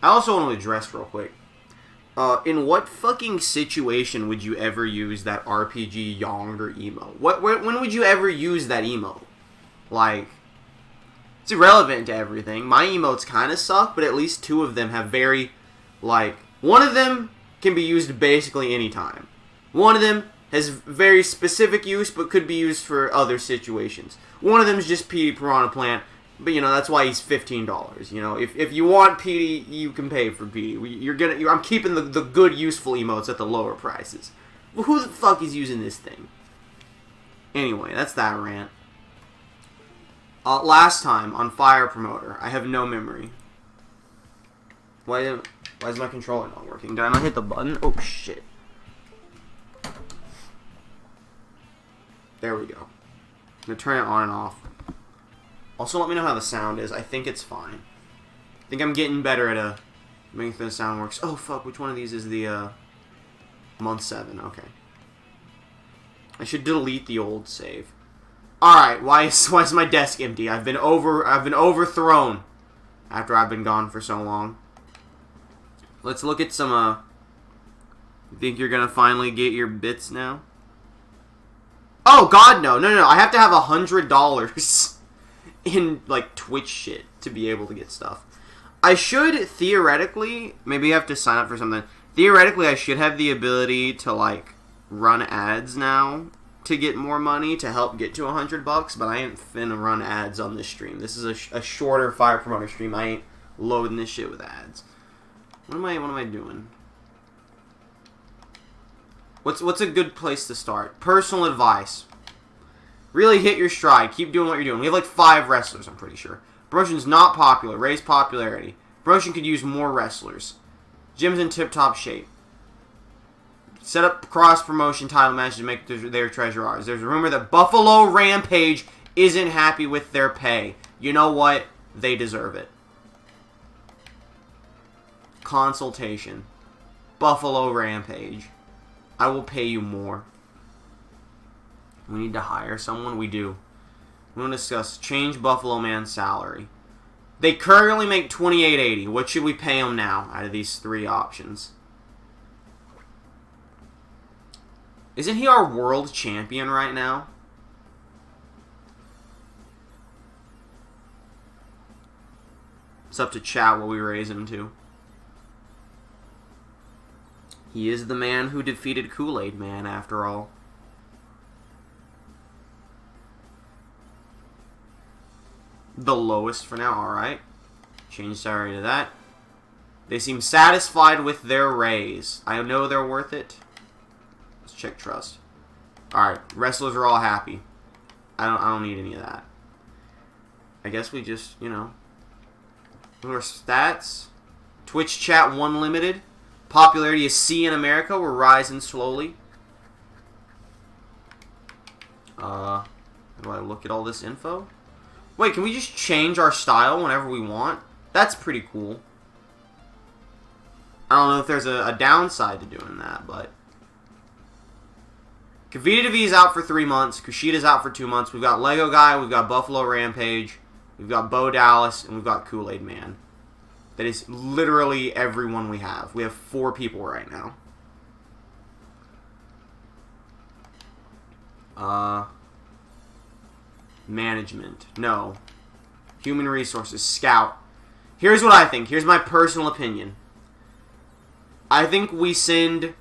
I also want to address real quick. In what fucking situation would you ever use that RPG Yonder emote? When would you ever use that emote? Like, it's irrelevant to everything. My emotes kind of suck, but at least two of them have very, like, one of them can be used basically anytime. One of them has very specific use, but could be used for other situations. One of them is just PD Piranha Plant, but you know that's why he's $15. You know, if you want PD, you can pay for PD. I'm keeping the good, useful emotes at the lower prices. Well, who the fuck is using this thing? Anyway, that's that rant. Last time on Fire Promoter, I have no memory. Why is my controller not working? Did I not hit the button? Oh shit. There we go. I'm gonna turn it on and off. Also, let me know how the sound is. I think it's fine. I think I'm getting better at making sure the sound works. Oh fuck, which one of these is the month 7? Okay. I should delete the old save. Alright, why is my desk empty? I've been overthrown after I've been gone for so long. Let's look at some you think you're gonna finally get your bits now? Oh god, no. No, I have to have $100 in like Twitch shit to be able to get stuff. I should theoretically, maybe I have to sign up for something. Theoretically, I should have the ability to like run ads now to get more money to help get to $100, but I ain't finna run ads on this stream. This is a shorter Fire Promoter stream. I ain't loading this shit with ads. What am I doing? What's a good place to start? Personal advice. Really hit your stride. Keep doing what you're doing. We have like 5 wrestlers, I'm pretty sure. Promotion's not popular. Raise popularity. Promotion could use more wrestlers. Gym's in tip-top shape. Set up cross-promotion title matches to make their treasure ours. There's a rumor that Buffalo Rampage isn't happy with their pay. You know what? They deserve it. Consultation. Buffalo Rampage. I will pay you more. We need to hire someone? We do. We're going to discuss change Buffalo Man's salary. They currently make $28.80. What should we pay them now out of these 3 options? Isn't he our world champion right now? It's up to chat what we raise him to. He is the man who defeated Kool-Aid Man, after all. The lowest for now, alright. Change salary to that. They seem satisfied with their raise. I know they're worth it. Let's check trust. Alright, wrestlers are all happy. I don't need any of that. I guess we just, you know. What are our stats? Twitch chat 1 limited. Popularity is C in America. We're rising slowly. How do I look at all this info? Wait, can we just change our style whenever we want? That's pretty cool. I don't know if there's a downside to doing that, but... Kavita Devi's out for 3 months. Kushida's out for 2 months. We've got Lego Guy. We've got Buffalo Rampage. We've got Bo Dallas. And we've got Kool-Aid Man. That is literally everyone we have. We have 4 people right now. Management. No. Human resources. Scout. Here's what I think. Here's my personal opinion. I think we send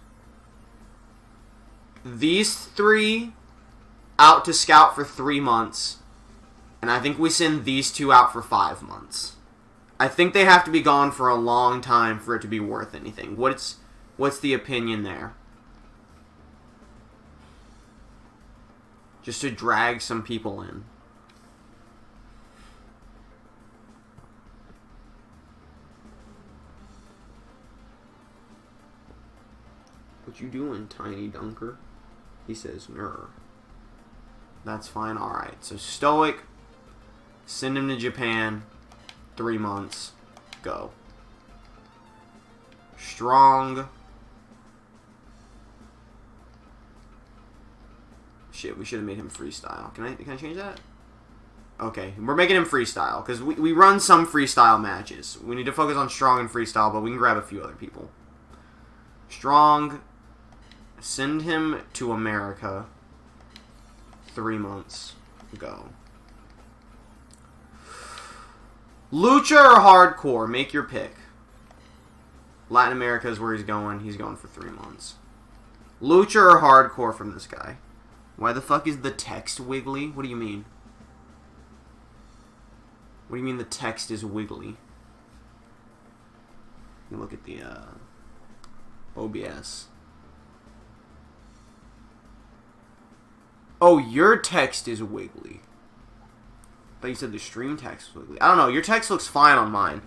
these 3 out to scout for 3 months. And I think we send these 2 out for 5 months. I think they have to be gone for a long time for it to be worth anything. What's the opinion there? Just to drag some people in. What you doing, Tiny Dunker? He says, "Ner." That's fine. Alright, so Stoic. Send him to Japan. 3 months. Go. Strong. Shit, we should have made him freestyle. Can I change that? Okay, we're making him freestyle, because we run some freestyle matches. We need to focus on Strong and freestyle, but we can grab a few other people. Strong, send him to America. 3 months. Go. Lucha or hardcore? Make your pick. Latin America is where he's going. He's going for 3 months. Lucha or hardcore from this guy? Why the fuck is the text wiggly? What do you mean? What do you mean the text is wiggly? You look at the OBS. Oh, your text is wiggly. I thought you said the stream text was wiggly. I don't know. Your text looks fine on mine.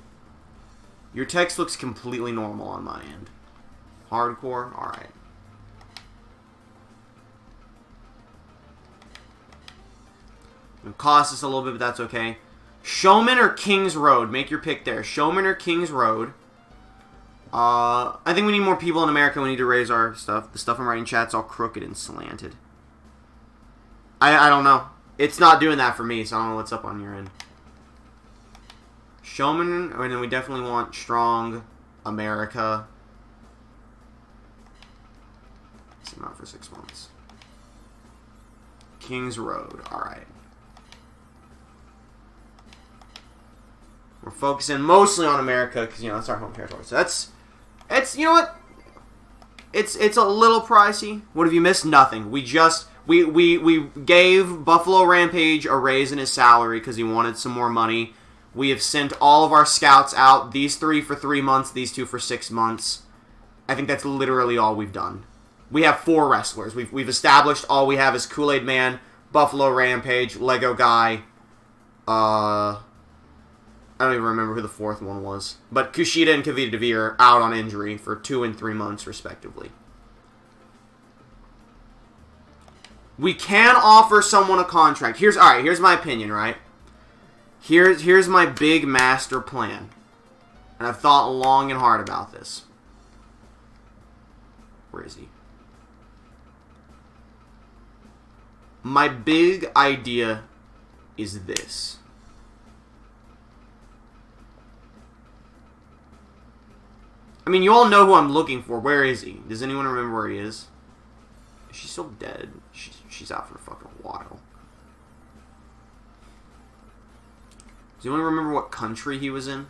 Your text looks completely normal on my end. Hardcore? Alright. It'll cost us a little bit, but that's okay. Showman or King's Road? Make your pick there. Showman or King's Road? I think we need more people in America. We need to raise our stuff. The stuff I'm writing in chat's all crooked and slanted. I don't know. It's not doing that for me, so I don't know what's up on your end. Showman, and then we definitely want Strong, America. Send him out for 6 months. King's Road, alright. We're focusing mostly on America, because, you know, that's our home territory. So it's, you know what? It's a little pricey. What have you missed? Nothing. We gave Buffalo Rampage a raise in his salary because he wanted some more money. We have sent all of our scouts out. These 3 for 3 months, these 2 for 6 months. I think that's literally all we've done. We have 4 wrestlers. We've established all we have is Kool-Aid Man, Buffalo Rampage, Lego Guy. I don't even remember who the 4th one was. But Kushida and Kavita Devi are out on injury for 2 and 3 months, respectively. We can offer someone a contract. Here's my opinion, right? Here's my big master plan. And I've thought long and hard about this. Where is he? My big idea is this. I mean, you all know who I'm looking for. Where is he? Does anyone remember where he is? Is she still dead? She's out for a fucking while. Does anyone remember what country he was in?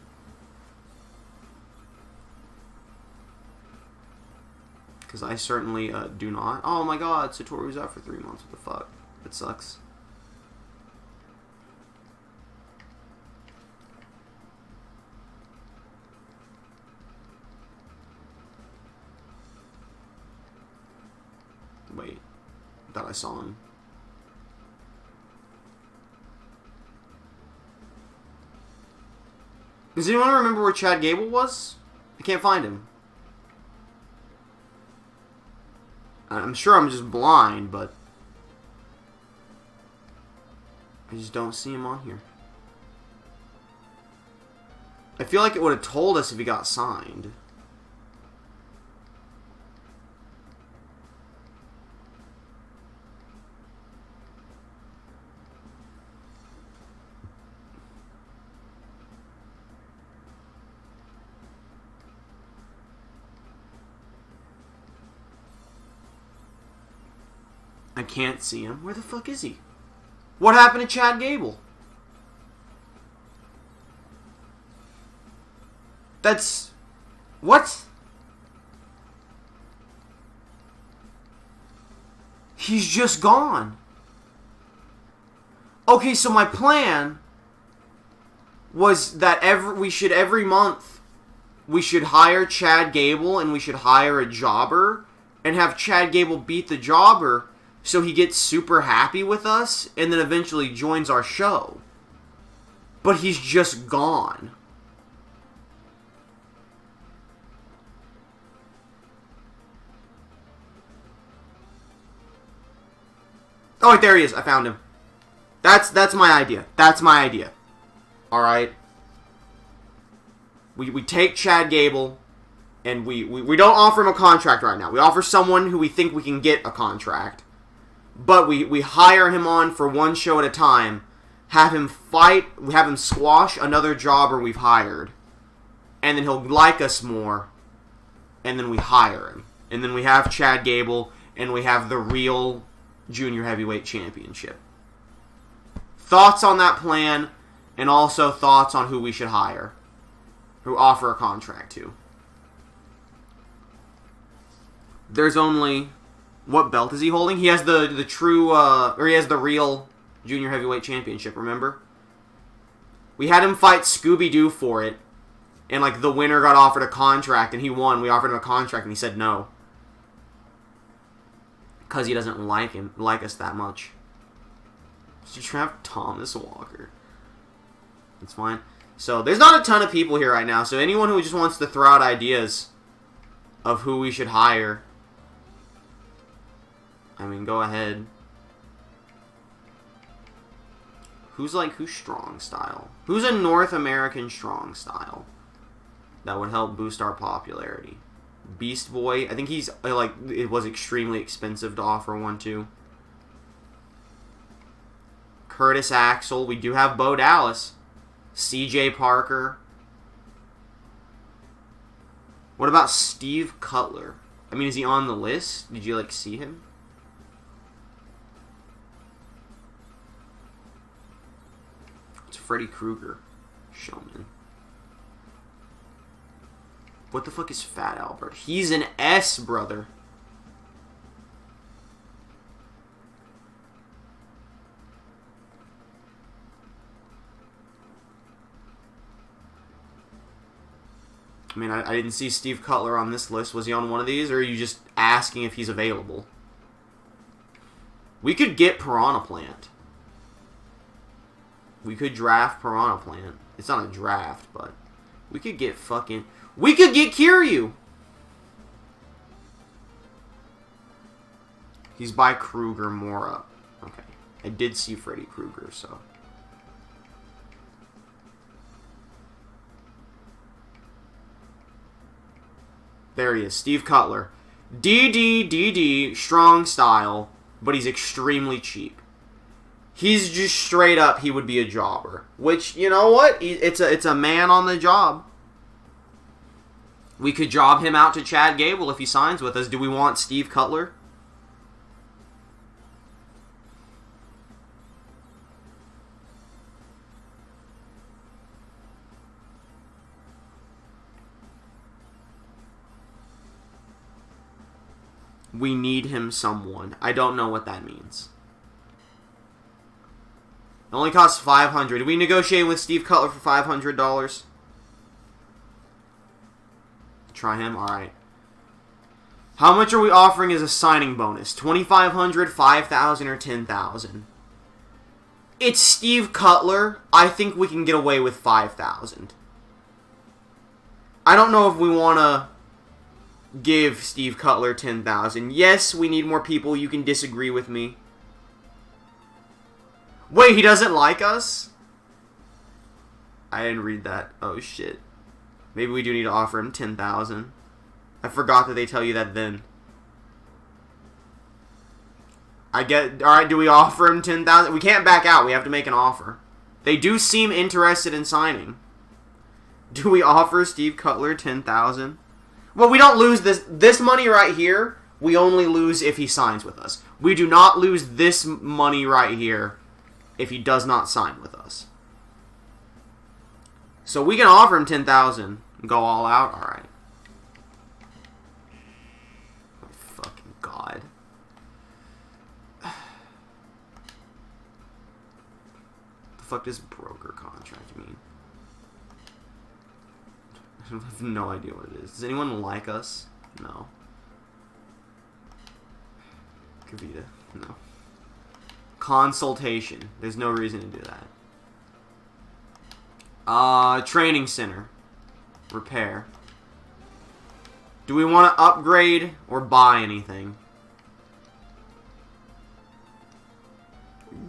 Because I certainly do not. Oh my god, Satoru's out for 3 months. What the fuck? That sucks. Wait. Thought I saw him. Does anyone remember where Chad Gable was? I can't find him. I'm sure I'm just blind, but I just don't see him on here. I feel like it would have told us if he got signed. I can't see him. Where the fuck is he? What happened to Chad Gable? That's... What? He's just gone. Okay, so my plan was that every month we should hire Chad Gable and we should hire a jobber and have Chad Gable beat the jobber so he gets super happy with us and then eventually joins our show. But he's just gone. Oh, wait, there he is. I found him. That's my idea. That's my idea. Alright? We take Chad Gable, and we don't offer him a contract right now. We offer someone who we think we can get a contract. But we hire him on for one show at a time, have him fight, have him squash another jobber we've hired, and then he'll like us more, and then we hire him. And then we have Chad Gable, and we have the real Junior Heavyweight Championship. Thoughts on that plan, and also thoughts on who we should hire, who offer a contract to. There's only... What belt is he holding? He has the true, or he has the real Junior Heavyweight Championship, remember? We had him fight Scooby-Doo for it, and, like, the winner got offered a contract, and he won. We offered him a contract, and he said no. Because he doesn't like us that much. So you have Thomas Walker. It's fine. So, there's not a ton of people here right now, so anyone who just wants to throw out ideas of who we should hire... I mean, go ahead. Who's strong style? Who's a North American strong style that would help boost our popularity? Beast Boy. I think he's, like, it was extremely expensive to offer one to. Curtis Axel. We do have Bo Dallas. CJ Parker. What about Steve Cutler? I mean, is he on the list? Did you, like, see him? Freddy Krueger. Showman. What the fuck is Fat Albert? He's an S, brother. I mean, I didn't see Steve Cutler on this list. Was he on one of these, or are you just asking if he's available? We could get Piranha Plant. We could draft Piranha Plant. It's not a draft, but we could get fucking... We could get Kiryu! He's by Kruger Mora. Okay. I did see Freddy Krueger, so... There he is. Steve Cutler. DD, strong style, but he's extremely cheap. He's just straight up, he would be a jobber. Which, you know what? It's a man on the job. We could job him out to Chad Gable if he signs with us. Do we want Steve Cutler? We need him someone. I don't know what that means. It only costs $500. Did we negotiate with Steve Cutler for $500? Try him? Alright. How much are we offering as a signing bonus? $2,500, $5,000, or $10,000? It's Steve Cutler. I think we can get away with $5,000. I don't know if we want to give Steve Cutler $10,000. Yes, we need more people. You can disagree with me. Wait, he doesn't like us? I didn't read that. Oh, shit. Maybe we do need to offer him $10,000. I forgot that they tell you that then. Alright, do we offer him $10,000? We can't back out. We have to make an offer. They do seem interested in signing. Do we offer Steve Cutler $10,000? Well, we don't lose this. This money right here, we only lose if he signs with us. We do not lose this money right here if he does not sign with us. So we can offer him $10,000 and go all out. All right. Oh, fucking God. The fuck does broker contract mean? I have no idea what it is. Does anyone like us? No. Kavita. No. Consultation. There's no reason to do that. Training center. Repair. Do we want to upgrade or buy anything?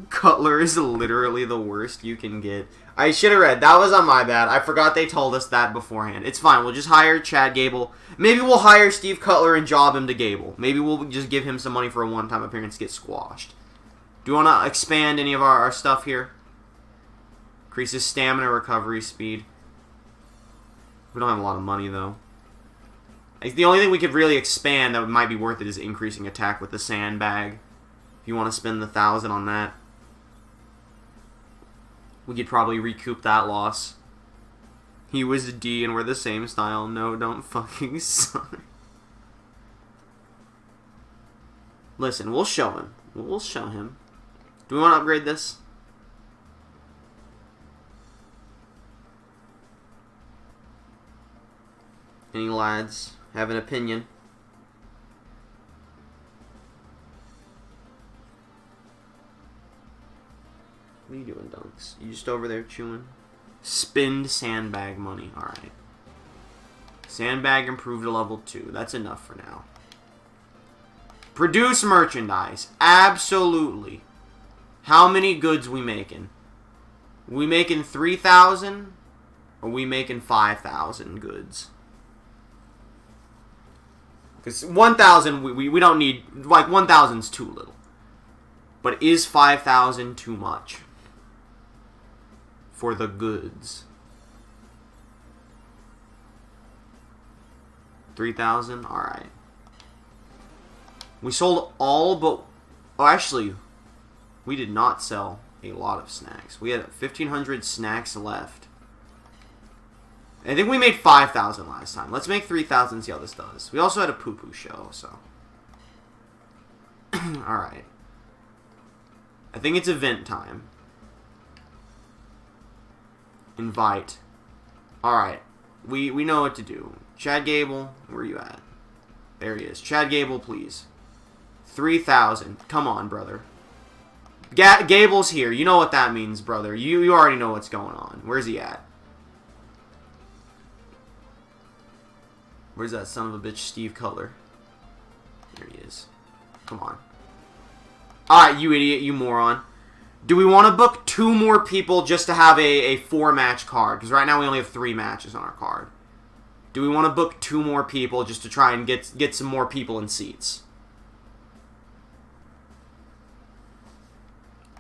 Cutler is literally the worst you can get. I should have read. That was on my bad. I forgot they told us that beforehand. It's fine. We'll just hire Chad Gable. Maybe we'll hire Steve Cutler and job him to Gable. Maybe we'll just give him some money for a one-time appearance, get squashed. Do you want to expand any of our stuff here? Increases stamina recovery speed. We don't have a lot of money, though. The only thing we could really expand that might be worth it is increasing attack with the sandbag. If you want to spend the 1,000 on that. We could probably recoup that loss. He was D and we're the same style. No, don't fucking suck. Listen, we'll show him. We'll show him. Do we want to upgrade this? Any lads have an opinion? What are you doing, Dunks? You just over there chewing? Spend sandbag money. Alright. Sandbag improved to level 2. That's enough for now. Produce merchandise. Absolutely. How many goods we making? We making 3,000? Or we making 5,000 goods? Because 1,000, we don't need... Like, 1,000's too little. But is 5,000 too much? For the goods. 3,000? Alright. We sold all but... Oh, actually, we did not sell a lot of snacks. We had 1,500 snacks left. I think we made 5,000 last time. Let's make 3,000 and see how this does. We also had a poo-poo show, so... Alright. I think it's event time. Invite. Alright. We know what to do. Chad Gable, where are you at? There he is. Chad Gable, please. 3,000. Come on, brother. Gable's here. You know what that means, brother. You already know what's going on. Where's he at? Where's that son of a bitch, Steve Cutler? There he is. Come on. Alright, you idiot, you moron. Do we want to book 2 more people just to have a 4-match card? Because right now we only have 3 matches on our card. Do we want to book 2 more people just to try and get some more people in seats?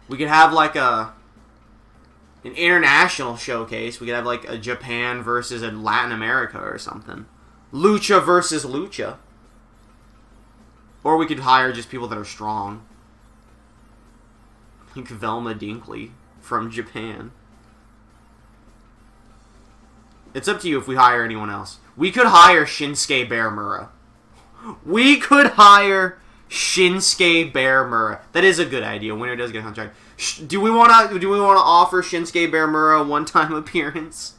We could have like an international showcase. We could have like a Japan versus a Latin America or something. Lucha versus Lucha. Or we could hire just people that are strong. Like Velma Dinkley from Japan. It's up to you if we hire anyone else. We could hire Shinsuke Bearmura. We could hire Shinsuke Bearmura. That is a good idea. Winner does get a contract. Do we want to offer Shinsuke Bearmura a one-time appearance?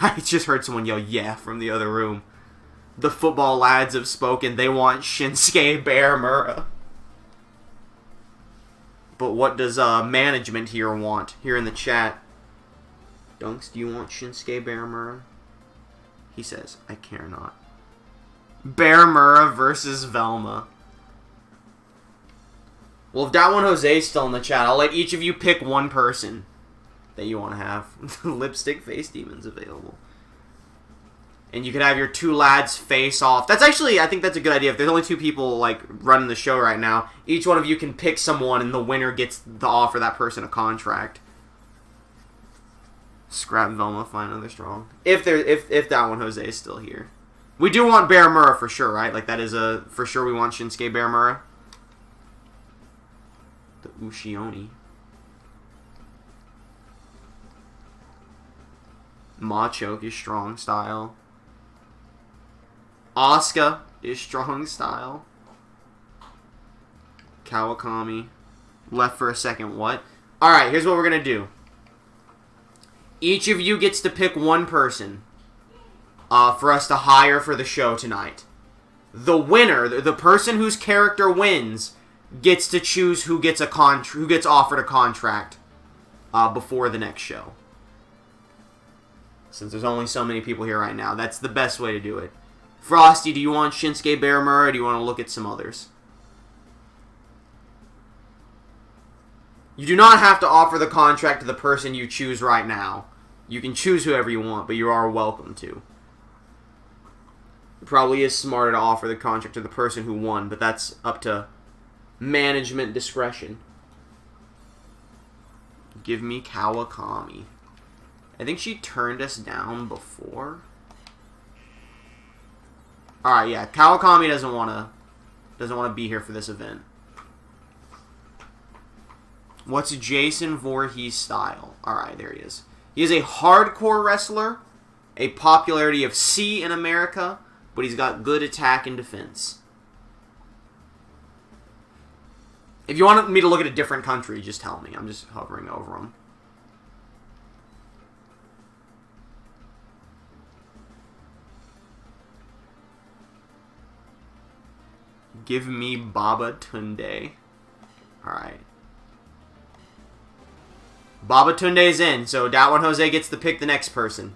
I just heard someone yell "yeah" from the other room. The football lads have spoken. They want Shinsuke Bearmura. But what does management here want? Here in the chat. Dunks, do you want Shinsuke Bearmura? He says, I care not. Bearmura versus Velma. Well, if that one Jose's still in the chat, I'll let each of you pick one person that you want to have. Lipstick face demons available. And you could have your 2 lads face off. That's actually, I think that's a good idea. If there's only 2 people like running the show right now, each one of you can pick someone and the winner gets to offer that person a contract. Scrap Velma, find another strong. If that one Jose is still here. We do want Bearmura for sure, right? Like that is a, for sure we want Shinsuke Bearmura. The Ushioni. Machoke is strong style. Asuka is strong style. Kawakami. Left for a second, what? Alright, here's what we're going to do. Each of you gets to pick one person for us to hire for the show tonight. The winner, the person whose character wins, gets to choose who gets offered a contract before the next show. Since there's only so many people here right now, that's the best way to do it. Frosty, do you want Shinsuke Bearmura, or do you want to look at some others? You do not have to offer the contract to the person you choose right now. You can choose whoever you want, but you are welcome to. It probably is smarter to offer the contract to the person who won, but that's up to management discretion. Give me Kawakami. I think she turned us down before. Alright, yeah. Kawakami doesn't wanna be here for this event. What's Jason Voorhees' style? Alright, there he is. He is a hardcore wrestler, a popularity of C in America, but he's got good attack and defense. If you want me to look at a different country, just tell me. I'm just hovering over him. Give me Baba Tunde. Alright. Baba Tunde's in, so that one Jose gets to pick the next person.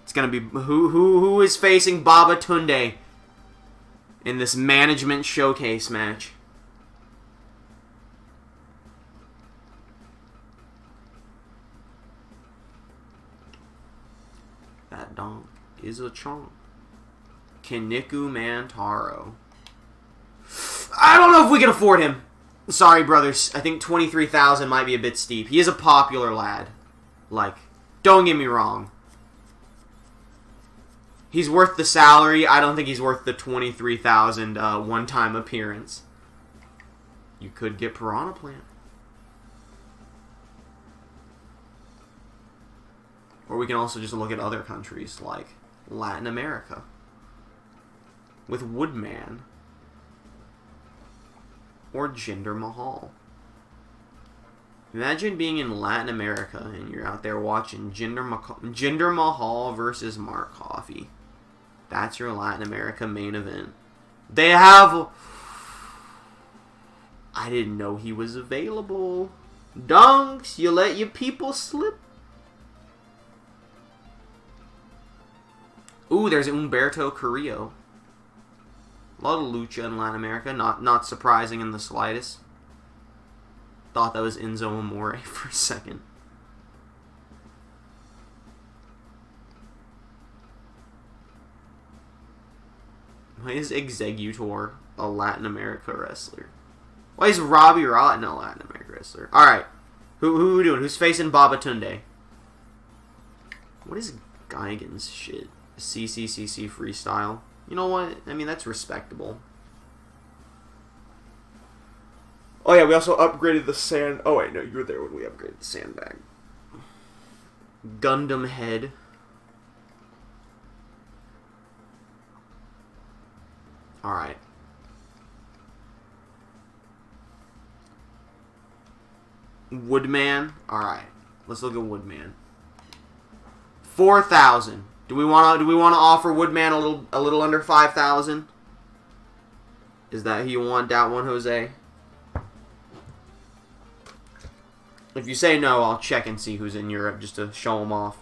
It's gonna be who is facing Baba Tunde in this management showcase match. That donk is a chonk. Keniku Mantaro. I don't know if we can afford him. Sorry, brothers. I think 23,000 might be a bit steep. He is a popular lad. Like, don't get me wrong. He's worth the salary. I don't think he's worth the 23,000 one-time appearance. You could get Piranha Plant. Or we can also just look at other countries, like Latin America. With Woodman. Or Jinder Mahal. Imagine being in Latin America and you're out there watching Jinder Mahal versus Mark Coffey. That's your Latin America main event. They have... I didn't know he was available. Dunks, you let your people slip. Ooh, there's Humberto Carrillo. A lot of lucha in Latin America. Not surprising in the slightest. Thought that was Enzo Amore for a second. Why is Executor a Latin America wrestler? Why is Robbie Rotten a Latin America wrestler? Alright. Who we doing? Who's facing Baba Tunde? What is Geigen's shit? CCCC freestyle. You know what? I mean, that's respectable. Oh yeah, we also upgraded the sand... Oh wait, no, you were there when we upgraded the sandbag. Gundam Head. Alright. Woodman. Alright. Let's look at Woodman. 4,000. Do we want to offer Woodman a little under 5,000? Is that who you want, that one, Jose? If you say no, I'll check and see who's in Europe just to show them off.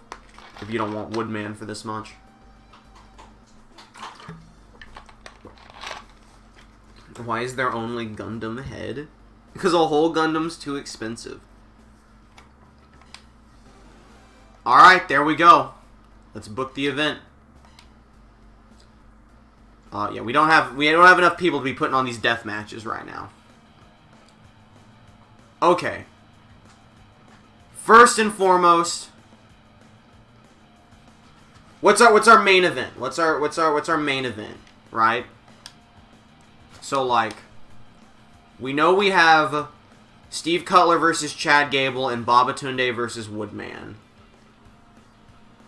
If you don't want Woodman for this much. Why is there only Gundam Head? Because a whole Gundam's too expensive. Alright, there we go. Let's book the event. Yeah, we don't have enough people to be putting on these death matches right now. Okay. First and foremost, what's our main event? What's our main event, right? So like, we know we have Steve Cutler versus Chad Gable and Baba Tunde versus Woodman.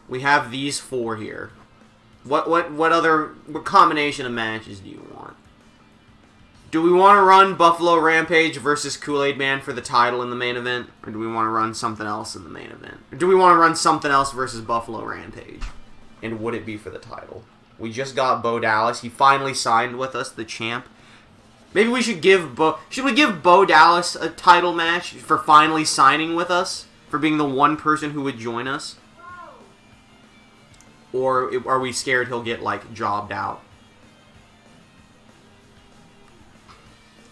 We have these four here. What combination of matches do you want? Do we want to run Buffalo Rampage versus Kool-Aid Man for the title in the main event? Or do we want to run something else in the main event? Or do we want to run something else versus Buffalo Rampage? And would it be for the title? We just got Bo Dallas. He finally signed with us, the champ. Maybe we should give Should we give Bo Dallas a title match for finally signing with us? For being the one person who would join us? Or are we scared he'll get, like, jobbed out?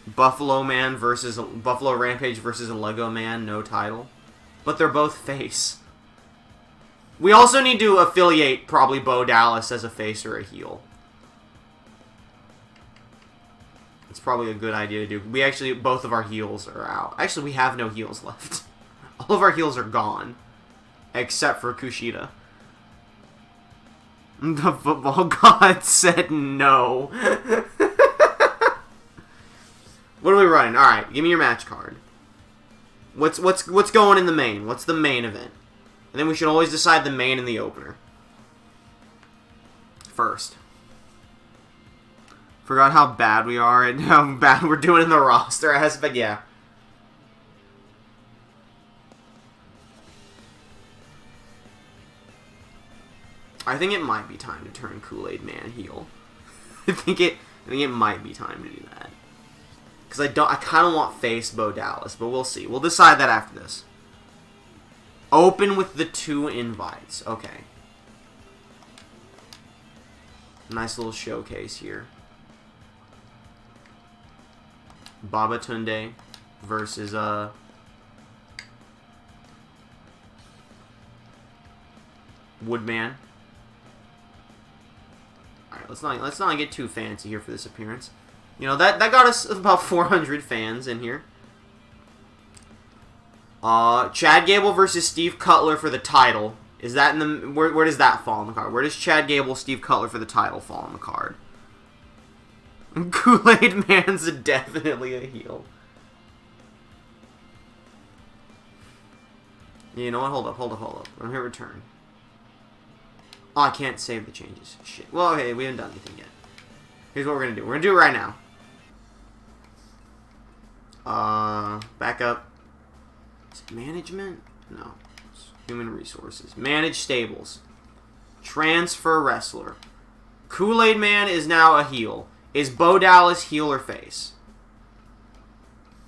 Buffalo Rampage versus Lego Man, no title. But they're both face. We also need to affiliate probably Bo Dallas as a face or a heel. It's probably a good idea to do. Both of our heels are out. Actually, we have no heels left. All of our heels are gone. Except for Kushida. The football god said no. What are we running? Alright, give me your match card. What's going in the main? What's the main event? And then we should always decide the main and the opener. First. Forgot how bad we are and how bad we're doing in the roster aspect. Yeah. I think it might be time to turn Kool-Aid Man heel. I think it might be time to do that. Because I kind of want face Bo Dallas, but we'll see. We'll decide that after this. Open with the 2 invites. Okay. Nice little showcase here. Babatunde versus Woodman. Alright, let's not get too fancy here for this appearance. You know, that got us about 400 fans in here. Chad Gable versus Steve Cutler for the title. Is that in the... Where does that fall on the card? Where does Chad Gable, Steve Cutler for the title fall on the card? Kool-Aid Man's definitely a heel. You know what? Hold up. I'm here to return. Oh, I can't save the changes. Shit. Well, okay, we haven't done anything yet. Here's what we're gonna do. We're gonna do it right now. Back up. Is it management? No. It's human resources. Manage stables. Transfer wrestler. Kool-Aid Man is now a heel. Is Bo Dallas heel or face?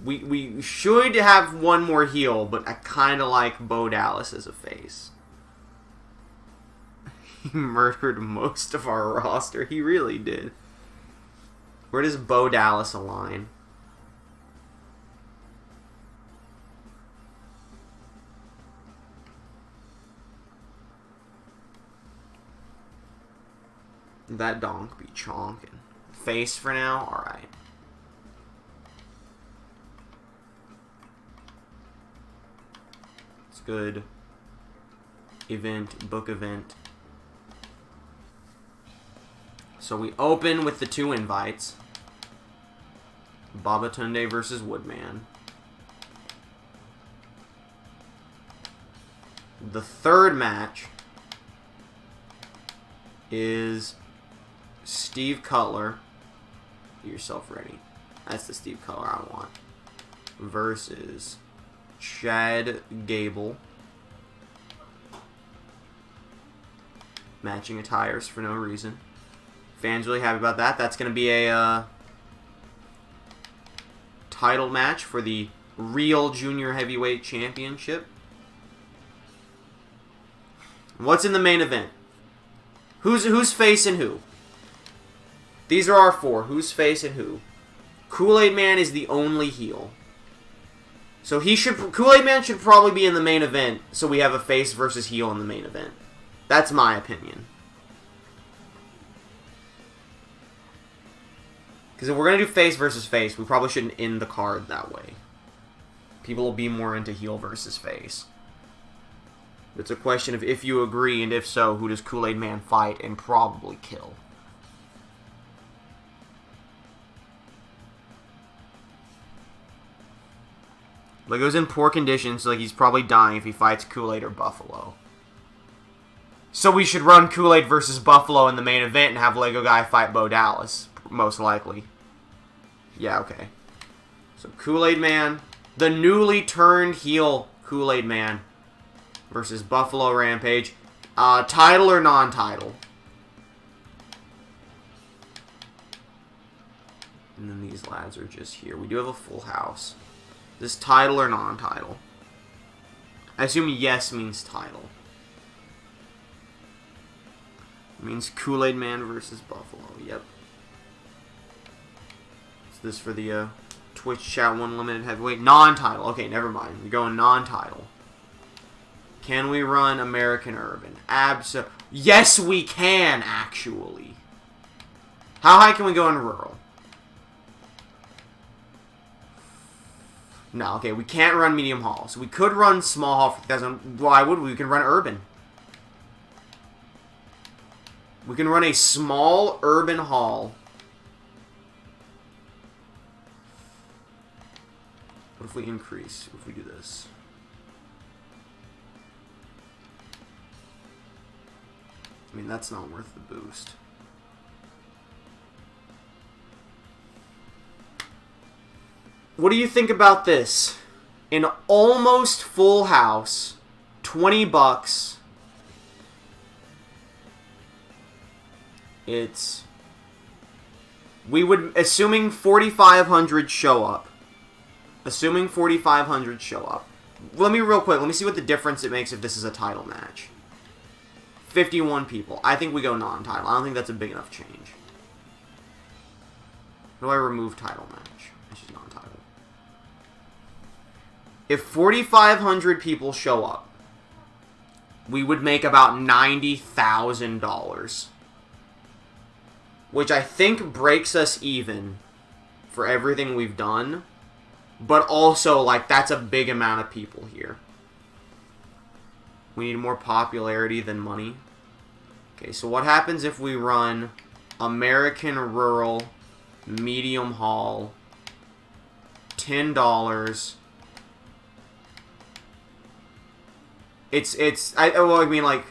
We should have one more heel, but I kind of like Bo Dallas as a face. He murdered most of our roster. He really did. Where does Bo Dallas align? That donk be chonking. Face for now? Alright. It's good. Event, book event. So we open with the 2 invites. Babatunde versus Woodman. The 3rd match is Steve Cutler. Get yourself ready. That's the Steve Cutler I want. Versus Chad Gable. Matching attires for no reason. Fans really happy about that. That's going to be a title match for the Real Junior Heavyweight Championship. What's in the main event? Who's facing who? These are our 4. Who's facing who? Kool-Aid Man is the only heel. So Kool-Aid Man should probably be in the main event, so we have a face versus heel in the main event. That's my opinion. Because if we're going to do face versus face, we probably shouldn't end the card that way. People will be more into heel versus face. It's a question of if you agree, and if so, who does Kool-Aid Man fight and probably kill? Lego's in poor condition, so he's probably dying if he fights Kool-Aid or Buffalo. So we should run Kool-Aid versus Buffalo in the main event and have Lego Guy fight Bo Dallas. Most likely. Yeah, okay. So Kool-Aid Man, the newly turned heel Kool-Aid Man versus Buffalo Rampage. Title or non-title? And then these lads are just here. We do have a full house. This title or non-title? I assume yes means title. It means Kool-Aid Man versus Buffalo. Yep. Is this for the Twitch Chat 1 Limited Heavyweight? Non-title. Okay, never mind. We're going non-title. Can we run American Urban? Yes, we can, actually. How high can we go in rural? No, okay, we can't run medium hall. So we could run small hall for 3,000. Why would we? We can run urban. We can run a small urban hall. What if we increase? What if we do this? I mean, that's not worth the boost. What do you think about this? An almost full house, $20. We would, assuming 4,500 show up. Assuming 4,500 show up. Let me see what the difference it makes if this is a title match. 51 people. I think we go non-title. I don't think that's a big enough change. How do I remove title match? It's just non-title. If 4,500 people show up, we would make about $90,000. Which I think breaks us even for everything we've done. But also, like, that's a big amount of people here. We need more popularity than money. Okay, so what happens if we run American Rural Medium Hall, $10? I mean, like,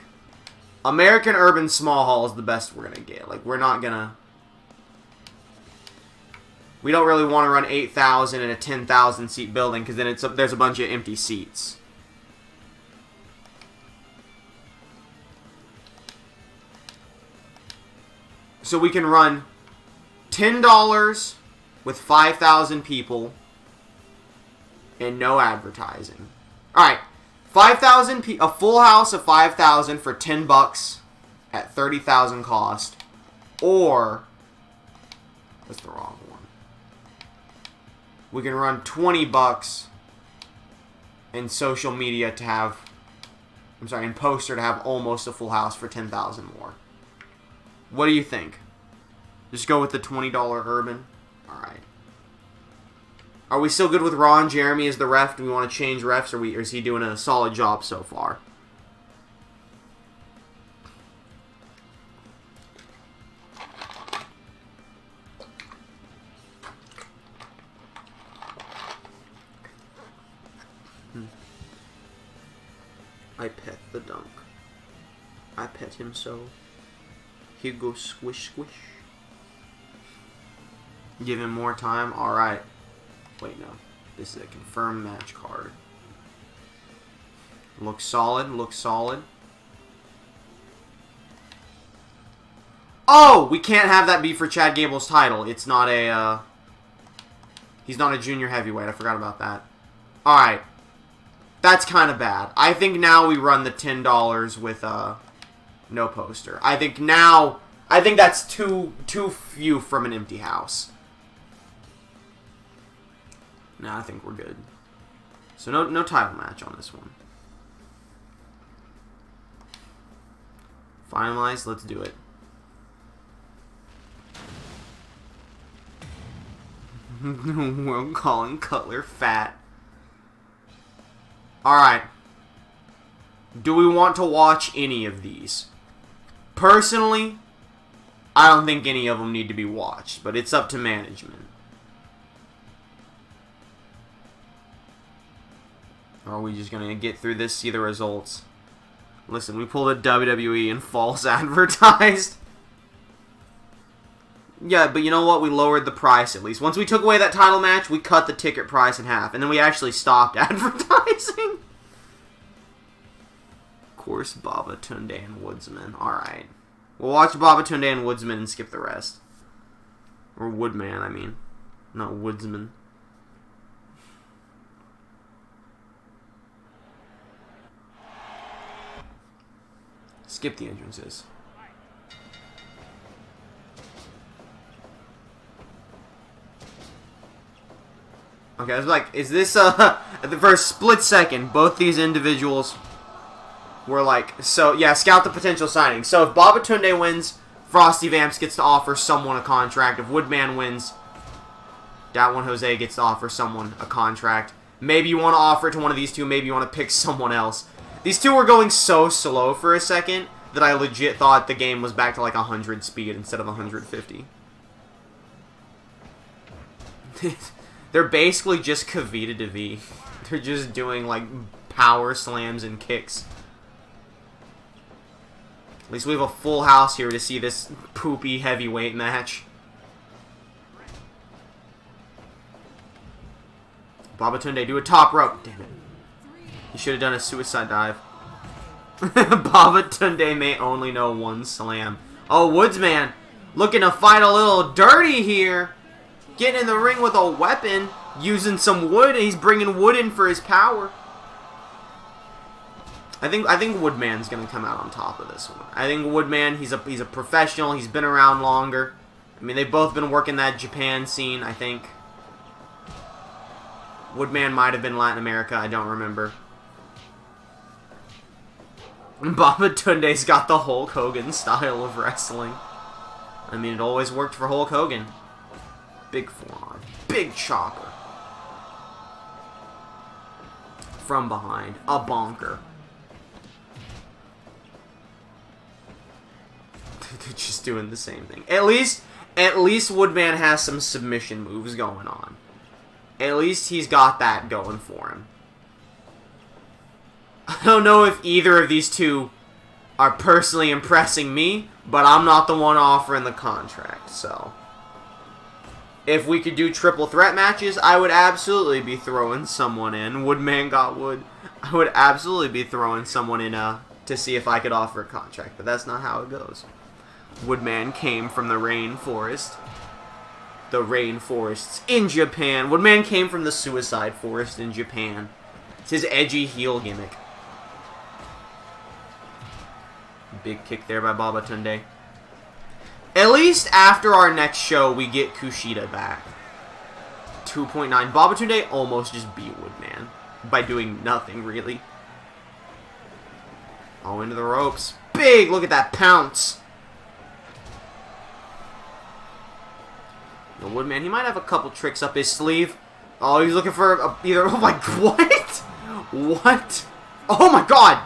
American Urban Small Hall is the best we're gonna get. Like, we're not gonna... We don't really want to run 8,000 in a 10,000 seat building because then there's a bunch of empty seats. So we can run $10 with 5,000 people and no advertising. Alright, 5,000 a full house of 5,000 for $10 at 30,000 cost. Or, that's the wrong one. We can run $20 in social media to have, in poster to have almost a full house for 10,000 more. What do you think? Just go with the $20 urban? Alright. Are we still good with Ron Jeremy as the ref? Do we want to change refs, or is he doing a solid job so far? I pet the dunk. I pet him so. He goes squish squish. Give him more time. Alright. Wait, no. This is a confirmed match card. Looks solid. Looks solid. Oh! We can't have that be for Chad Gable's title. It's not a, he's not a junior heavyweight. I forgot about that. Alright. That's kind of bad. I think now we run the $10 with, no poster. I think that's too few from an empty house. Nah, I think we're good. So no title match on this one. Finalized, let's do it. We're calling Cutler fat. Alright. Do we want to watch any of these? Personally, I don't think any of them need to be watched, but it's up to management. Or are we just going to get through this, see the results? Listen, we pulled a WWE and false advertised. Yeah, but you know what? We lowered the price at least. Once we took away that title match, we cut the ticket price in half. And then we actually stopped advertising. Of course, Baba Tunde and Woodsman. Alright. We'll watch Baba Tunde and Woodsman and skip the rest. Or Woodman, I mean. Not Woodsman. Skip the entrances. Okay, I was like, is this, for a split second, both these individuals were like, so, yeah, scout the potential signing. So if Baba Tunde wins, Frosty Vamps gets to offer someone a contract. If Woodman wins, Dat One Jose gets to offer someone a contract. Maybe you want to offer it to one of these two. Maybe you want to pick someone else. These two were going so slow for a second that I legit thought the game was back to like 100 speed instead of 150. They're basically just Kavita to V. They're just doing like power slams and kicks. At least we have a full house here to see this poopy heavyweight match. Babatunde, do a top rope. Damn it. He should have done a suicide dive. Babatunde may only know one slam. Oh, Woodsman looking to fight a little dirty here. Getting in the ring with a weapon. Using some wood. And he's bringing wood in for his power. I think Woodman's going to come out on top of this one. I think Woodman, he's a professional. He's been around longer. I mean, they've both been working that Japan scene, I think. Woodman might have been Latin America. I don't remember. Babatunde's got the Hulk Hogan style of wrestling. I mean, it always worked for Hulk Hogan. Big forearm. Big chopper. From behind. A bonker. They're just doing the same thing. At least Woodman has some submission moves going on. At least he's got that going for him. I don't know if either of these two are personally impressing me, but I'm not the one offering the contract, so. If we could do triple threat matches, I would absolutely be throwing someone in. Woodman got wood. I would absolutely be throwing someone in to see if I could offer a contract, but that's not how it goes. Woodman came from the rainforest. The rainforests in Japan. Woodman came from the suicide forest in Japan. It's his edgy heel gimmick. Big kick there by Babatunde. At least after our next show, we get Kushida back. 2.9. Babatunde almost just beat Woodman by doing nothing, really. Oh, into the ropes. Big! Look at that pounce. The Woodman, he might have a couple tricks up his sleeve. Oh, he's looking for either... Oh my... What? What? Oh my god!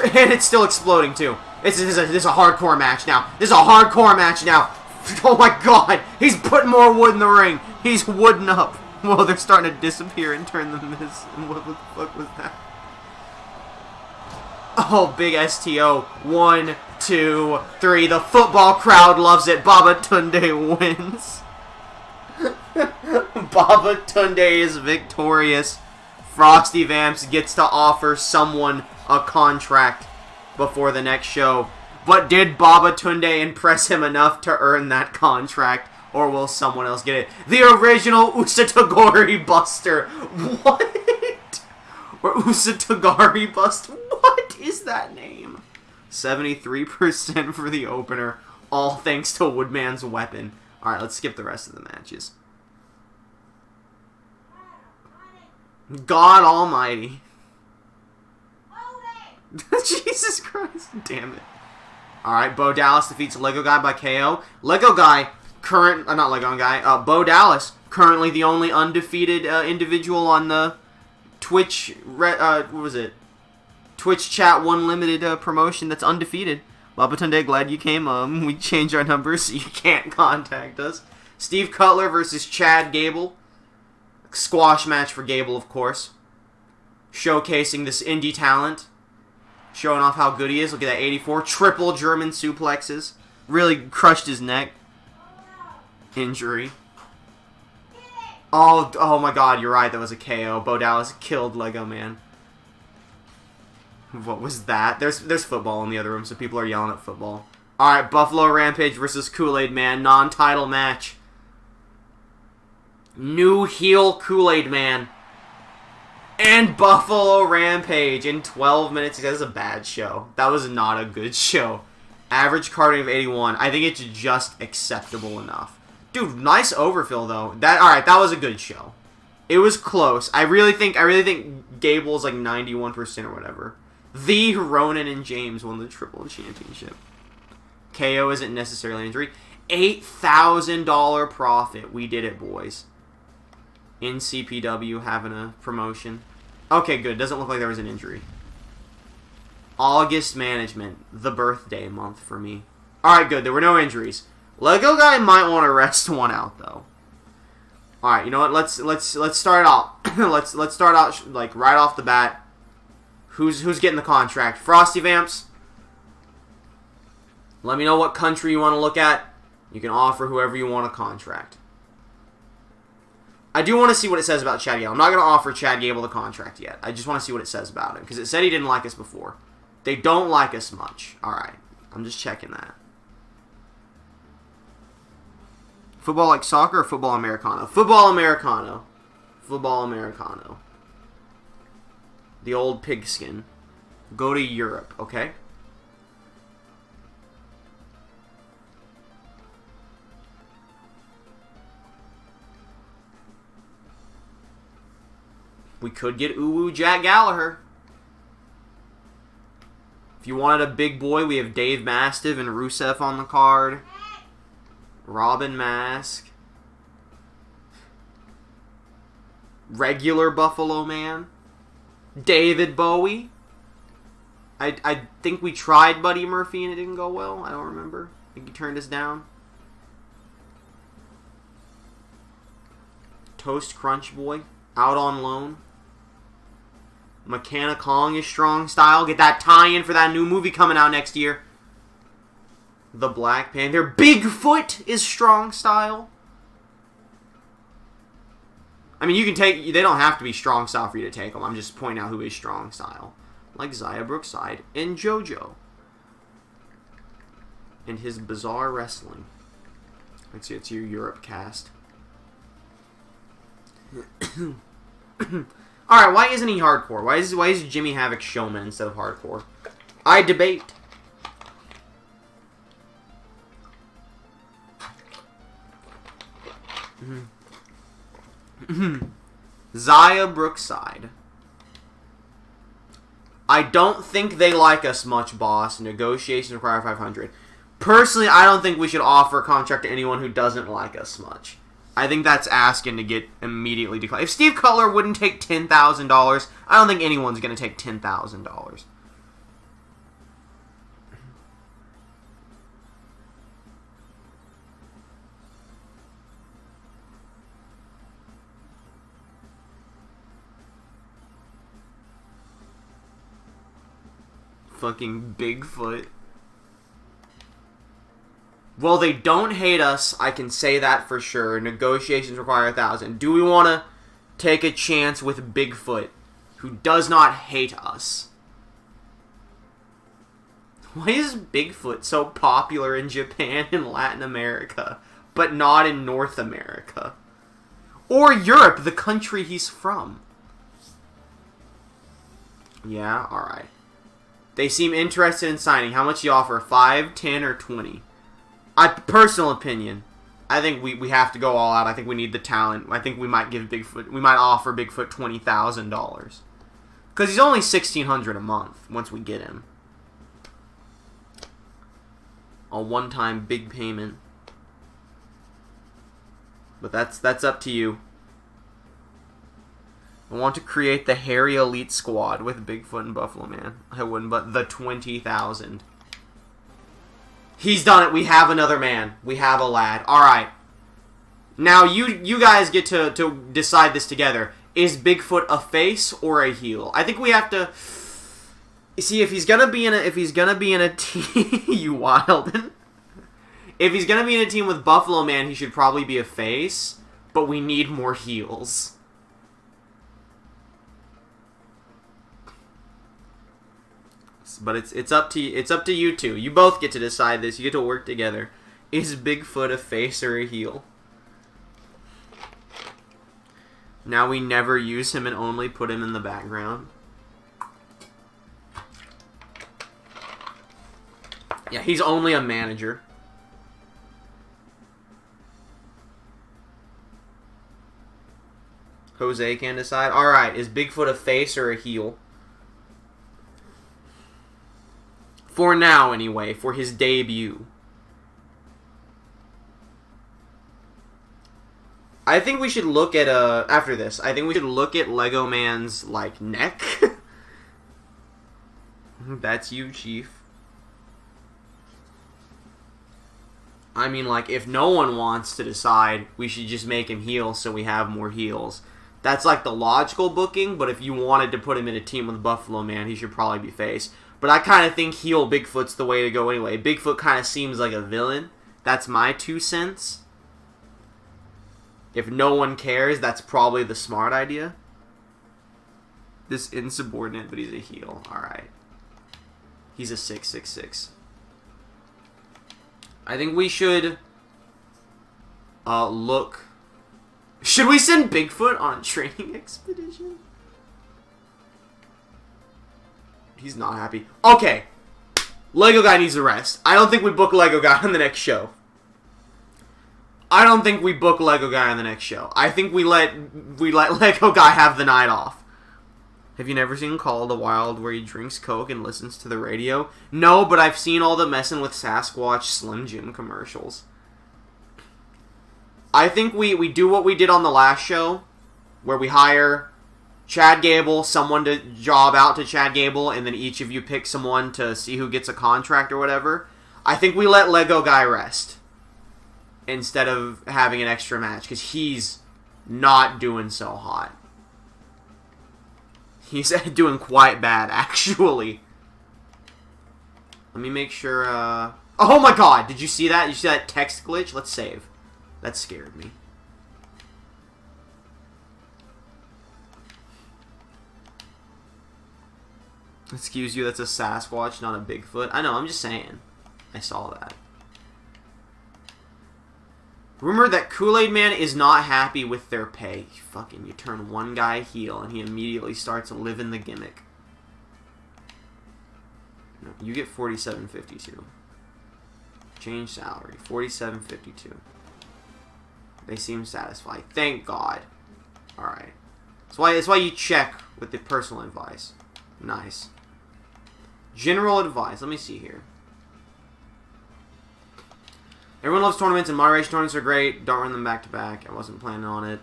And it's still exploding, too. This is a hardcore match now. This is a hardcore match now. Oh my god! He's putting more wood in the ring. He's wooden up. Well, they're starting to disappear and turn the Miz. What the fuck was that? Oh, big STO. 1, 2, 3. The football crowd loves it. Babatunde wins. Babatunde is victorious. Frosty Vamps gets to offer someone a contract before the next show. But did Babatunde impress him enough to earn that contract? Or will someone else get it? The original Usatogari Buster. What? Or Usatogari Buster. What is that name? 73% for the opener. All thanks to Woodman's weapon. Alright, let's skip the rest of the matches. God almighty. Jesus Christ. Damn it. Alright, Bo Dallas defeats Lego Guy by KO. Lego Guy, Bo Dallas, currently the only undefeated individual on the Twitch, what was it? Twitch Chat 1 Limited promotion that's undefeated. Babatunde, glad you came. We changed our numbers so you can't contact us. Steve Cutler versus Chad Gable. Squash match for Gable, of course. Showcasing this indie talent. Showing off how good he is. Look at that, 84. Triple German suplexes. Really crushed his neck. Injury. Oh my god, you're right. That was a KO. Bo Dallas killed Lego Man. What was that? There's football in the other room, so people are yelling at football. Alright, Buffalo Rampage versus Kool-Aid Man. Non-title match. New heel Kool-Aid Man. And Buffalo Rampage in 12 minutes. That was a bad show. That was not a good show. Average carding of 81. I think it's just acceptable enough. Dude, nice overfill though. Alright, that was a good show. It was close. I really think Gable's like 91% or whatever. The Ronan and James won the Triple Championship. KO isn't necessarily injury. $8,000 profit. We did it, boys. in CPW having a promotion. Okay, good. Doesn't look like there was an injury. August management, the birthday month for me. Alright, good. There were no injuries. Lego guy might want to rest one out though. Alright, you know what? Let's start out. let's start out like right off the bat. Who's getting the contract? Frosty Vamps. Let me know what country you want to look at. You can offer whoever you want a contract. I do want to see what it says about Chad Gable. I'm not going to offer Chad Gable the contract yet. I just want to see what it says about him. Because it said he didn't like us before. They don't like us much. Alright. I'm just checking that. Football like soccer or football Americano? Football Americano. Football Americano. The old pigskin. Go to Europe, okay? We could get Uwu Jack Gallagher. If you wanted a big boy, we have Dave Mastiff and Rusev on the card. Robin Mask. Regular Buffalo Man. David Bowie. I think we tried Buddy Murphy and it didn't go well. I don't remember. I think he turned us down. Toast Crunch Boy. Out on loan. McKenna Kong is strong style. Get that tie-in for that new movie coming out next year. The Black Panther. Bigfoot is strong style. I mean, you can take... They don't have to be strong style for you to take them. I'm just pointing out who is strong style. Like Xia Brookside and JoJo. And his bizarre wrestling. Let's see, it's your Europe cast. Alright, why isn't he hardcore? Why is Jimmy Havoc showman instead of hardcore? I debate. Xia Brookside. I don't think they like us much, boss. Negotiations require 500. Personally, I don't think we should offer a contract to anyone who doesn't like us much. I think that's asking to get immediately declined. If Steve Cutler wouldn't take $10,000, I don't think anyone's going to take $10,000. Fucking Bigfoot. Well, they don't hate us. I can say that for sure. Negotiations require 1,000. Do we want to take a chance with Bigfoot, who does not hate us? Why is Bigfoot so popular in Japan and Latin America, but not in North America? Or Europe, the country he's from? Yeah, alright. They seem interested in signing. How much do you offer? 5, 10, or 20? Personal opinion, I think we have to go all out. I think we need the talent. I think we might offer Bigfoot $20,000. Because he's only $1,600 a month once we get him. A one-time big payment. But that's up to you. I want to create the Hairy Elite Squad with Bigfoot and Buffalo Man. I wouldn't, but the 20,000. He's done it. We have another man. We have a lad. Alright. Now, you guys get to decide this together. Is Bigfoot a face or a heel? I think we have to... See, if he's gonna be in a team... you wildin'. If he's gonna be in a team with Buffalo Man, he should probably be a face. But we need more heels. But it's up to you two. You both get to decide this. You get to work together. Is Bigfoot a face or a heel? Now we never use him and only put him in the background. Yeah, he's only a manager. Jose can decide. Alright, is Bigfoot a face or a heel? For now, anyway. For his debut. I think we should look at, after this, I think we should look at Lego Man's, like, neck. That's you, Chief. I mean, like, if no one wants to decide, we should just make him heel so we have more heels. That's, like, the logical booking, but if you wanted to put him in a team with Buffalo Man, he should probably be face. But I kind of think heel Bigfoot's the way to go anyway. Bigfoot kind of seems like a villain. That's my 2 cents. If no one cares, that's probably the smart idea. This insubordinate, but he's a heel. Alright. He's a 666. I think we should look... Should we send Bigfoot on a training expedition? He's not happy. Okay. Lego Guy needs a rest. I don't think we book Lego Guy on the next show. I don't think we book Lego Guy on the next show. I think we let Lego Guy have the night off. Have you never seen Call of the Wild where he drinks Coke and listens to the radio? No, but I've seen all the messing with Sasquatch Slim Jim commercials. I think we do what we did on the last show, where we hire Chad Gable, someone to job out to Chad Gable, and then each of you pick someone to see who gets a contract or whatever. I think we let Lego Guy rest instead of having an extra match, because he's not doing so hot. He's doing quite bad, actually. Let me make sure, Oh my god! Did you see that? Did you see that text glitch? Let's save. That scared me. Excuse you, that's a Sasquatch, not a Bigfoot. I know, I'm just saying. I saw that. Rumor that Kool-Aid Man is not happy with their pay. You turn one guy heel and he immediately starts living the gimmick. No, you get $47.52. Change salary. $47.52. They seem satisfied. Thank God. Alright. That's why you check with the personal advice. Nice. General advice. Let me see here. Everyone loves tournaments, and moderation tournaments are great. Don't run them back to back. I wasn't planning on it.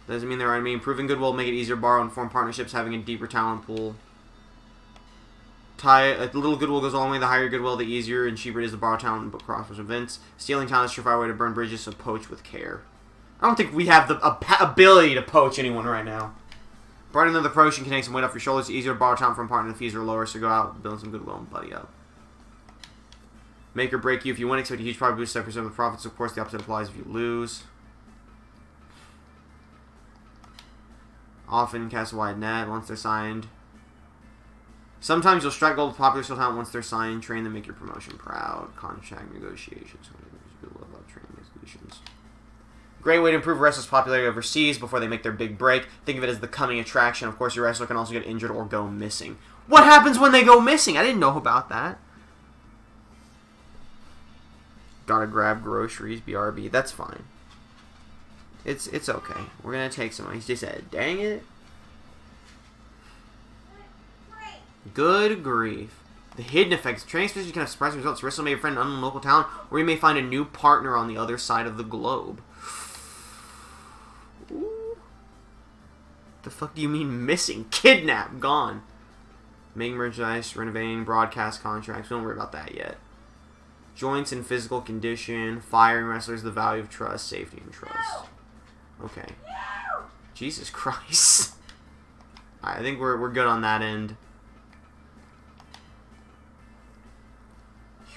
Doesn't mean they're enemy. Improving goodwill will make it easier to borrow and form partnerships, having a deeper talent pool. A little goodwill goes a long way. The higher your goodwill, the easier and cheaper it is to borrow talent and book crossovers events. Stealing talent is a surefire way to burn bridges, so poach with care. I don't think we have the ability to poach anyone right now. Brightening another promotion can take some weight off your shoulders. It's easier to borrow talent from a partner. The fees are lower, so go out, build some goodwill, and buddy up. Make or break you. If you win, expect a huge profit boost, 7% of the profits. Of course, the opposite applies if you lose. Often cast a wide net once they're signed. Sometimes you'll strike gold with popular skill talent once they're signed. Train them, make your promotion proud. Contract negotiations. Training negotiations. Great way to improve wrestlers' popularity overseas before they make their big break. Think of it as the coming attraction. Of course, your wrestler can also get injured or go missing. What happens when they go missing? I didn't know about that. Gotta grab groceries, BRB. That's fine. It's okay. We're gonna take some. He just said, dang it. Good grief. The hidden effects. Training specialist can have surprising results. Wrestle may befriend an unknown local talent, or you may find a new partner on the other side of the globe. Ooh. The fuck do you mean missing? Kidnap. Gone. Making merchandise, renovating, broadcast contracts. We don't worry about that yet. Joints and physical condition. Firing wrestlers, the value of trust, safety, and trust. Okay. Jesus Christ. I think we're good on that end.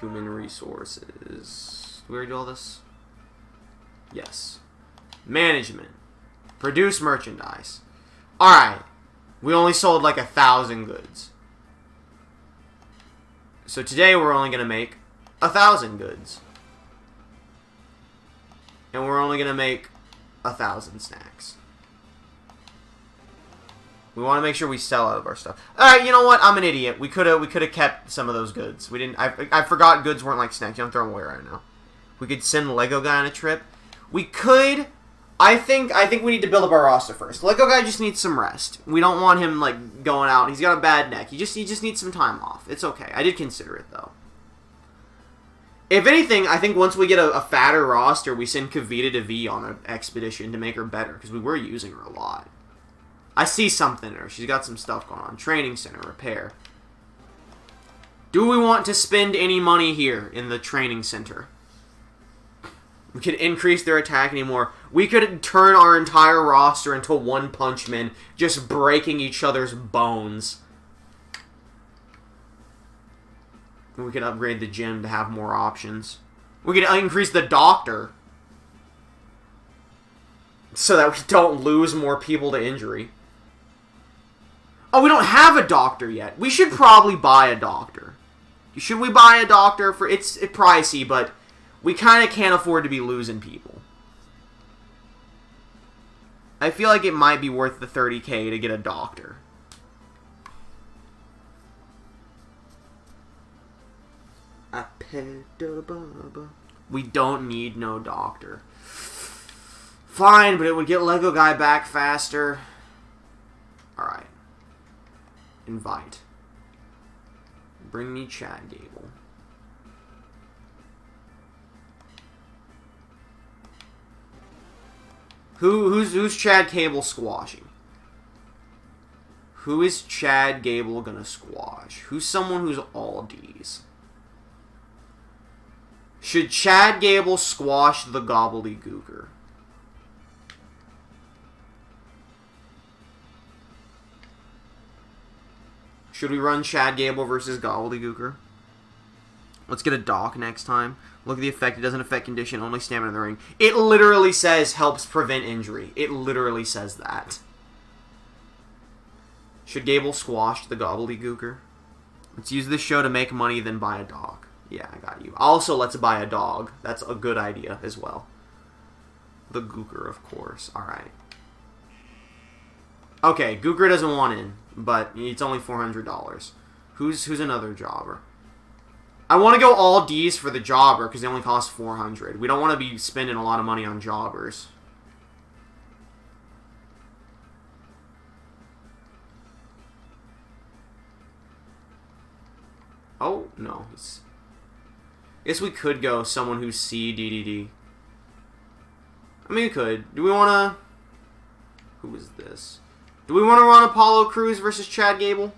Human resources. Do we already do all this? Yes. Management. Produce merchandise. Alright. We only sold like 1,000 goods. So today we're only going to make 1,000 goods. And we're only going to make 1,000 snacks. We want to make sure we sell out of our stuff. Alright, you know what? I'm an idiot. We could have kept some of those goods. We didn't. I forgot goods weren't like snacks. You don't throw them away right now. We could send Lego Guy on a trip. We could. I think we need to build up our roster first. Lego Guy just needs some rest. We don't want him like going out. He's got a bad neck. He just needs some time off. It's okay. I did consider it though. If anything, I think once we get a fatter roster, we send Kavita to V on an expedition to make her better, because we were using her a lot. I see something in her. She's got some stuff going on. Training center, repair. Do we want to spend any money here in the training center? We could increase their attack anymore. We could turn our entire roster into one-punch men, just breaking each other's bones. We could upgrade the gym to have more options. We could increase the doctor so that we don't lose more people to injury. Oh, we don't have a doctor yet. We should probably buy a doctor. Should we buy a doctor? It's pricey, but we kind of can't afford to be losing people. I feel like it might be worth the $30K to get a doctor. We don't need no doctor. Fine, but it would get Lego Guy back faster. Alright. Invite. Bring me Chad Gable. Who's Chad Gable squashing? Who is Chad Gable gonna squash? Who's someone who's all D's? Should Chad Gable squash the Gobbledygooker? Should we run Chad Gable versus Gobbledygooker? Let's get a Doc next time. Look at the effect. It doesn't affect condition, only stamina in the ring. It literally says helps prevent injury. It literally says that. Should Gable squash the Gobbledygooker? Let's use this show to make money, then buy a dog. Yeah, I got you. Also, let's buy a dog. That's a good idea as well. The Gooker, of course. Alright. Okay, Gooker doesn't want in, but it's only $400. Who's another jobber? I want to go all D's for the jobber, because they only cost $400. We don't want to be spending a lot of money on jobbers. Oh, no. Guess we could go someone who's C, DDD. I mean, we could. Do we want to... Who is this? Do we want to run Apollo Crews versus Chad Gable?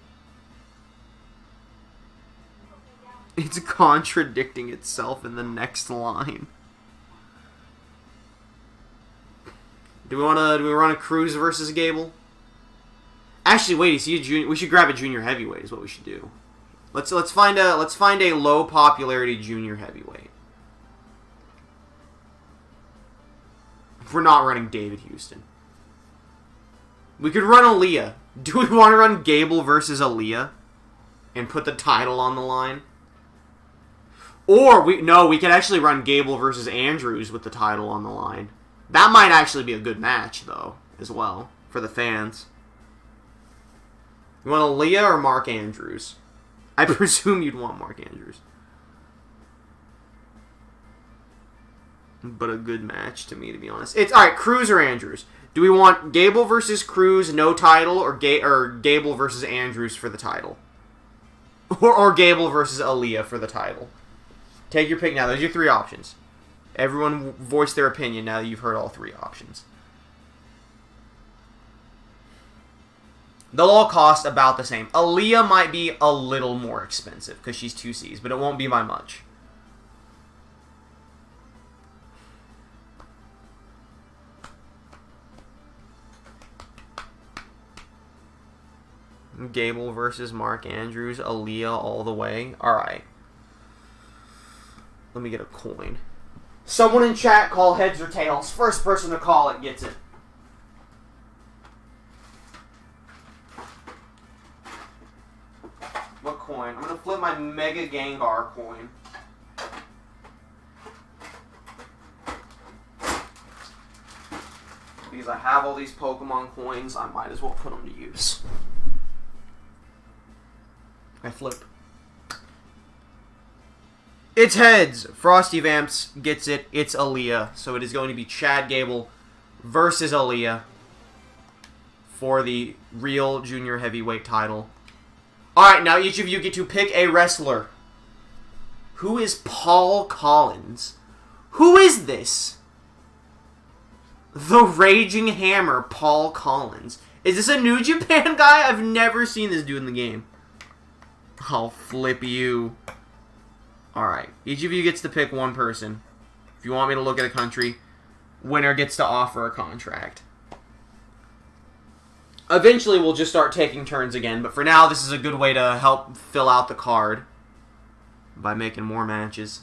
It's contradicting itself in the next line. Do we run a Crews versus Gable? Actually, wait. Is he a junior? We should grab a junior heavyweight. Is what we should do. Let's find a low popularity junior heavyweight. We're not running David Houston. We could run Aaliyah. Do we want to run Gable versus Aaliyah and put the title on the line? Or we could actually run Gable versus Andrews with the title on the line. That might actually be a good match though, as well, for the fans. You want Aaliyah or Mark Andrews? I presume you'd want Mark Andrews. But a good match to me, to be honest. It's alright, Crews or Andrews? Do we want Gable versus Crews, no title, or Gable versus Andrews for the title? Or Gable versus Aaliyah for the title? Take your pick now. Those are your three options. Everyone voice their opinion now that you've heard all three options. They'll all cost about the same. Aaliyah might be a little more expensive because she's 2Cs, but it won't be by much. Gable versus Mark Andrews. Aaliyah all the way. Alright. Let me get a coin. Someone in chat call heads or tails. First person to call it gets it. What coin? I'm going to flip my Mega Gengar coin. Because I have all these Pokemon coins, I might as well put them to use. I flip. It's heads. Frosty Vamps gets it. It's Aaliyah. So it is going to be Chad Gable versus Aaliyah for the real junior heavyweight title. Alright, now each of you get to pick a wrestler. Who is Paul Collins? Who is this? The Raging Hammer, Paul Collins. Is this a New Japan guy? I've never seen this dude in the game. I'll flip you. Alright. Each of you gets to pick one person. If you want me to look at a country, winner gets to offer a contract. Eventually, we'll just start taking turns again. But for now, this is a good way to help fill out the card by making more matches.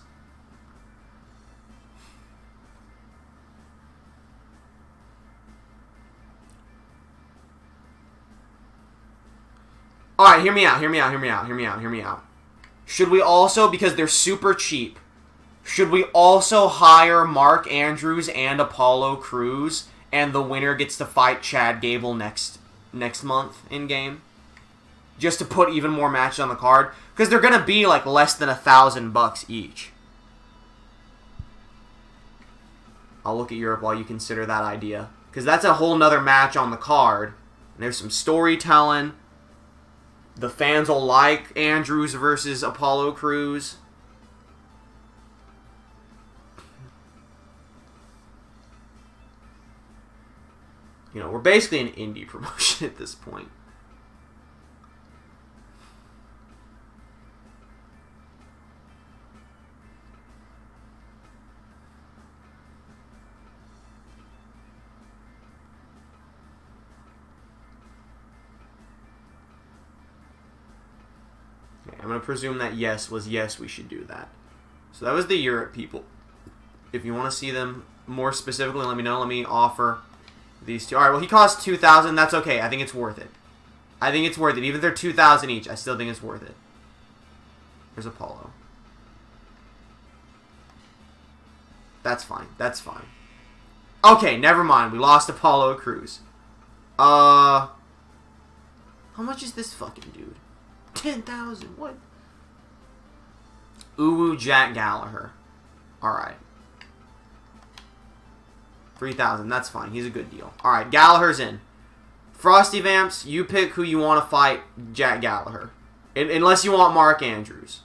Alright, hear me out. Should we also, because they're super cheap, should we also hire Mark Andrews and Apollo Crews, and the winner gets to fight Chad Gable next month in-game? Just to put even more matches on the card? Because they're going to be like less than $1,000 each. I'll look at Europe while you consider that idea. Because that's a whole nother match on the card. And there's some storytelling. The fans will like Andrews versus Apollo Crews. You know, we're basically an indie promotion at this point. I'm going to presume that yes was yes, we should do that. So that was the Europe people. If you want to see them more specifically, let me know. Let me offer these two. Alright, well, he costs $2,000. That's okay. I think it's worth it. Even if they're $2,000 each, I still think it's worth it. Here's Apollo. That's fine. Okay, never mind. We lost Apollo Crews. How much is this fucking dude? 10,000. What? Uwu Jack Gallagher. Alright. 3,000. That's fine. He's a good deal. Alright, Gallagher's in. Frosty Vamps, you pick who you want to fight Jack Gallagher. Unless you want Mark Andrews.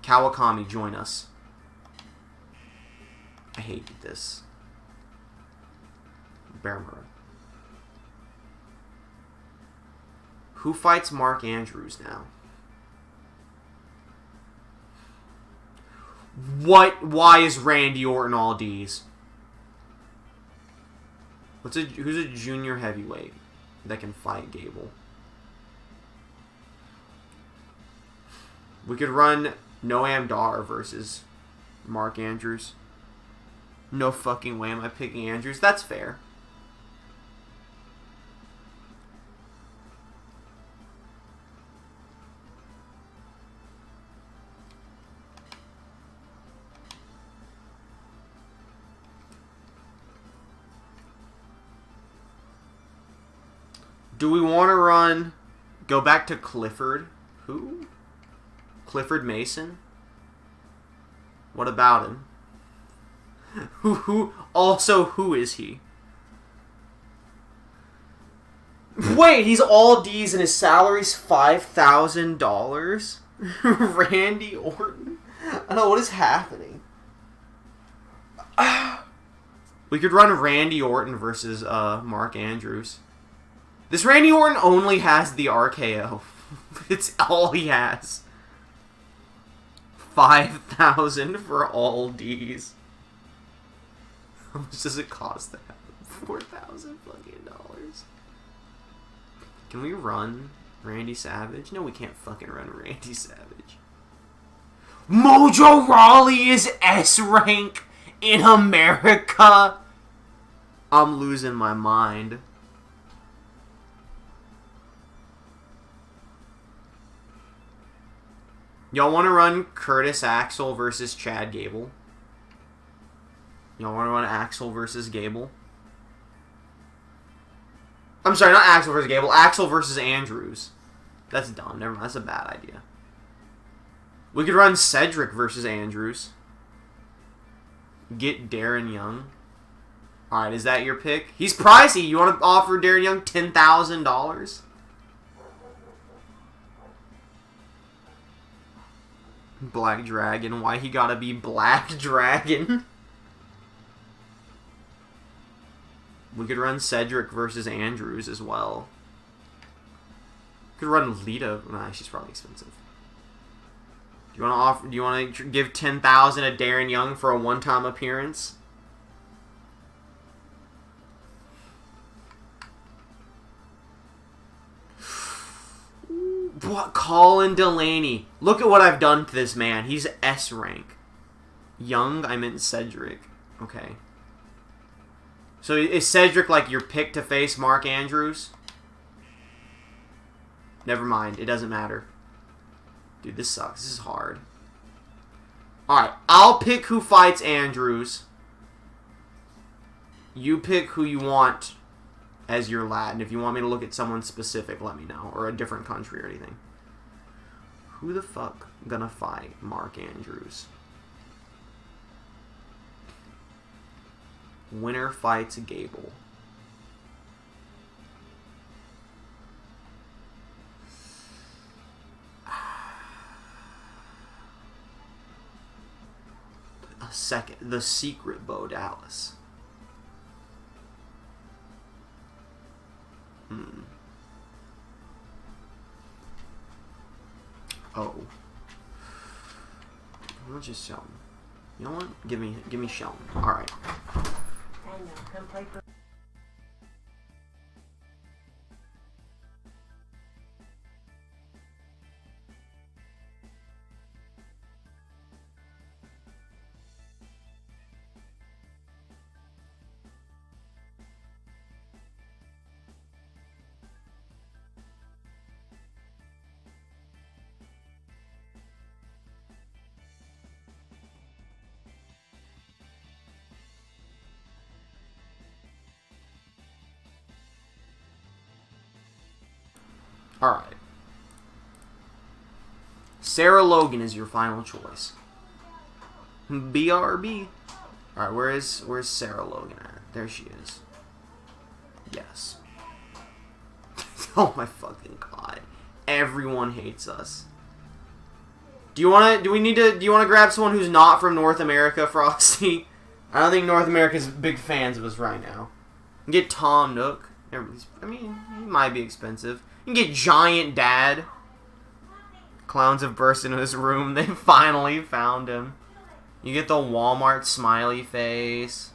Kawakami, join us. I hate this. Bearmura. Who fights Mark Andrews now? What? Why is Randy Orton all D's? Who's a junior heavyweight that can fight Gable? We could run Noam Dar versus Mark Andrews. No fucking way am I picking Andrews. That's fair. Do we want to go back to Clifford? Who? Clifford Mason? What about him? Who is he? Wait, he's all D's and his salary's $5,000? Randy Orton? I don't know, what is happening? We could run Randy Orton versus Mark Andrews. This Randy Orton only has the RKO. It's all he has. 5,000 for all D's. How much does it cost to have 4,000 fucking dollars? Can we run Randy Savage? No, we can't fucking run Randy Savage. Mojo Rawley is S rank in America. I'm losing my mind. Y'all want to run Curtis Axel versus Chad Gable? Y'all want to run Axel versus Gable? I'm sorry, not Axel versus Gable. Axel versus Andrews. That's dumb. Never mind. That's a bad idea. We could run Cedric versus Andrews. Get Darren Young. Alright, is that your pick? He's pricey. You want to offer Darren Young $10,000? Black Dragon. Why he gotta be Black Dragon? We could run Cedric versus Andrews as well. Could run Lita. Nah, she's probably expensive. Do you want to offer? Do you want to give 10,000 to Darren Young for a one-time appearance? What? Colin Delaney. Look at what I've done to this man. He's S rank. Young. I meant Cedric. Okay. So is Cedric like your pick to face Mark Andrews? Never mind. It doesn't matter. Dude, this sucks. This is hard. Alright. I'll pick who fights Andrews. You pick who you want as your lad. And if you want me to look at someone specific, let me know. Or a different country or anything. Who the fuck gonna fight Mark Andrews? Winner fights Gable. A second. The Secret Bo Dallas. Oh. How much is Shelton? You know what? Give me Shelton. Alright. I know. Come play for. Alright. Sarah Logan is your final choice. BRB. Alright, where's Sarah Logan at? There she is. Yes. Oh my fucking god. Everyone hates us. Do you wanna grab someone who's not from North America, Frosty? I don't think North America's big fans of us right now. Get Tom Nook. I mean, he might be expensive. You can get Giant Dad. Clowns have burst into his room. They finally found him. You get the Walmart smiley face.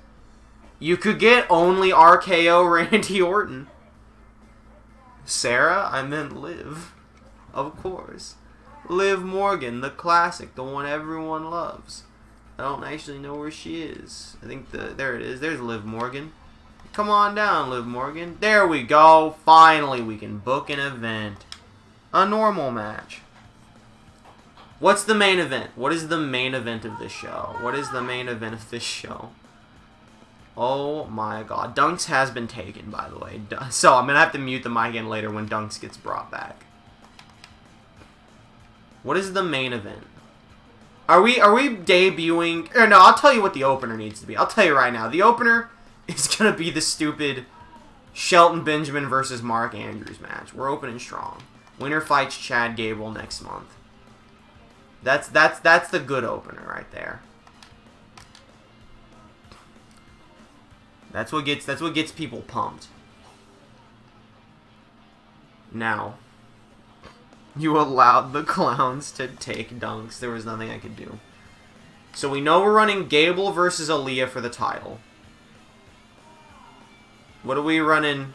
You could get only RKO Randy Orton. Sarah? I meant Liv. Of course. Liv Morgan, the classic, the one everyone loves. I don't actually know where she is. I think there it is. There's Liv Morgan. Come on down, Liv Morgan. There we go. Finally, we can book an event. A normal match. What's the main event? What is the main event of this show? What is the main event of this show? Oh my god. Dunks has been taken, by the way. So I'm going to have to mute the mic again later when Dunks gets brought back. What is the main event? Are we debuting? Or no, I'll tell you what the opener needs to be. I'll tell you right now. The opener is going to be the stupid Shelton Benjamin versus Mark Andrews match. We're opening strong. Winner fights Chad Gable next month. That's the good opener right there. That's what gets people pumped. Now, you allowed the clowns to take Dunks. There was nothing I could do. So we know we're running Gable versus Aaliyah for the title. What are we running?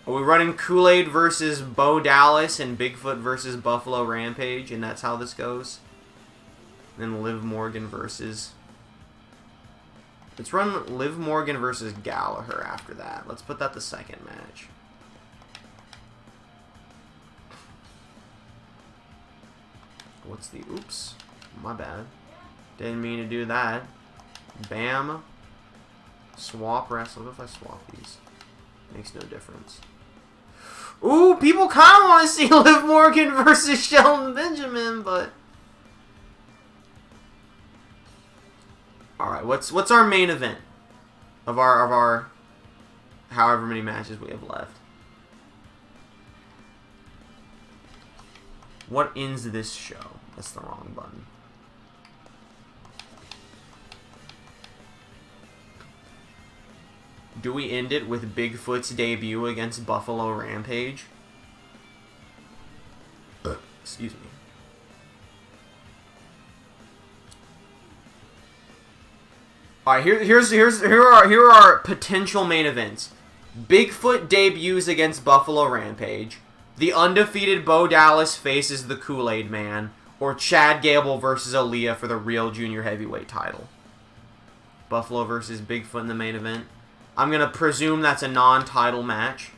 Are we running Kool-Aid versus Bo Dallas and Bigfoot versus Buffalo Rampage, and that's how this goes? And then Liv Morgan versus... Let's run Liv Morgan versus Gallagher after that. Let's put that the second match. What's the... Oops. My bad. Didn't mean to do that. Bam. Swap wrestle. What if I swap these? Makes no difference. Ooh, people kind of want to see Liv Morgan versus Shelton Benjamin, but... Alright, what's our main event of our however many matches we have left? What ends this show? That's the wrong button. Do we end it with Bigfoot's debut against Buffalo Rampage? Excuse me. Alright, here are our potential main events. Bigfoot debuts against Buffalo Rampage. The undefeated Bo Dallas faces the Kool-Aid Man. Or Chad Gable versus Aaliyah for the real junior heavyweight title. Buffalo versus Bigfoot in the main event. I'm going to presume that's a non-title match.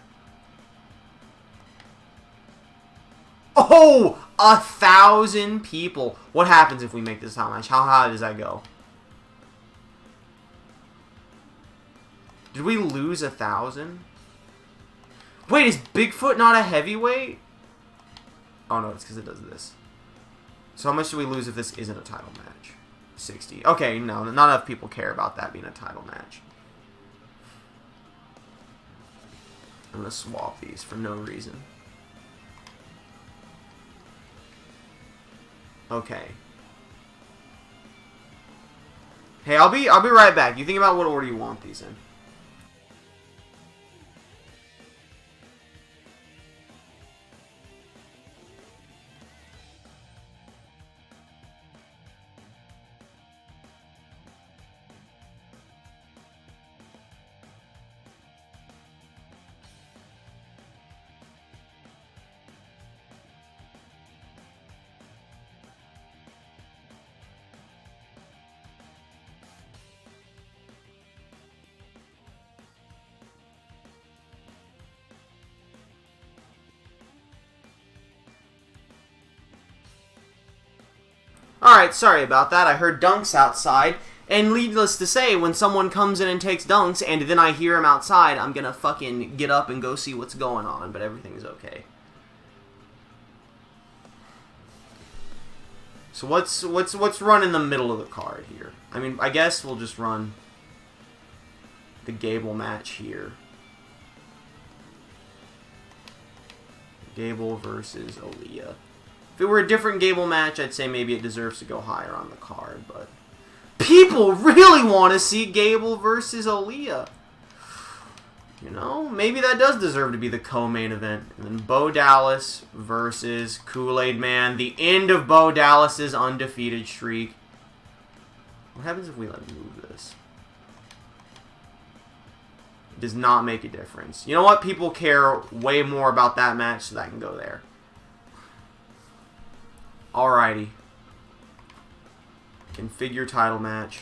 Oh! 1,000 people. What happens if we make this title match? How high does that go? Did we lose 1,000? Wait, is Bigfoot not a heavyweight? Oh no, it's because it does this. So how much do we lose if this isn't a title match? 60. Okay, no, not enough people care about that being a title match. I'm gonna swap these for no reason. Okay. Hey, I'll be right back. You think about what order you want these in. Alright, sorry about that. I heard dunks outside. And needless to say, when someone comes in and takes dunks, and then I hear him outside, I'm gonna fucking get up and go see what's going on, but everything's okay. So what's run in the middle of the card here? I mean, I guess we'll just run the Gable match here. Gable versus Aaliyah. If it were a different Gable match, I'd say maybe it deserves to go higher on the card, but people really want to see Gable versus Aaliyah. You know, maybe that does deserve to be the co-main event. And then Bo Dallas versus Kool-Aid Man. The end of Bo Dallas's undefeated streak. What happens if we move this? It does not make a difference. You know what? People care way more about that match, so that can go there. Alrighty. Configure title match.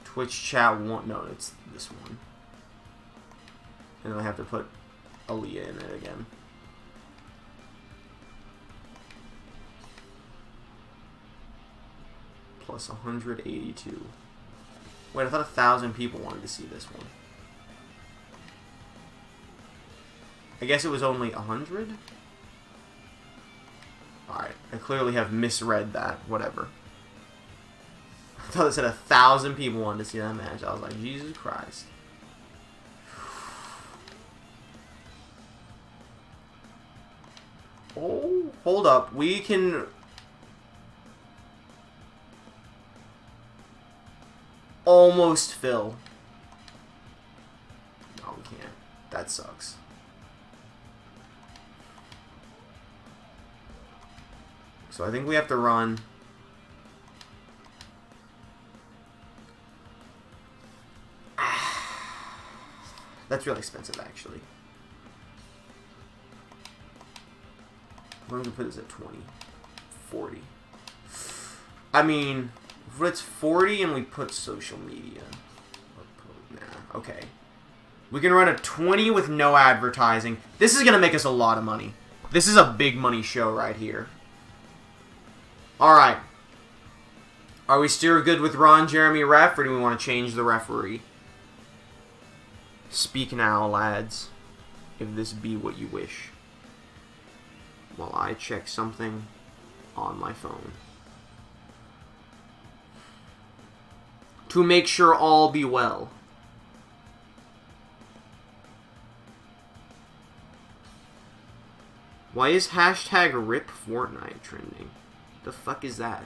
Twitch chat won't. No, it's this one. And then I have to put Aaliyah in it again. Plus 182. Wait, I thought 1,000 people wanted to see this one. I guess it was only 100? Alright, I clearly have misread that. Whatever. I thought it said 1,000 people wanted to see that match. I was like, Jesus Christ. Oh, hold up. We can... almost fill. No, we can't. That sucks. So I think we have to run... That's really expensive, actually. I'm going to put this at 20. 40. I mean, if it's 40 and we put social media. Nah, okay. We can run a 20 with no advertising. This is going to make us a lot of money. This is a big money show right here. Alright. Are we still good with Ron Jeremy ref, or do we want to change the referee? Speak now, lads, if this be what you wish, while I check something on my phone. To make sure all be well. Why is hashtag RIP Fortnite trending? The fuck is that?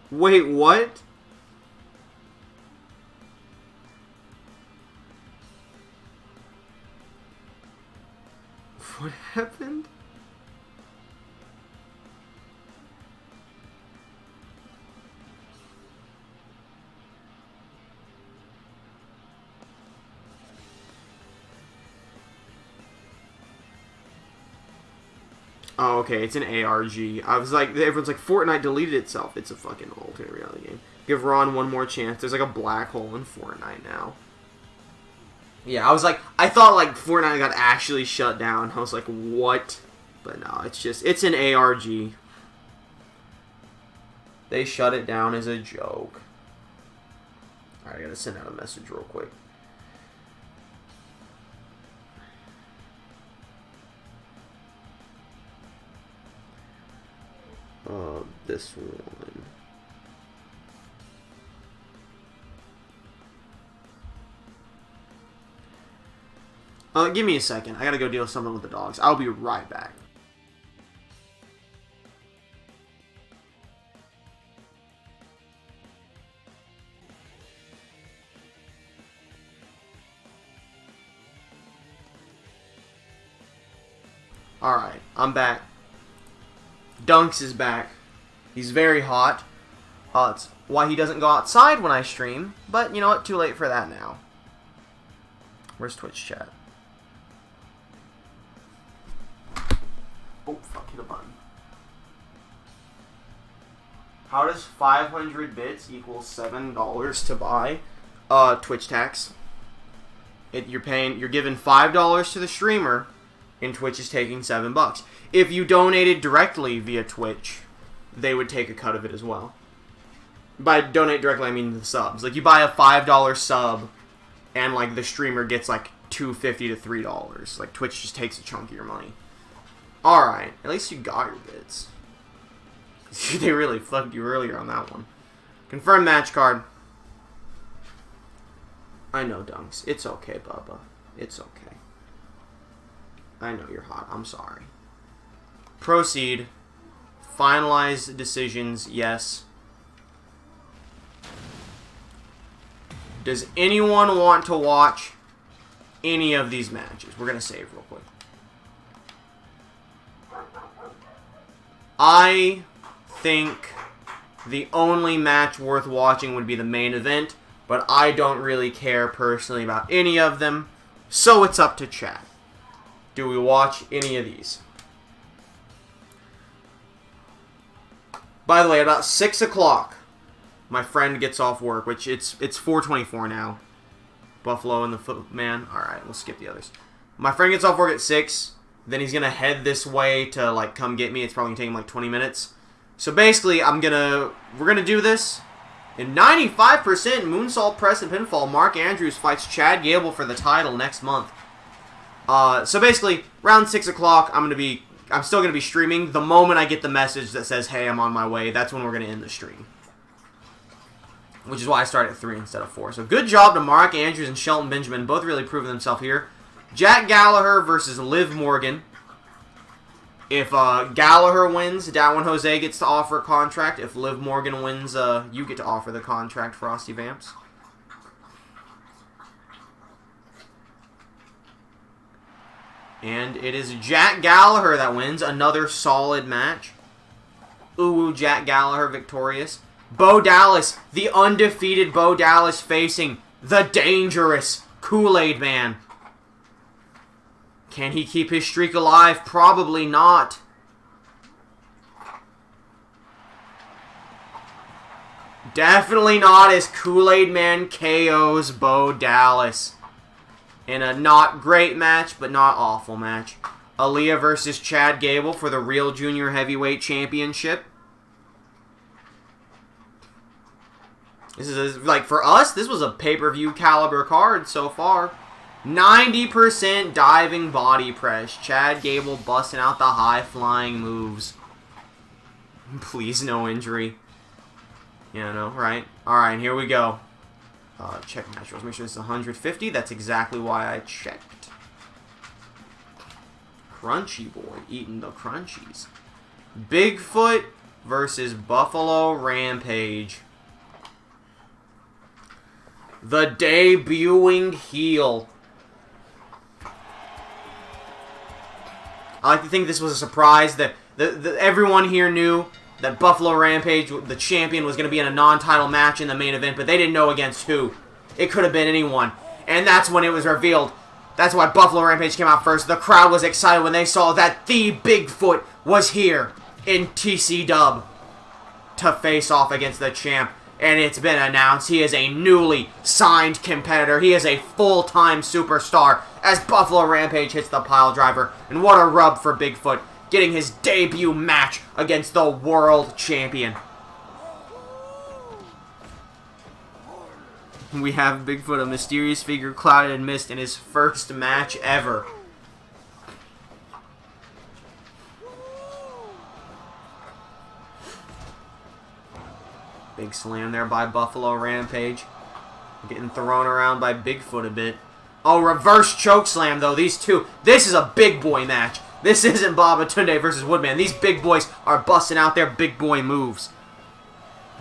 Wait, what? What happened? Oh, okay, it's an ARG. I was like, everyone's like, Fortnite deleted itself. It's a fucking alternate reality game. Give Ron one more chance. There's like a black hole in Fortnite now. Yeah, I was like, I thought like Fortnite got actually shut down. I was like, what? But no, it's an ARG. They shut it down as a joke. Alright, I gotta send out a message real quick. This one. Give me a second. I gotta go deal with something with the dogs. I'll be right back. Alright, I'm back. Dunks is back. He's very hot. It's why he doesn't go outside when I stream. But, you know what? Too late for that now. Where's Twitch chat? Oh, fuck, hit a button. How does 500 bits equal $7 to buy? Twitch tax. You're giving $5 to the streamer, and Twitch is taking $7. If you donated directly via Twitch, they would take a cut of it as well. By donate directly, I mean the subs. Like, you buy a $5 sub, and, like, the streamer gets, like, $2.50 to $3. Like, Twitch just takes a chunk of your money. Alright, at least you got your bits. They really fucked you earlier on that one. Confirm match card. I know, Dunks. It's okay, Bubba. It's okay. I know you're hot. I'm sorry. Proceed. Finalize decisions, yes. Does anyone want to watch any of these matches? We're going to save real quick. I think the only match worth watching would be the main event, but I don't really care personally about any of them, so it's up to chat. Do we watch any of these? By the way, about 6 o'clock, my friend gets off work, which it's 4:24 now. Buffalo and the Footman. Alright, we'll skip the others. My friend gets off work at 6. Then he's going to head this way to, like, come get me. It's probably going to take him, like, 20 minutes. So, basically, we're going to do this. In 95% Moonsault Press and Pinfall, Mark Andrews fights Chad Gable for the title next month. So, basically, around 6 o'clock, I'm still going to be streaming. The moment I get the message that says, hey, I'm on my way, that's when we're going to end the stream. Which is why I started at 3 instead of 4. So, good job to Mark Andrews and Shelton Benjamin. Both really proving themselves here. Jack Gallagher versus Liv Morgan. If Gallagher wins, Darwin Jose gets to offer a contract. If Liv Morgan wins, you get to offer the contract, Frosty Vamps. And it is Jack Gallagher that wins. Another solid match. Ooh, Jack Gallagher victorious. Bo Dallas, the undefeated Bo Dallas facing the dangerous Kool-Aid Man. Can he keep his streak alive? Probably not. Definitely not as Kool-Aid Man KOs Bo Dallas. In a not great match, but not awful match. Aaliyah versus Chad Gable for the Real Junior Heavyweight Championship. This is, like, for us, this was a pay-per-view caliber card so far. 90% diving body press. Chad Gable busting out the high-flying moves. Please, no injury. Yeah, I know, right? Alright, here we go. Check match rules. Make sure this is 150. That's exactly why I checked. Crunchy boy, eating the crunchies. Bigfoot versus Buffalo Rampage. The debuting heel. I like to think this was a surprise that everyone here knew that Buffalo Rampage, the champion, was going to be in a non-title match in the main event, but they didn't know against who. It could have been anyone. And that's when it was revealed. That's why Buffalo Rampage came out first. The crowd was excited when they saw that the Bigfoot was here in TC Dub to face off against the champ. And it's been announced he is a newly signed competitor. He is a full-time superstar as Buffalo Rampage hits the pile driver. And what a rub for Bigfoot, getting his debut match against the world champion. We have Bigfoot, a mysterious figure clouded in mist, in his first match ever. Big slam there by Buffalo Rampage. Getting thrown around by Bigfoot a bit. Oh, reverse choke slam, though. These two. This is a big boy match. This isn't Babatunde versus Woodman. These big boys are busting out their big boy moves.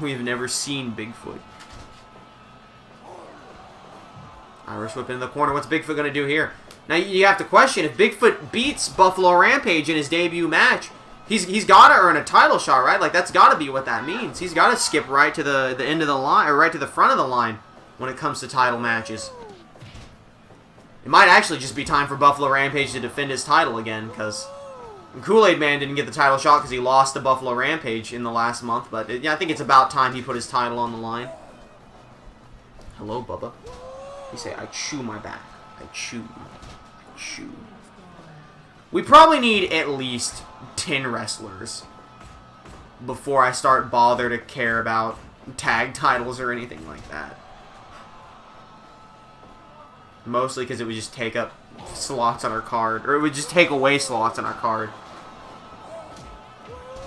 We've never seen Bigfoot. Irish whip in the corner. What's Bigfoot going to do here? Now, you have to question, if Bigfoot beats Buffalo Rampage in his debut match, he's got to earn a title shot, right? Like, that's got to be what that means. He's got to skip right to the end of the line, or right to the front of the line when it comes to title matches. It might actually just be time for Buffalo Rampage to defend his title again, because Kool-Aid Man didn't get the title shot because he lost to Buffalo Rampage in the last month, but yeah, I think it's about time he put his title on the line. Hello, Bubba. You say, I chew my back. I chew. I chew. We probably need at least 10 wrestlers before I start bother to care about tag titles or anything like that. Mostly because it would just take up slots on our card. Or it would just take away slots on our card.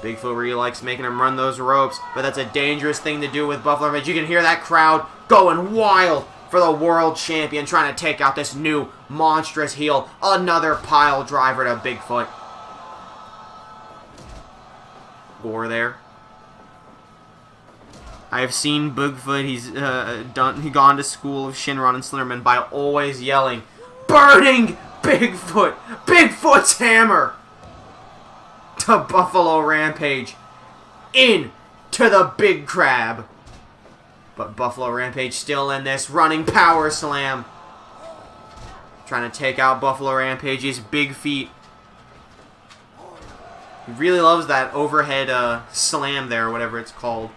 Bigfoot really likes making him run those ropes. But that's a dangerous thing to do with Buffalo Rampage. You can hear that crowd going wild for the world champion, trying to take out this new monstrous heel. Another pile driver to Bigfoot. Gore there. I have seen Bigfoot. He's gone to school of Shinron and Slenderman by always yelling, "Burning Bigfoot! Bigfoot's hammer!" to Buffalo Rampage. In to the big crab. But Buffalo Rampage still in this running power slam. Trying to take out Buffalo Rampage's big feet. He really loves that overhead slam there, or whatever it's called.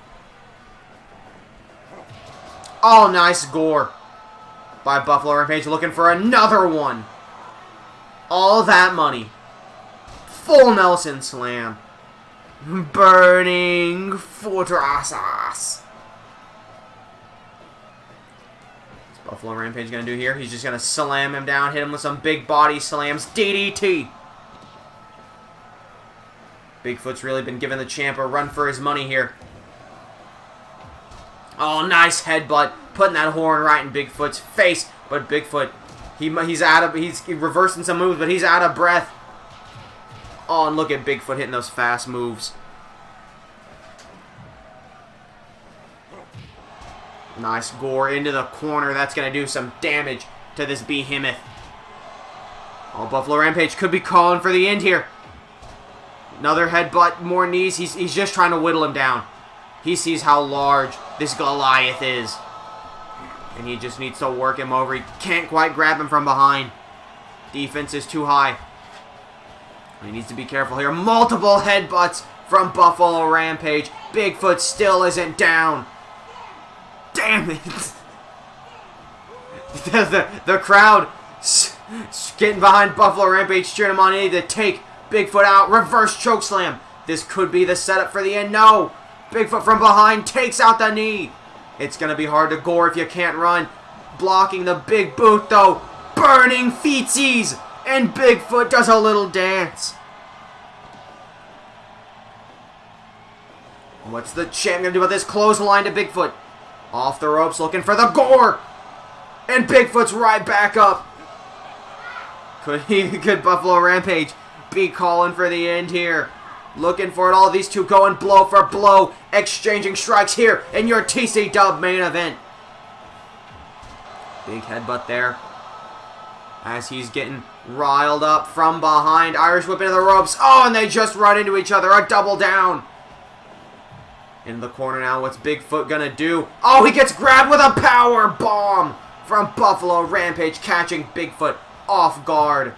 Oh, nice gore by Buffalo Rampage, looking for another one. All that money. Full Nelson slam. Burning Fortress. What's Buffalo Rampage going to do here? He's just going to slam him down, hit him with some big body slams. DDT. Bigfoot's really been giving the champ a run for his money here. Oh, nice headbutt, putting that horn right in Bigfoot's face. But Bigfoot, he's reversing some moves, but he's out of breath. Oh, and look at Bigfoot hitting those fast moves. Nice gore into the corner. That's going to do some damage to this behemoth. Oh, Buffalo Rampage could be calling for the end here. Another headbutt, more knees. He's just trying to whittle him down. He sees how large this Goliath is. And he just needs to work him over. He can't quite grab him from behind. Defense is too high. He needs to be careful here. Multiple headbutts from Buffalo Rampage. Bigfoot still isn't down. Damn it. the crowd getting behind Buffalo Rampage, cheering him on. He needs to take Bigfoot out. Reverse chokeslam. This could be the setup for the end. No. Bigfoot from behind takes out the knee. It's going to be hard to gore if you can't run. Blocking the big boot, though. Burning feetsies. And Bigfoot does a little dance. What's the champ going to do about this? Clothesline to Bigfoot. Off the ropes, looking for the gore. And Bigfoot's right back up. Could Buffalo Rampage be calling for the end here? Looking for it all. These two going blow for blow. Exchanging strikes here in your TC Dub main event. Big headbutt there. As he's getting riled up from behind. Irish whip into the ropes. Oh, and they just run into each other. A double down. In the corner now. What's Bigfoot going to do? Oh, he gets grabbed with a power bomb from Buffalo Rampage, catching Bigfoot off guard.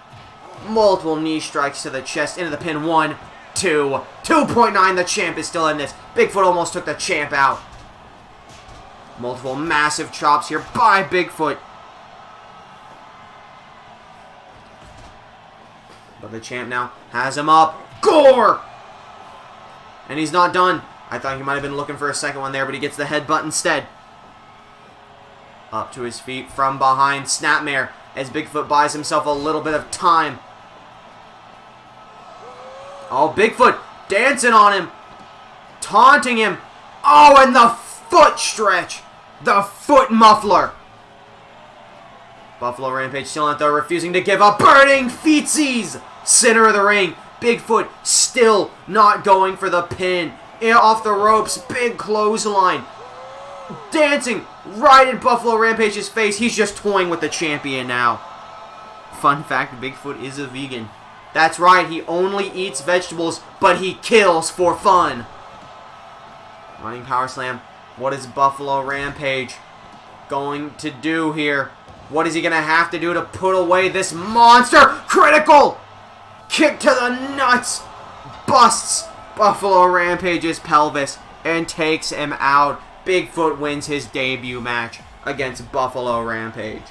Multiple knee strikes to the chest, into the pin. 1, 2, 2.9. The champ is still in this. Bigfoot almost took the champ out. Multiple massive chops here by Bigfoot. But the champ now has him up. Gore! And he's not done. I thought he might have been looking for a second one there, but he gets the headbutt instead. Up to his feet from behind. Snapmare as Bigfoot buys himself a little bit of time. Oh, Bigfoot dancing on him. Taunting him. Oh, and the foot stretch. The foot muffler. Buffalo Rampage still in it though, refusing to give up. Burning feetsies. Center of the ring. Bigfoot still not going for the pin. Off the ropes. Big clothesline. Dancing right in Buffalo Rampage's face. He's just toying with the champion now. Fun fact, Bigfoot is a vegan. That's right, he only eats vegetables, but he kills for fun. Running power slam. What is Buffalo Rampage going to do here? What is he going to have to do to put away this monster? Critical! Kick to the nuts. Busts Buffalo Rampage's pelvis and takes him out. Bigfoot wins his debut match against Buffalo Rampage.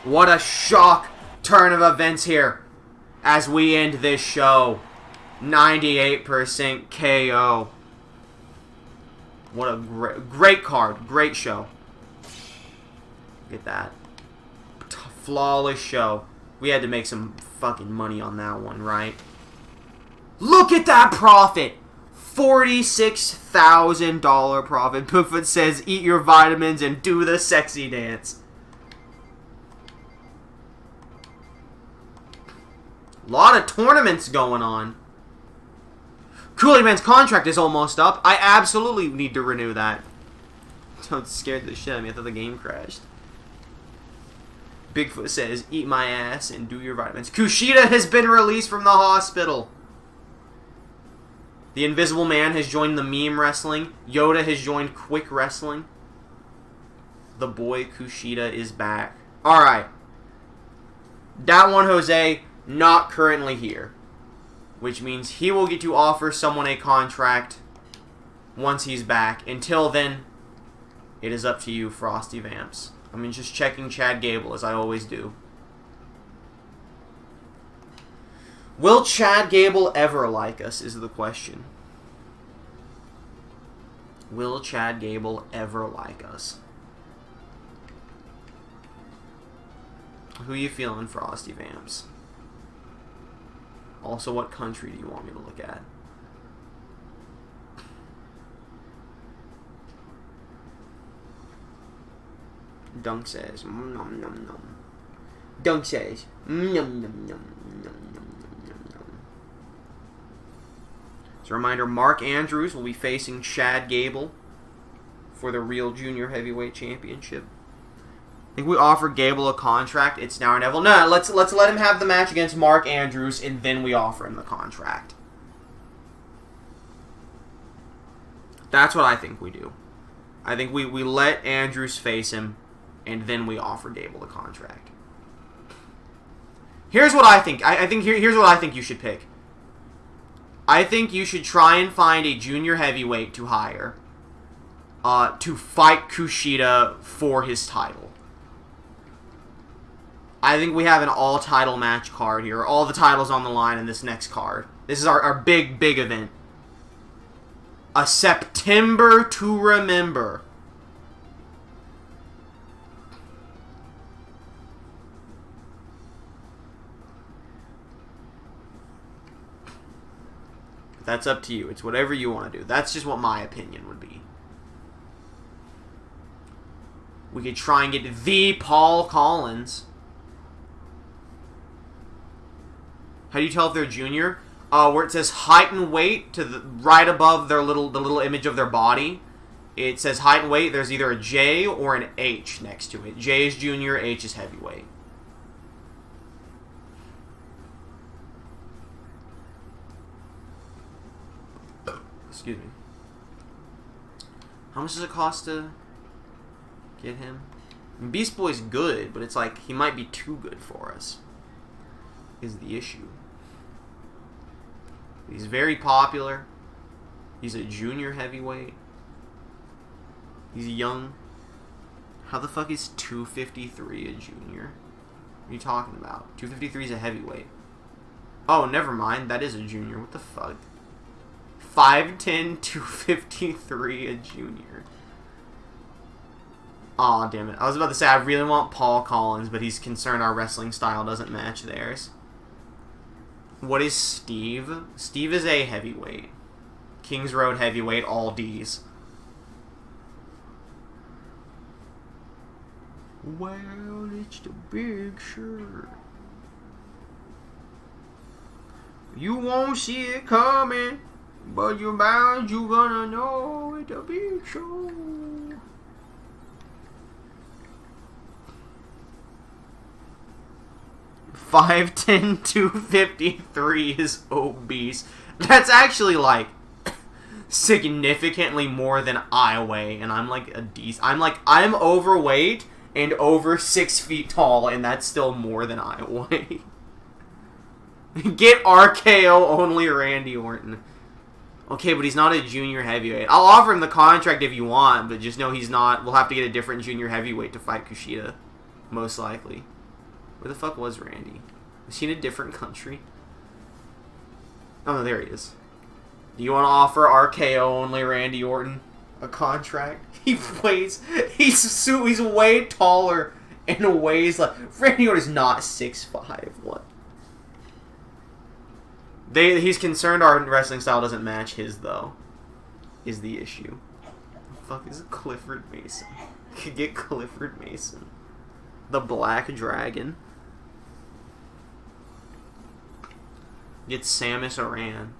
What a shock turn of events here as we end this show. 98% KO. What a great card. Great show. Look at that. Flawless show. We had to make some fucking money on that one, right? Look at that profit. $46,000 profit. Bigfoot says, eat your vitamins and do the sexy dance. A lot of tournaments going on. Kool-Aid Man's contract is almost up. I absolutely need to renew that. It scared the shit out of me. I thought the game crashed. Bigfoot says, eat my ass and do your vitamins. Kushida has been released from the hospital. The Invisible Man has joined the meme wrestling. Yoda has joined quick wrestling. The boy Kushida is back. Alright. That one, Jose, not currently here. Which means he will get to offer someone a contract once he's back. Until then, it is up to you, Frosty Vamps. I'm just checking Chad Gable, as I always do. Will Chad Gable ever like us, is the question. Will Chad Gable ever like us? Who you feeling, Frosty Vamps? Also, what country do you want me to look at? Dunk says, nom nom nom. Dunk says, nom nom nom nom nom nom nom. As a reminder, Mark Andrews will be facing Chad Gable for the Real Junior Heavyweight Championship. I think we offer Gable a contract. It's now or never. No, let's let him have the match against Mark Andrews, and then we offer him the contract. That's what I think we do. I think we let Andrews face him, and then we offer Gable the contract. Here's what I think. Here's what I think you should pick. I think you should try and find a junior heavyweight to hire to fight Kushida for his title. I think we have an all-title match card here. All the titles on the line in this next card. This is our big, big event. A September to remember. That's up to you. It's whatever you want to do. That's just what my opinion would be. We could try and get the Paul Collins. How do you tell if they're junior? Where it says height and weight to the right above their the little image of their body. It says height and weight. There's either a J or an H next to it. J is junior, H is heavyweight. Excuse me. How much does it cost to get him? Beast Boy's good, but it's like he might be too good for us. Is the issue. He's very popular. He's a junior heavyweight. He's young. How the fuck is 253 a junior? What are you talking about? 253 is a heavyweight. Oh, never mind. That is a junior. What the fuck? 5'10", 253 a junior. Aw, damn it. I was about to say I really want Paul Collins, but he's concerned our wrestling style doesn't match theirs. What is Steve? Steve is a heavyweight. Kings Road heavyweight, all D's. Well, it's the Big Shirt. You won't see it coming, but you're bound, you gonna know it's a Big Show. $5'10", 253 is obese. That's actually like significantly more than I weigh, and I'm like I'm overweight and over 6 feet tall, and that's still more than I weigh. Get RKO only Randy Orton. Okay, but he's not a junior heavyweight. I'll offer him the contract if you want, but just know he's not. We'll have to get a different junior heavyweight to fight Kushida, most likely. Where the fuck was Randy? Was he in a different country? Oh, no, there he is. Do you want to offer RKO only Randy Orton a contract? He's way taller and weighs like... Randy Orton's not 6'5". What? He's concerned our wrestling style doesn't match his, though. Is the issue. The fuck is Clifford Mason? Could get Clifford Mason. The Black Dragon. Get Samus Aran.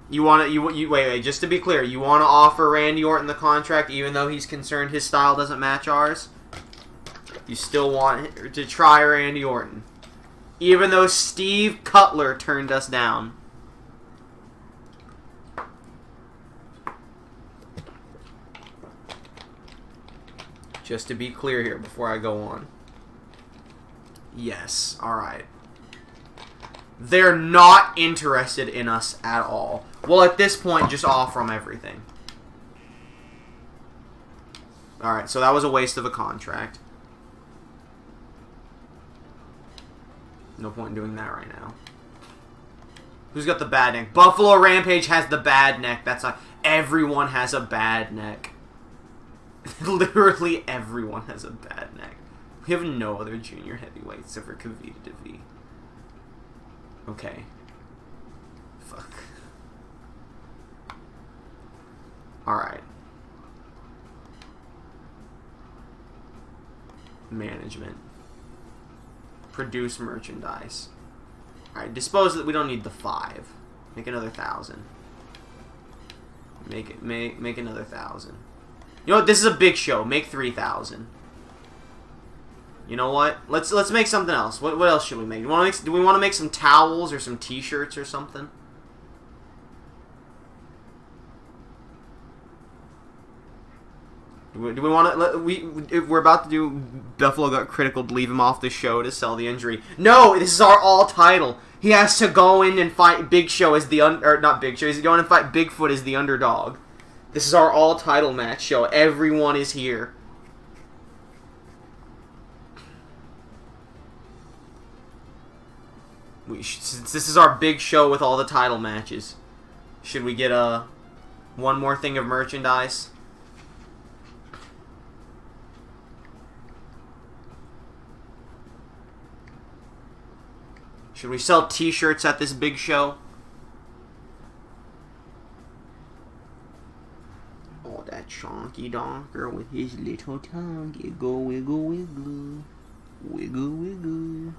You want to wait, just to be clear, you want to offer Randy Orton the contract even though he's concerned his style doesn't match ours? You still want to try Randy Orton even though Steve Cutler turned us down. Just to be clear here before I go on. Yes, alright. They're not interested in us at all. Well, at this point, just offer them everything. Alright, so that was a waste of a contract. No point in doing that right now. Who's got the bad neck? Buffalo Rampage has the bad neck. That's not... Everyone has a bad neck. Literally everyone has a bad neck. We have no other junior heavyweights except for Kavita Devi. Okay. Fuck. Alright. Management. Produce merchandise. Alright, dispose of it. We don't need the 5. Make another 1,000. Make another 1,000. You know what? This is a big show. Make 3,000. You know what? Let's make something else. What else should we make? Do we want to make some towels or some T-shirts or something? Do we want to? We're about to do. Buffalo got critical to leave him off the show to sell the injury. No, this is our all title. He has to go in and fight Big Show as the not Big Show. He's going to fight Bigfoot as the underdog. This is our all title match show. Everyone is here. Since this is our big show with all the title matches, should we get one more thing of merchandise? Should we sell t-shirts at this big show? Oh, that chonky donker with his little tongue. Wiggle, wiggle, wiggle. Wiggle, wiggle.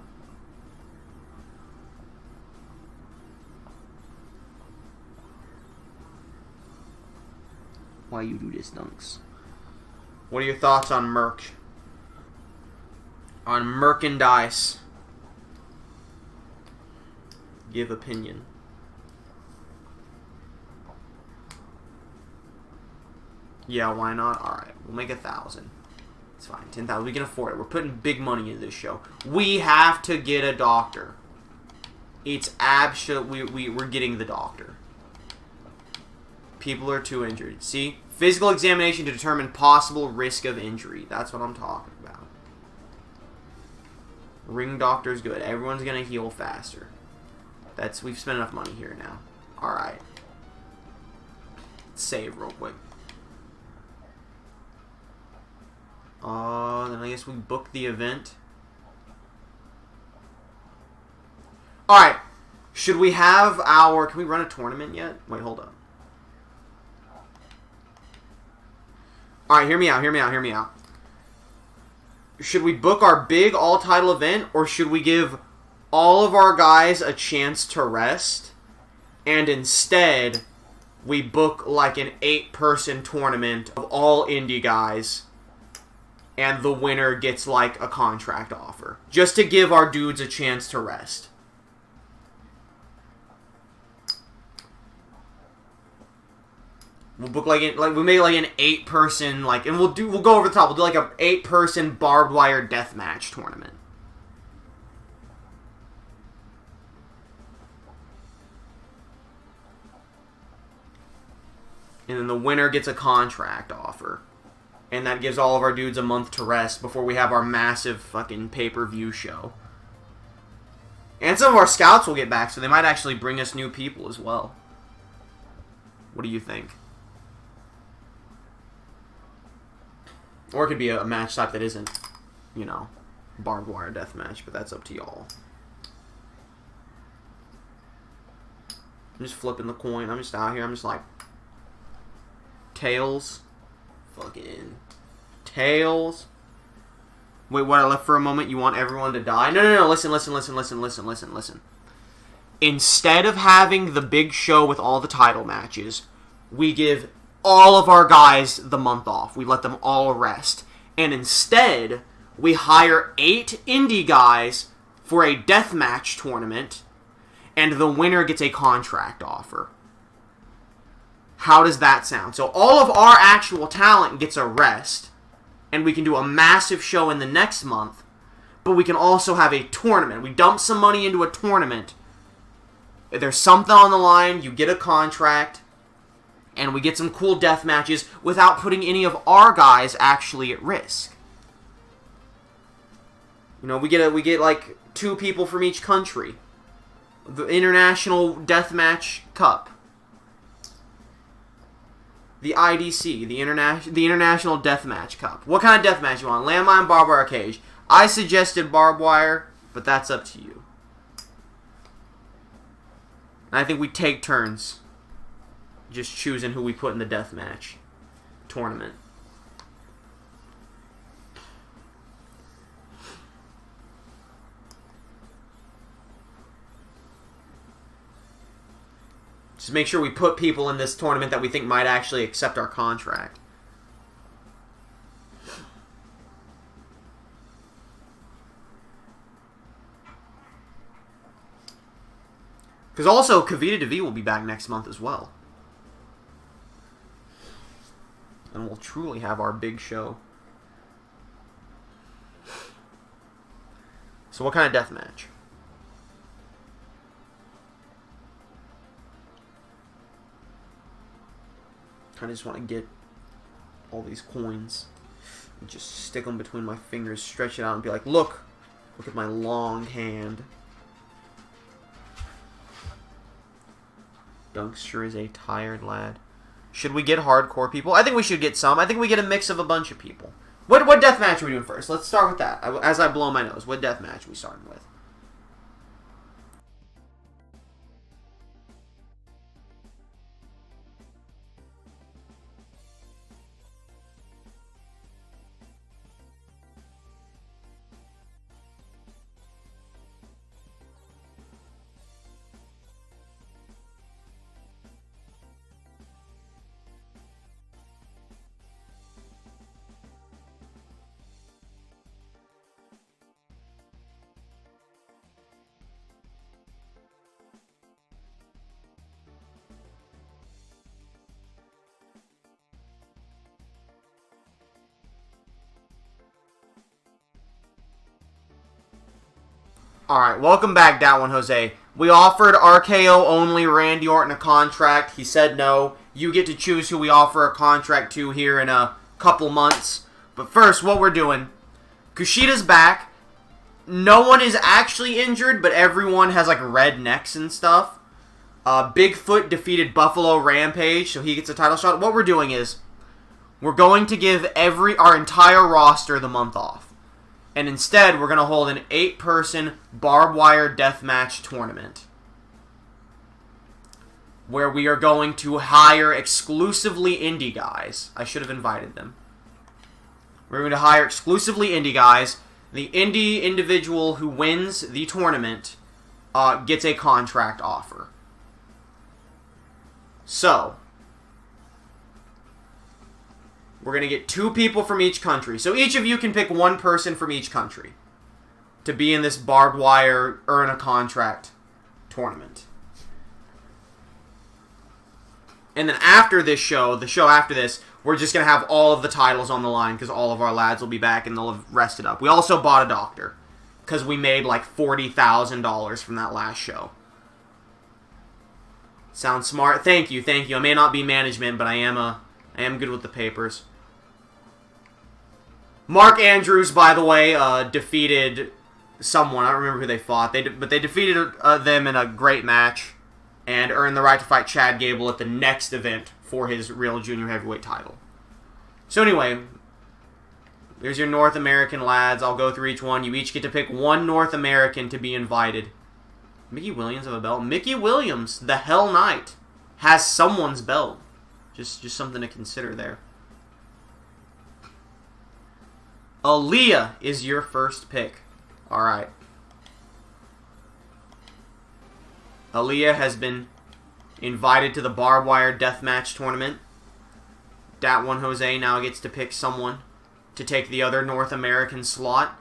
Why you do this, Dunks? What are your thoughts on merch? On merchandise? Give opinion. Yeah, why not? Alright, we'll make 1,000. It's fine. 10,000. We can afford it. We're putting big money into this show. We have to get a doctor. It's absolutely... We're getting the doctor. People are too injured. See? Physical examination to determine possible risk of injury. That's what I'm talking about. Ring doctor's good. Everyone's going to heal faster. We've spent enough money here now. Alright. Let's save real quick. Then I guess we book the event. Alright. Should we have our... Can we run a tournament yet? Wait, hold up. Alright, hear me out, hear me out, hear me out. Should we book our big all-title event, or should we give all of our guys a chance to rest, and instead we book like an 8-person tournament of all indie guys, and the winner gets like a contract offer, just to give our dudes a chance to rest? We'll book we make like an 8-person and we'll go over the top. We'll do like a 8-person barbed wire deathmatch tournament. And then the winner gets a contract offer. And that gives all of our dudes a month to rest before we have our massive fucking pay-per-view show. And some of our scouts will get back, so they might actually bring us new people as well. What do you think? Or it could be a match type that isn't, you know, barbed wire deathmatch, but that's up to y'all. I'm just flipping the coin. I'm just out here. I'm just like, tails. Fucking tails. Wait, what? I left for a moment. You want everyone to die? No. Listen. Instead of having the big show with all the title matches, we give all of our guys the month off. We let them all rest. And instead, we hire 8 indie guys for a deathmatch tournament, and the winner gets a contract offer. How does that sound? So all of our actual talent gets a rest, and we can do a massive show in the next month, but we can also have a tournament. We dump some money into a tournament. If there's something on the line, you get a contract, and we get some cool death matches without putting any of our guys actually at risk. You know, we get like 2 people from each country. The International Deathmatch Cup. The IDC, the International Deathmatch Cup. What kind of deathmatch you want? Landmine, barbed wire, cage. I suggested barbed wire, but that's up to you. And I think we take turns just choosing who we put in the deathmatch tournament. Just make sure we put people in this tournament that we think might actually accept our contract. Because also, Kavita Devi will be back next month as well. And we'll truly have our big show. So what kind of death match? I just want to get all these coins and just stick them between my fingers, stretch it out, and be like, look at my long hand. Dunkster is a tired lad. Should we get hardcore people? I think we should get some. I think we get a mix of a bunch of people. What death match are we doing first? Let's start with that. As I blow my nose, what death match are we starting with? Alright, welcome back, That One Jose. We offered RKO only Randy Orton a contract. He said no. You get to choose who we offer a contract to here in a couple months. But first, what we're doing, Kushida's back. No one is actually injured, but everyone has like red necks and stuff. Bigfoot defeated Buffalo Rampage, so he gets a title shot. What we're doing is, we're going to give our entire roster the month off. And instead, we're going to hold an 8-person barbed wire deathmatch tournament. Where we are going to hire exclusively indie guys. I should have invited them. We're going to hire exclusively indie guys. The indie individual who wins the tournament gets a contract offer. So, we're going to get 2 people from each country. So each of you can pick 1 person from each country to be in this barbed wire earn a contract tournament. And then after this show, the show after this, we're just going to have all of the titles on the line because all of our lads will be back and they'll have rested up. We also bought a doctor because we made like $40,000 from that last show. Sounds smart. Thank you, thank you. I may not be management, but I am good with the papers. Mark Andrews, by the way, defeated someone. I don't remember who they fought. But they defeated them in a great match and earned the right to fight Chad Gable at the next event for his Real Junior Heavyweight title. So anyway, there's your North American lads. I'll go through each one. You each get to pick 1 North American to be invited. Mickey Williams have a belt. Mickey Williams, the Hell Knight, has someone's belt. Just something to consider there. Aaliyah is your first pick. Alright. Aaliyah has been invited to the barbed wire deathmatch tournament. Dat One Jose now gets to pick someone to take the other North American slot.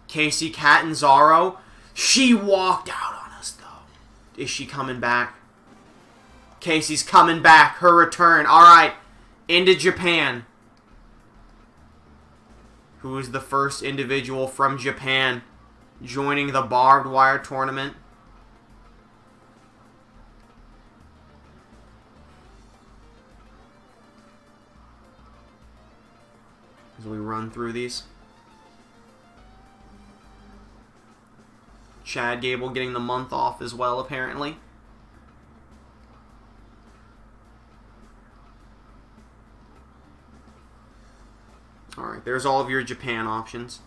Casey Catanzaro. She walked out on us, though. Is she coming back? Casey's coming back. Her return. Alright. Into Japan. Who is the first individual from Japan joining the barbed wire tournament? As we run through these. Chad Gable getting the month off as well, apparently. Alright, there's all of your Japan options.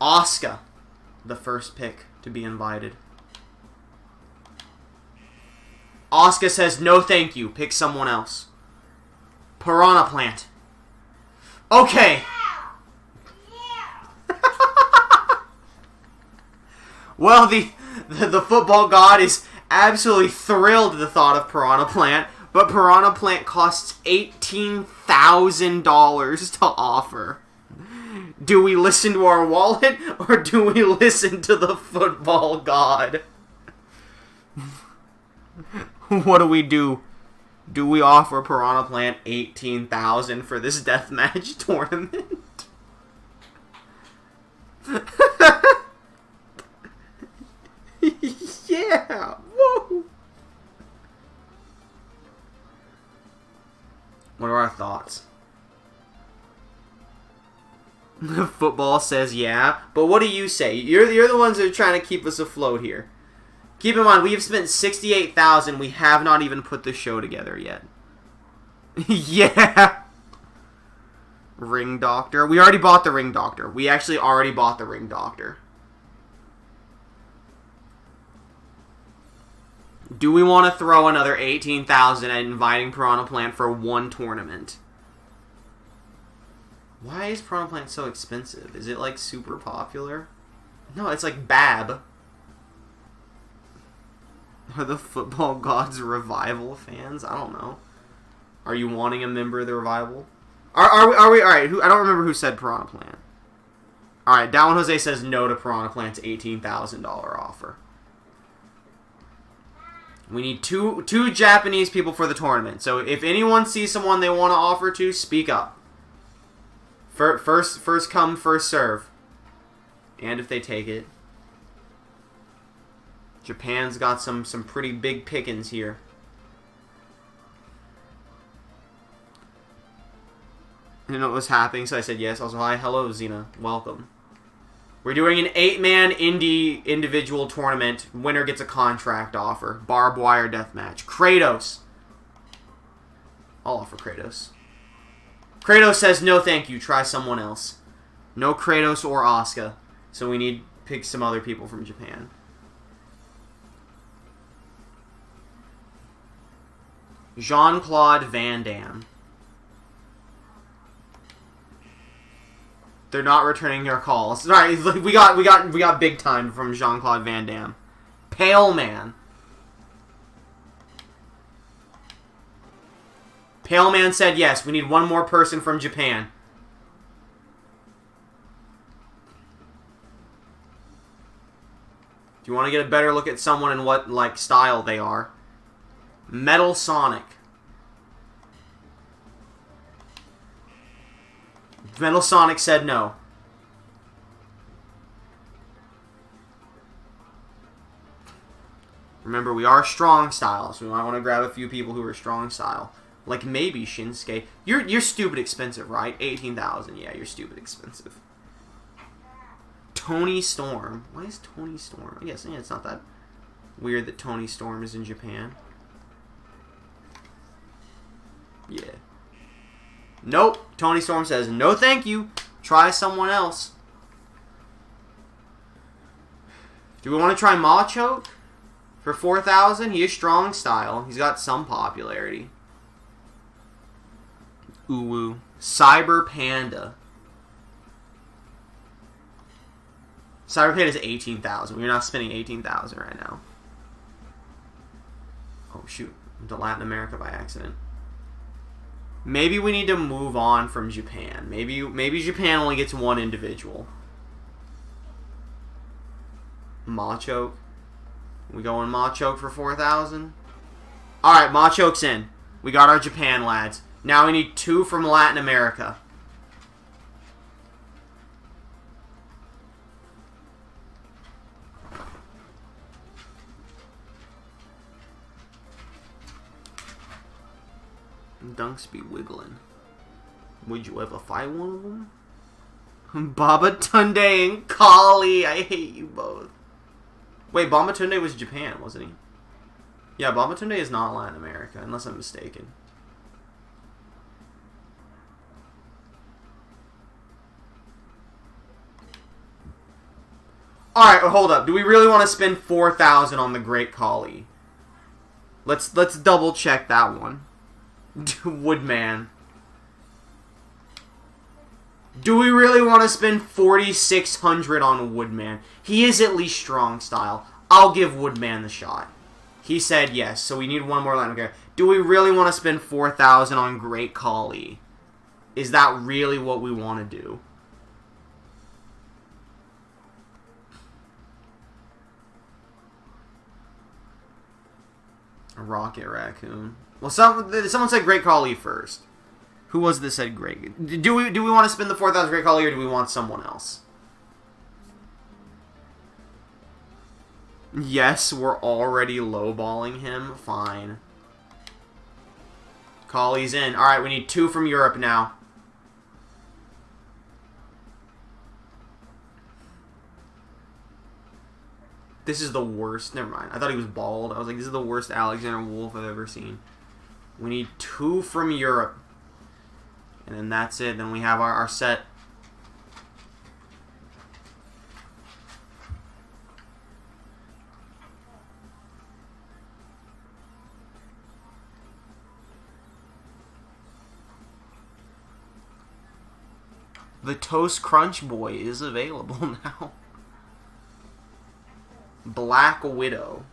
Asuka, the first pick to be invited. Asuka says, no thank you, pick someone else. Piranha Plant. Okay. Well, the football god is absolutely thrilled at the thought of Piranha Plant, but Piranha Plant costs $18,000 to offer. Do we listen to our wallet, or do we listen to the football god? What do we do? Do we offer Piranha Plant $18,000 for this deathmatch tournament? Yeah! Whoa! What are our thoughts? Football says yeah, but what do you say? You're the ones that are trying to keep us afloat here. Keep in mind, we have spent $68,000. We have not even put the show together yet. Yeah! Ring Doctor. We already bought the Ring Doctor. We actually already bought the Ring Doctor. Do we want to throw another $18,000 at inviting Piranha Plant for 1 tournament? Why is Piranha Plant so expensive? Is it like super popular? No, it's like Bab. Are the football gods Revival fans? I don't know. Are you wanting a member of the Revival? Are we alright, I don't remember who said Piranha Plant. Alright, Dat One Jose says no to Piranha Plant's $18,000 offer. We need two Japanese people for the tournament. So if anyone sees someone they want to offer to, speak up. First come, first serve. And if they take it. Japan's got some pretty big pickings here. I didn't know what was happening, so I said yes. Also, hi, hello, Xena. Welcome. We're doing an 8-man indie individual tournament. Winner gets a contract offer. Barbed wire deathmatch. Kratos. I'll offer Kratos. Kratos says, no thank you. Try someone else. No Kratos or Asuka. So we need to pick some other people from Japan. Jean-Claude Van Damme. They're not returning your calls. Sorry, we got big time from Jean-Claude Van Damme. Pale Man. Pale Man said yes. We need one more person from Japan. Do you want to get a better look at someone and what like style they are? Metal Sonic. Metal Sonic said no. Remember, we are strong style, so we might want to grab a few people who are strong style. Like maybe Shinsuke. You're stupid expensive, right? 18,000. Yeah, you're stupid expensive. Tony Storm. Why is Tony Storm? I guess it's not that weird that Tony Storm is in Japan. Yeah. Nope. Tony Storm says, no thank you. Try someone else. Do we want to try Machoke? For 4,000? He is strong style. He's got some popularity. Uwu. Cyber Panda. Cyber Panda is 18,000. We're not spending 18,000 right now. Oh shoot. Into Latin America by accident. Maybe we need to move on from Japan. Maybe Japan only gets one individual. Machoke. We going Machoke for 4,000? Alright, Machoke's in. We got our Japan lads. Now we need 2 from Latin America. Dunks be wiggling. Would you ever fight one of them? Babatunde and Kali. I hate you both. Wait, Babatunde was Japan, wasn't he? Yeah, Babatunde is not Latin America, unless I'm mistaken. Alright, hold up. Do we really want to spend 4,000 on the Great Kali? Let's double check that one. Woodman. Do we really want to spend 4,600 on Woodman? He is at least strong style. I'll give Woodman the shot. He said yes, so we need one more line. Okay. Do we really want to spend 4,000 on Great Kali? Is that really what we want to do? A Rocket Raccoon. Well, someone said Great Kali first. Who was this said Great? Do we want to spend the 4,000 Great Kali, or do we want someone else? Yes, we're already lowballing him. Fine. Kali's in. Alright, we need 2 from Europe now. This is the worst. Never mind. I thought he was bald. I was like, this is the worst Alexander Wolf I've ever seen. We need 2 from Europe. And then that's it. Then we have our set. The Toast Crunch Boy is available now. Black Widow.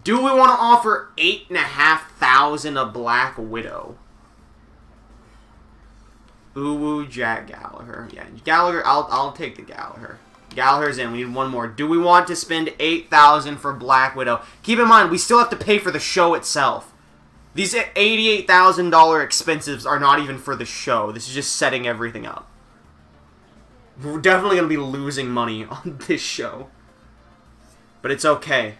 Do we want to offer 8,500 a Black Widow? Uwu Jack Gallagher. Yeah, Gallagher. I'll take the Gallagher. Gallagher's in. We need one more. Do we want to spend 8,000 for Black Widow? Keep in mind, we still have to pay for the show itself. These $88,000 expenses are not even for the show. This is just setting everything up. We're definitely going to be losing money on this show. But it's okay.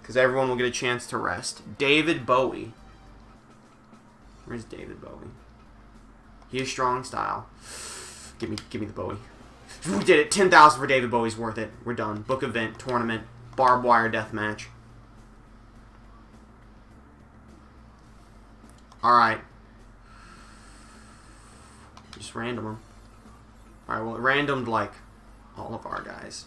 Because everyone will get a chance to rest. David Bowie. Where's David Bowie? He has strong style. Give me the Bowie. We did it. 10,000 for David Bowie's worth it. We're done. Book event, tournament, barbed wire death match. Alright. Just random them. Alright, well, it randomed, like, all of our guys.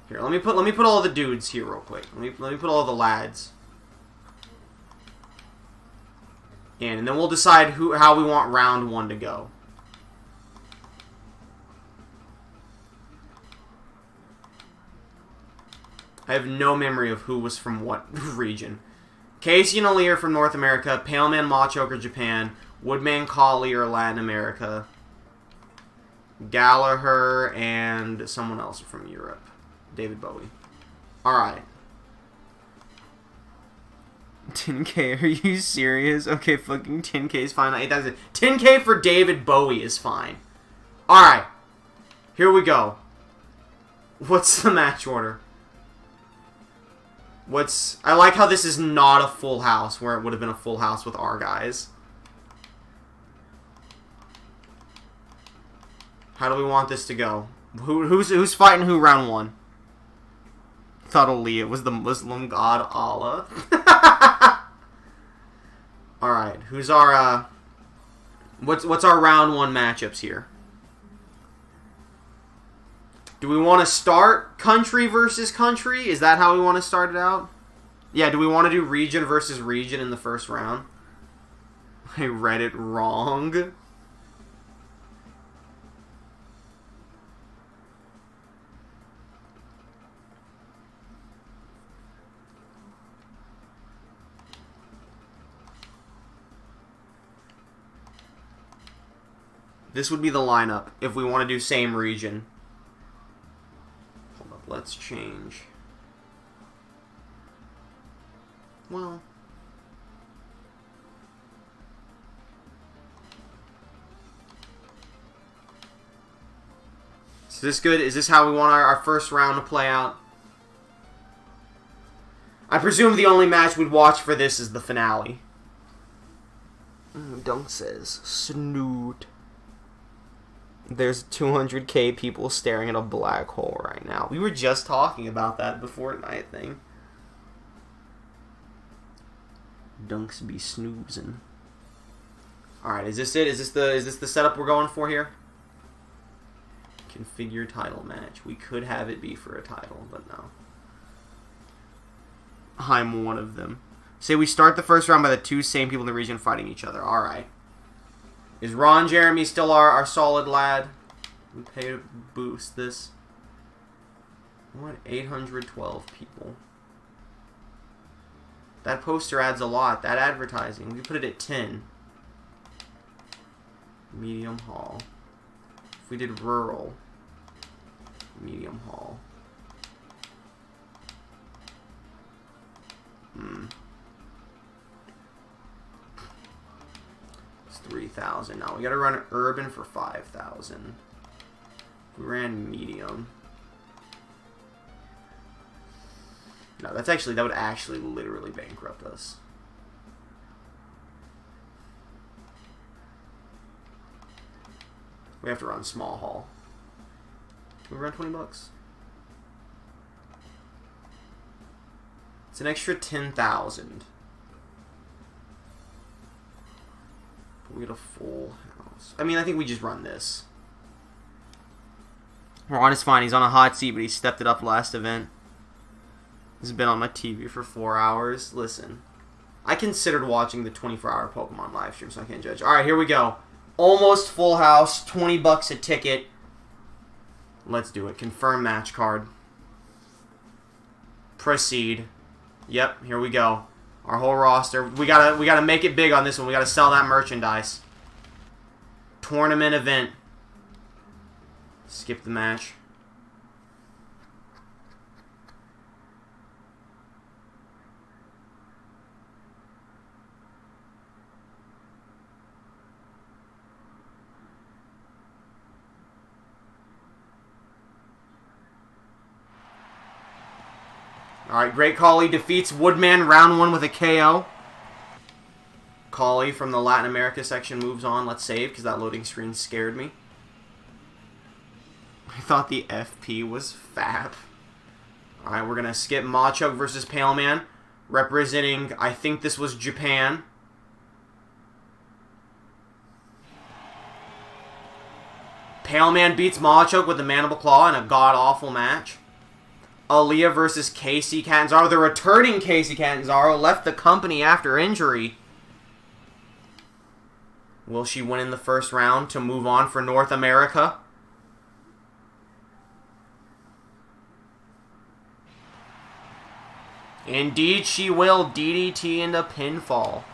Here, let me put all the dudes here real quick. Let me put all the lads in, and then we'll decide how we want round 1 to go. I have no memory of who was from what region. Casey and Ali are from North America. Paleman Machoker, Japan. Woodman Collie are Latin America. Gallagher and someone else from Europe. David Bowie. Alright. 10K, are you serious? Okay, fucking 10K is fine. 8,000. 10K for David Bowie is fine. Alright. Here we go. What's the match order? I like how this is not a full house, where it would have been a full house with our guys. How do we want this to go? Who's fighting who round 1? Thought Ali, it was the Muslim god Allah. Alright, who's our what's our round 1 matchups here? Do we want to start country versus country? Is that how we want to start it out? Yeah, do we want to do region versus region in the first round? I read it wrong. This would be the lineup if we want to do same region. Hold up, let's change. Well, is this good? Is this how we want our first round to play out? I presume the only match we'd watch for this is the finale. Dunk says, snoot. There's 200k people staring at a black hole right now. We were just talking about that before night thing. Dunks be snoozing. Alright, is this it? Is this the setup we're going for here? Configure title match. We could have it be for a title, but no. I'm one of them. Say we start the first round by the 2 same people in the region fighting each other. Alright. Is Ron Jeremy still our solid lad? We pay to boost this. I want 812 people. That poster adds a lot. That advertising. We put it at 10. Medium haul. If we did rural. Medium haul. It's 3,000. Now we gotta run urban for 5,000. We ran medium. No, that would actually literally bankrupt us. We have to run small haul. Can we run 20 bucks? It's an extra 10,000. We get a full house. I mean, I think we just run this. Ron is fine. He's on a hot seat, but he stepped it up last event. This has been on my TV for 4 hours. Listen, I considered watching the 24-hour Pokemon live stream, so I can't judge. All right, here we go. Almost full house. 20 bucks a ticket. Let's do it. Confirm match card. Proceed. Yep, here we go. Our whole roster. We gotta make it big on this one. We gotta sell that merchandise. Tournament event. Skip the match. Alright, Great Khali defeats Woodman round 1 with a KO. Khali from the Latin America section moves on. Let's save, because that loading screen scared me. I thought the FP was fab. Alright, we're going to skip Machuk versus Pale Man. Representing, I think this was Japan. Pale Man beats Machuk with the Mandible Claw in a god-awful match. Aaliyah versus Kacy Catanzaro. The returning Kacy Catanzaro left the company after injury. Will she win in the first round to move on for North America? Indeed she will. DDT into pinfall.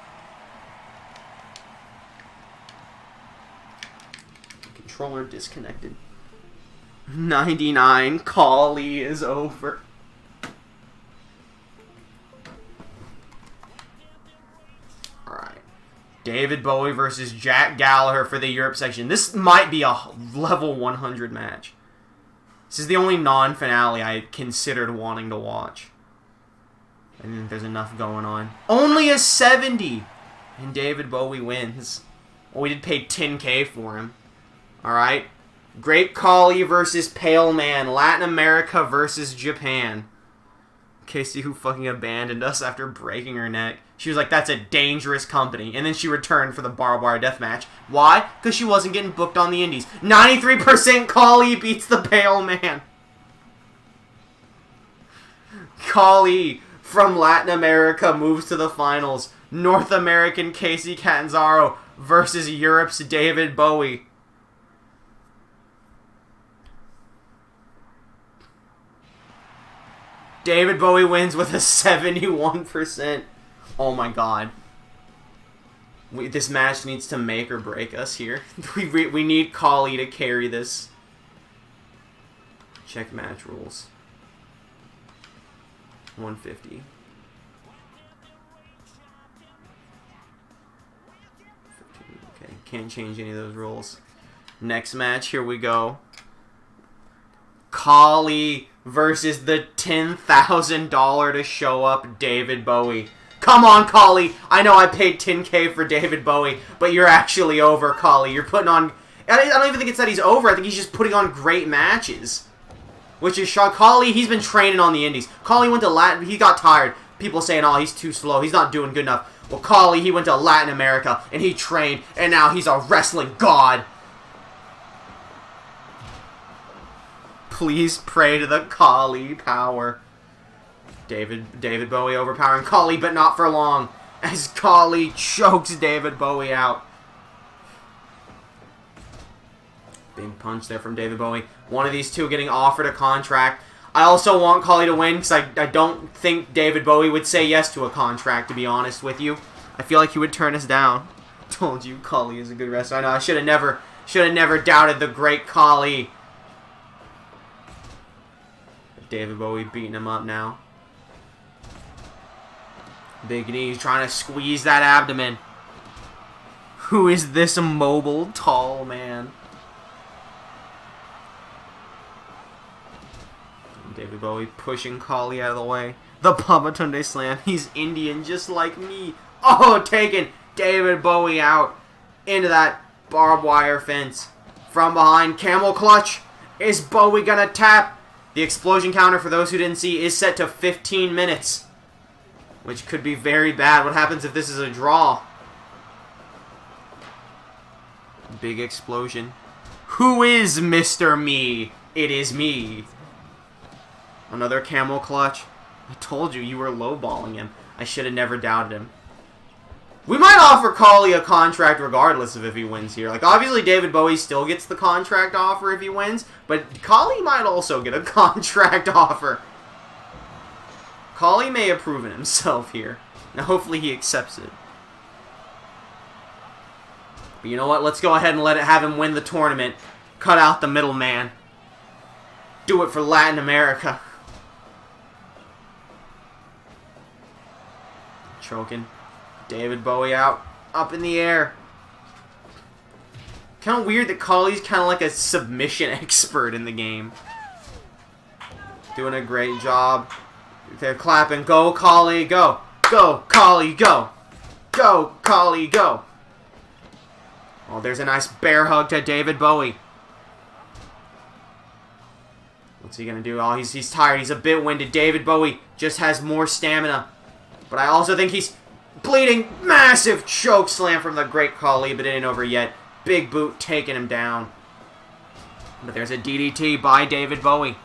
Controller disconnected. 99. Khali is over. Alright. David Bowie versus Jack Gallagher for the Europe section. This might be a level 100 match. This is the only non-finale I considered wanting to watch. I think there's enough going on. Only a 70! And David Bowie wins. Well, we did pay 10K for him. Alright. Great Khali versus Pale Man. Latin America versus Japan. Kacy, who fucking abandoned us after breaking her neck. She was like, that's a dangerous company. And then she returned for the barbed wire death match. Why? Because she wasn't getting booked on the indies. 93% Khali beats the Pale Man. Khali from Latin America moves to the finals. North American Kacy Catanzaro versus Europe's David Bowie. David Bowie wins with a 71%. Oh my god. This match needs to make or break us here. We need Khali to carry this. Check match rules. 150. 15. Okay, can't change any of those rules. Next match, here we go. Khali versus the $10,000 to show up David Bowie. Come on, Khali. I know I paid 10K for David Bowie, but you're actually over, Khali. You're putting on... I don't even think it's that he's over. I think he's just putting on great matches. Which is shocking. Khali, he's been training on the indies. Khali went to Latin... He got tired. People saying, oh, he's too slow. He's not doing good enough. Well, Khali, he went to Latin America, and he trained, and now he's a wrestling god. Please pray to the Khali power. David Bowie overpowering Khali, but not for long, as Khali chokes David Bowie out. Big punch there from David Bowie. One of these two getting offered a contract. I also want Khali to win, because I don't think David Bowie would say yes to a contract, to be honest with you. I feel like he would turn us down. Told you, Khali is a good wrestler. I know, I should have never doubted the great Khali. David Bowie beating him up now. Big knees trying to squeeze that abdomen. Who is this mobile, tall man? David Bowie pushing Khali out of the way. The Babatunde Slam. He's Indian just like me. Oh, taking David Bowie out into that barbed wire fence. From behind, camel clutch. Is Bowie gonna tap? The explosion counter, for those who didn't see, is set to 15 minutes. Which could be very bad. What happens if this is a draw? Big explosion. Who is Mr. Me? It is me. Another camel clutch. I told you, you were lowballing him. I should have never doubted him. We might offer Khali a contract regardless of if he wins here. Like, obviously David Bowie still gets the contract offer if he wins, but Khali might also get a contract offer. Khali may have proven himself here. Now, hopefully he accepts it. But you know what? Let's go ahead and have him win the tournament. Cut out the middleman. Do it for Latin America. Choking. David Bowie out. Up in the air. Kind of weird that Khali's kind of like a submission expert in the game. Doing a great job. They're clapping. Go, Khali, go. Go, Khali, go. Go, Khali, go. Oh, there's a nice bear hug to David Bowie. What's he going to do? Oh, he's tired. He's a bit winded. David Bowie just has more stamina. But I also think he's bleeding. Massive choke slam from the great Khali, but it ain't over yet. Big boot taking him down. But there's a DDT by David Bowie.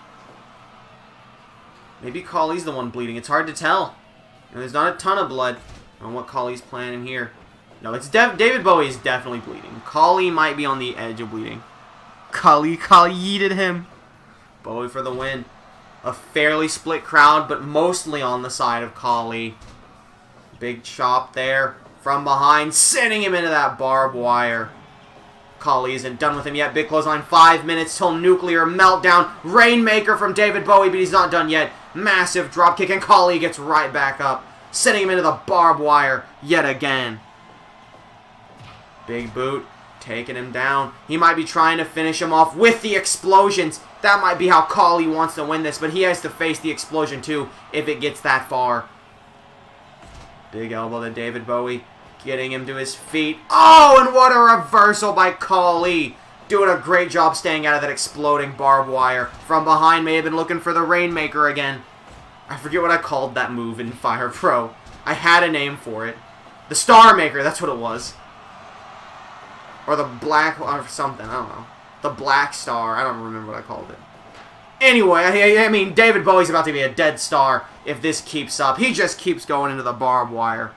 Maybe Khali's the one bleeding. It's hard to tell. And there's not a ton of blood on what Khali's planning here. No, it's David Bowie is definitely bleeding. Khali might be on the edge of bleeding. Khali yeeted him. Bowie for the win. A fairly split crowd, but mostly on the side of Khali. Big chop there from behind, sending him into that barbed wire. Khali isn't done with him yet. Big clothesline, 5 minutes till nuclear meltdown. Rainmaker from David Bowie, but he's not done yet. Massive dropkick, and Khali gets right back up, sending him into the barbed wire yet again. Big boot, taking him down. He might be trying to finish him off with the explosions. That might be how Khali wants to win this, but he has to face the explosion too if it gets that far. Big elbow to David Bowie, getting him to his feet. Oh, and what a reversal by Khali. Doing a great job staying out of that exploding barbed wire. From behind, may have been looking for the Rainmaker again. I forget what I called that move in Fire Pro. I had a name for it. The Star Maker, that's what it was. Or the Black, or something, I don't know. The Black Star, I don't remember what I called it. Anyway, I mean, David Bowie's about to be a dead star if this keeps up. He just keeps going into the barbed wire.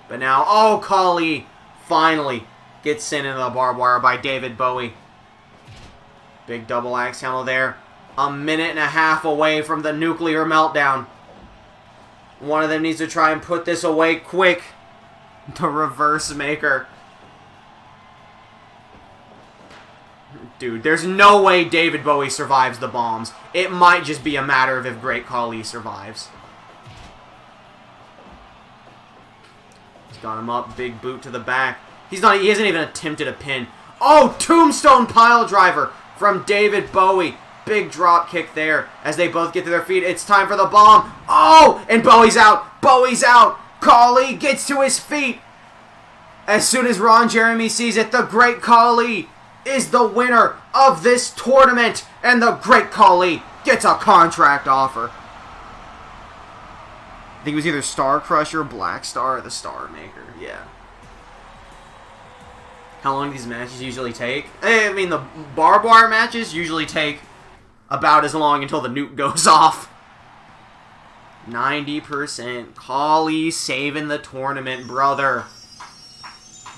But now, oh, Khali finally gets sent into the barbed wire by David Bowie. Big double axe handle there. A minute and a half away from the nuclear meltdown. One of them needs to try and put this away quick. The Reverse Maker. Dude, there's no way David Bowie survives the bombs. It might just be a matter of if Great Khali survives. He's got him up. Big boot to the back. He hasn't even attempted a pin. Oh, Tombstone Pile Driver from David Bowie. Big drop kick there as they both get to their feet. It's time for the bomb. Oh, and Bowie's out. Bowie's out. Khali gets to his feet. As soon as Ron Jeremy sees it, the Great Khali is the winner of this tournament. And the Great Khali gets a contract offer. I think it was either Star Crusher, Black Star, or the Star Maker. Yeah. How long do these matches usually take? I mean, the barbed wire matches usually take about as long until the nuke goes off. 90%. Khali saving the tournament, brother.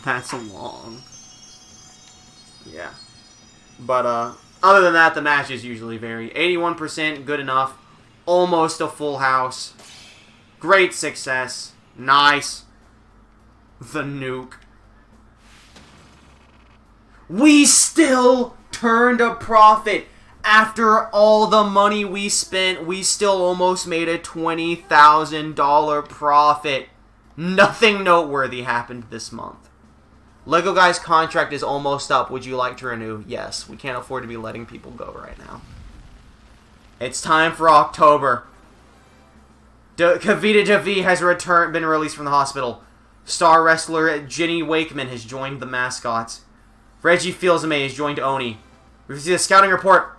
That's long. Yeah. But, other than that, the matches usually vary. 81%, good enough. Almost a full house. Great success. Nice. The nuke. We still turned a profit. After all the money we spent, we still almost made a $20,000 profit. Nothing noteworthy happened this month. Lego Guy's contract is almost up. Would you like to renew? Yes. We can't afford to be letting people go right now. It's time for October. Kavita Devi has been released from the hospital. Star wrestler Jenny Wakeman has joined the Mascots. Reggie Fils-Aimé has joined Oni. We see the scouting report.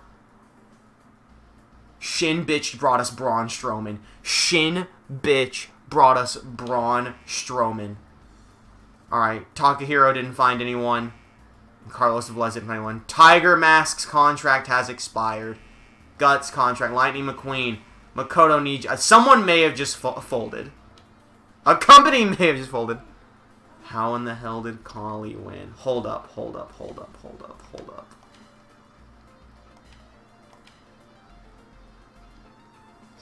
Shin Bitch brought us Braun Strowman. Shin Bitch brought us Braun Strowman. Alright, Takahiro didn't find anyone. Carlos Velez didn't find anyone. Tiger Mask's contract has expired. Guts contract. Lightning McQueen. Makoto Nija. Someone may have just folded. A company may have just folded. How in the hell did Khali win? Hold up, hold up, hold up, hold up, hold up.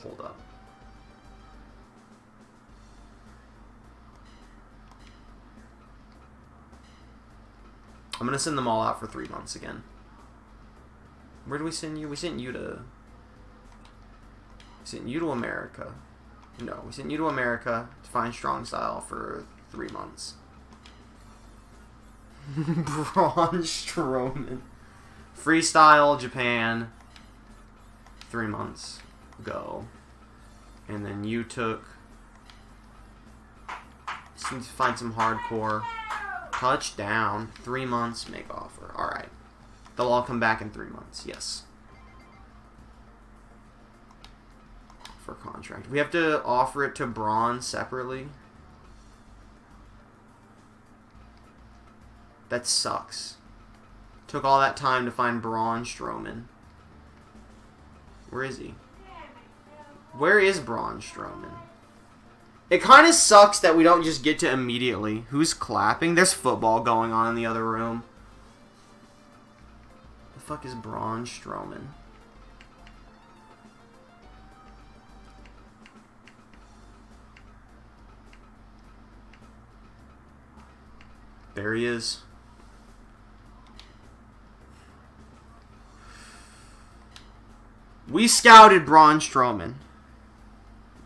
Hold up. I'm gonna send them all out for 3 months again. Where do we send you? We sent you to America. No, we sent you to America to find Strong Style for 3 months. Braun Strowman. Freestyle, Japan. 3 months. go. And then you took... Just need to find some hardcore. Touchdown. 3 months, make offer. Alright. They'll all come back in 3 months. Yes. For contract. We have to offer it to Braun separately. That sucks. Took all that time to find Braun Strowman. Where is he? Where is Braun Strowman? It kind of sucks that we don't just get to immediately. Who's clapping? There's football going on in the other room. The fuck is Braun Strowman? There he is. We scouted Braun Strowman.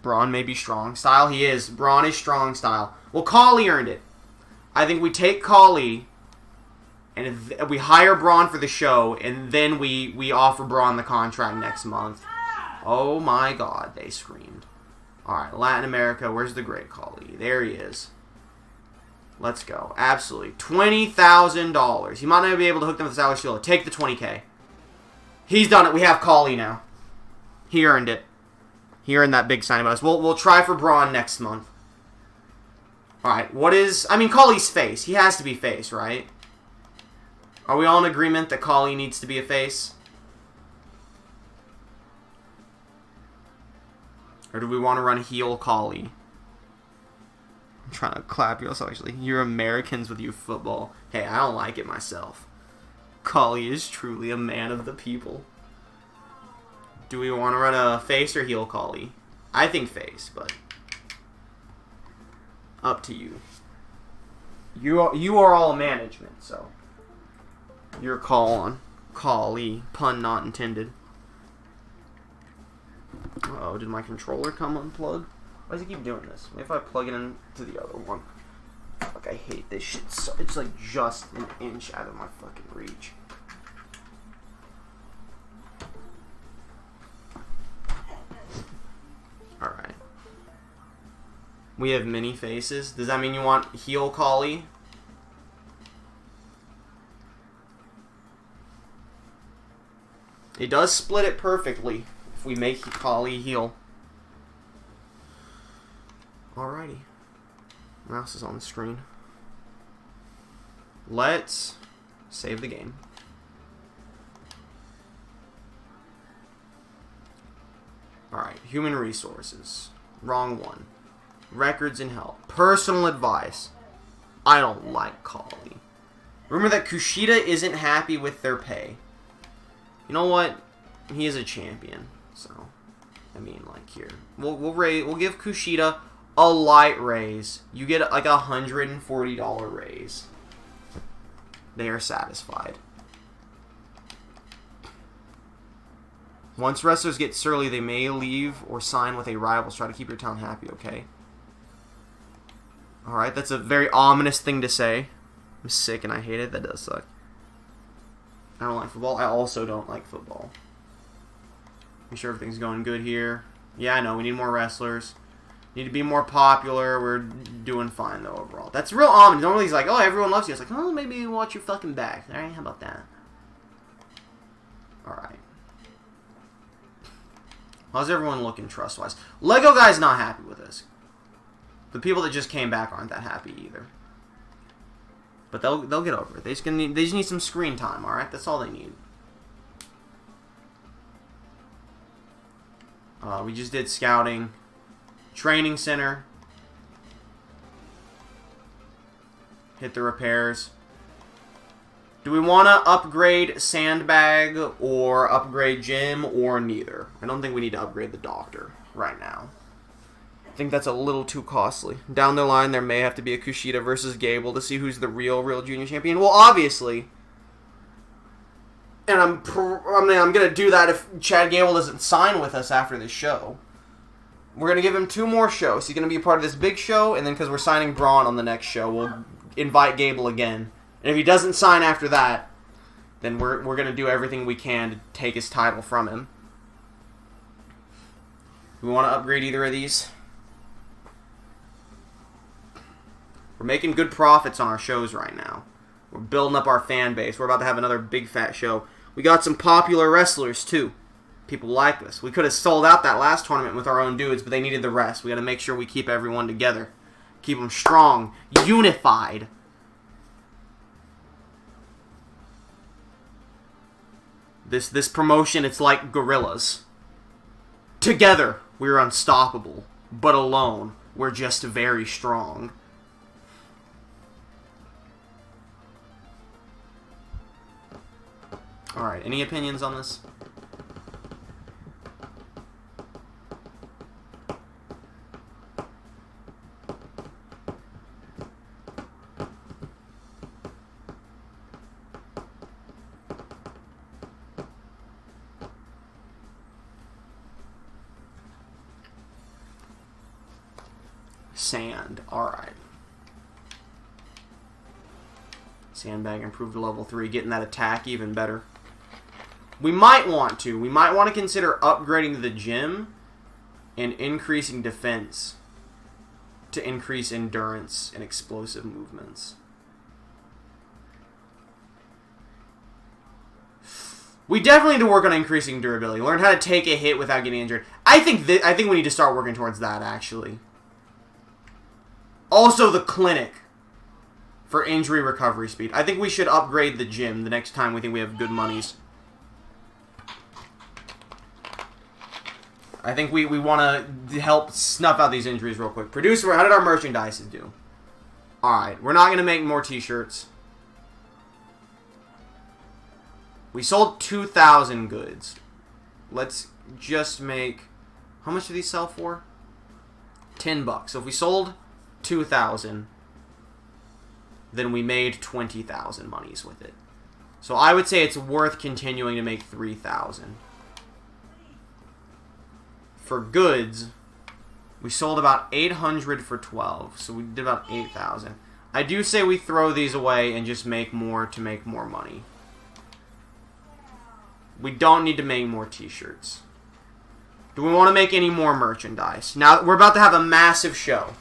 Braun may be strong style. He is. Braun is strong style. Well, Khali earned it. I think we take Khali and we hire Braun for the show, and then we offer Braun the contract next month. Oh my god, they screamed. Alright, Latin America, where's the great Khali? There he is. Let's go. Absolutely. $20,000. He might not be able to hook them with Alex Shield. Take the $20K. He's done it. We have Khali now. He earned it. He earned that big signing bonus. We'll try for Braun next month. Alright, what is... I mean, Khali's face. He has to be face, right? Are we all in agreement that Khali needs to be a face? Or do we want to run heel Khali? I'm trying to clap yourself, actually. You're Americans with your football. Hey, I don't like it myself. Khali is truly a man of the people. Do we want to run a face or heel Khali? I think face, but up to you. You are all management, so your call on Khali. Pun not intended. Uh-oh, did my controller come unplugged? Why does it keep doing this? Maybe if I plug it into the other one. Fuck, I hate this shit. So, it's like just an inch out of my fucking reach. Alright. We have mini faces. Does that mean you want heel Khali? It does split it perfectly if we make Khali heel. Alrighty. Mouse is on the screen. Let's save the game. Alright, human resources. Wrong one. Records and help. Personal advice. I don't like Khali. Remember that Kushida isn't happy with their pay. You know what? He is a champion. So, I mean, like, here. We'll give Kushida a light raise. You get like a $140 raise. They are satisfied. Once wrestlers get surly, they may leave or sign with a rival. Try to keep your town happy, okay? Alright, that's a very ominous thing to say. I'm sick and I hate it. That does suck. I don't like football. I also don't like football. Make sure everything's going good here. Yeah, I know. We need more wrestlers. Need to be more popular. We're doing fine, though, overall. That's real ominous. Normally he's like, oh, everyone loves you. It's like, oh, maybe watch your fucking back. Alright, how about that? Alright. How's everyone looking trust-wise? Lego guy's not happy with us. The people that just came back aren't that happy either. But they'll get over it. They just need some screen time, alright? That's all they need. We just did scouting. Training center. Hit the repairs. Do we want to upgrade Sandbag or upgrade Jim or neither? I don't think we need to upgrade the Doctor right now. I think that's a little too costly. Down the line, there may have to be a Kushida versus Gable to see who's the real junior champion. Well, obviously. And I'm going to do that if Chad Gable doesn't sign with us after this show. We're going to give him 2 more shows. He's going to be a part of this big show, and then because we're signing Braun on the next show, we'll invite Gable again. And if he doesn't sign after that, then we're going to do everything we can to take his title from him. Do we want to upgrade either of these? We're making good profits on our shows right now. We're building up our fan base. We're about to have another big fat show. We got some popular wrestlers too. People like us. We could have sold out that last tournament with our own dudes, but they needed the rest. We got to make sure we keep everyone together. Keep them strong, unified. This promotion, it's like gorillas. Together, we're unstoppable. But alone, we're just very strong. Alright, any opinions on this? Sand. Alright. Sandbag improved to level 3, getting that attack even better. We might want to consider upgrading the gym and increasing defense to increase endurance and explosive movements. We definitely need to work on increasing durability. Learn how to take a hit without getting injured. I think we need to start working towards that, actually. Also, the clinic for injury recovery speed. I think we should upgrade the gym the next time we think we have good monies. I think we want to help snuff out these injuries real quick. Producer, how did our merchandise do? Alright, we're not going to make more t-shirts. We sold 2,000 goods. Let's just make... How much do these sell for? $10. So if we sold 2,000, then we made 20,000 monies with it. So I would say it's worth continuing to make 3,000. For goods, we sold about 800 for 12, so we did about 8,000. I do say we throw these away and just make more to make more money. We don't need to make more t-shirts. Do we want to make any more merchandise? Now, we're about to have a massive show.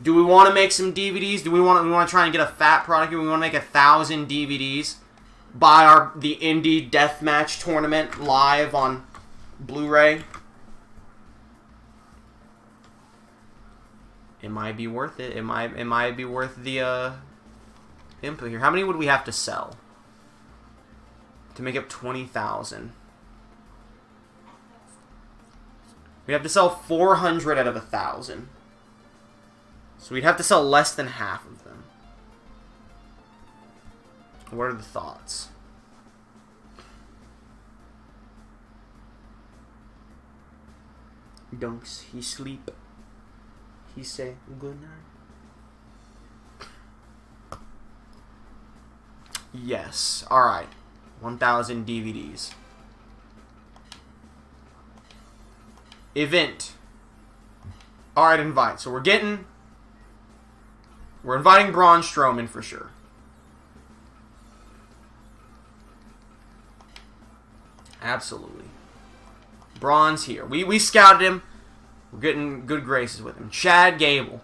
Do we want to make some DVDs? Do we want to try and get a fat product? Do we want to make 1,000 DVDs? Buy the Indie Deathmatch Tournament live on Blu-ray? It might be worth it. It might be worth the input here. How many would we have to sell to make up 20,000? We have to sell 400 out of 1,000. So we'd have to sell less than half of them. What are the thoughts? Dunks, he sleep. He say good night. Yes. Alright. 1,000 DVDs. Event. Alright, invite. So we're inviting Braun Strowman for sure. Absolutely. Braun's here. We scouted him. We're getting good graces with him. Chad Gable.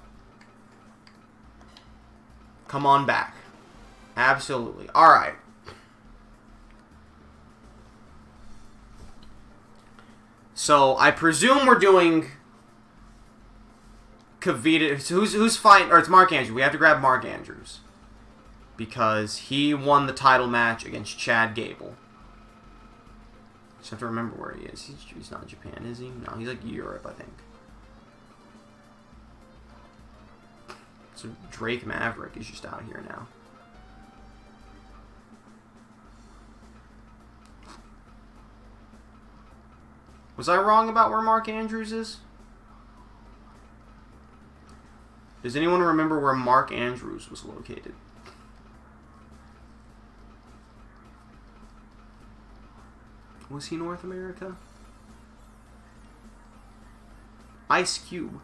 Come on back. Absolutely. Alright. So, I presume we're doing Kavita. Who's fighting? Or it's Mark Andrews. We have to grab Mark Andrews. Because he won the title match against Chad Gable. Just have to remember where he is. He's not in Japan, is he? No, he's like Europe, I think. So Drake Maverick is just out here now. Was I wrong about where Mark Andrews is? Does anyone remember where Mark Andrews was located? Was he North America? Ice Cube.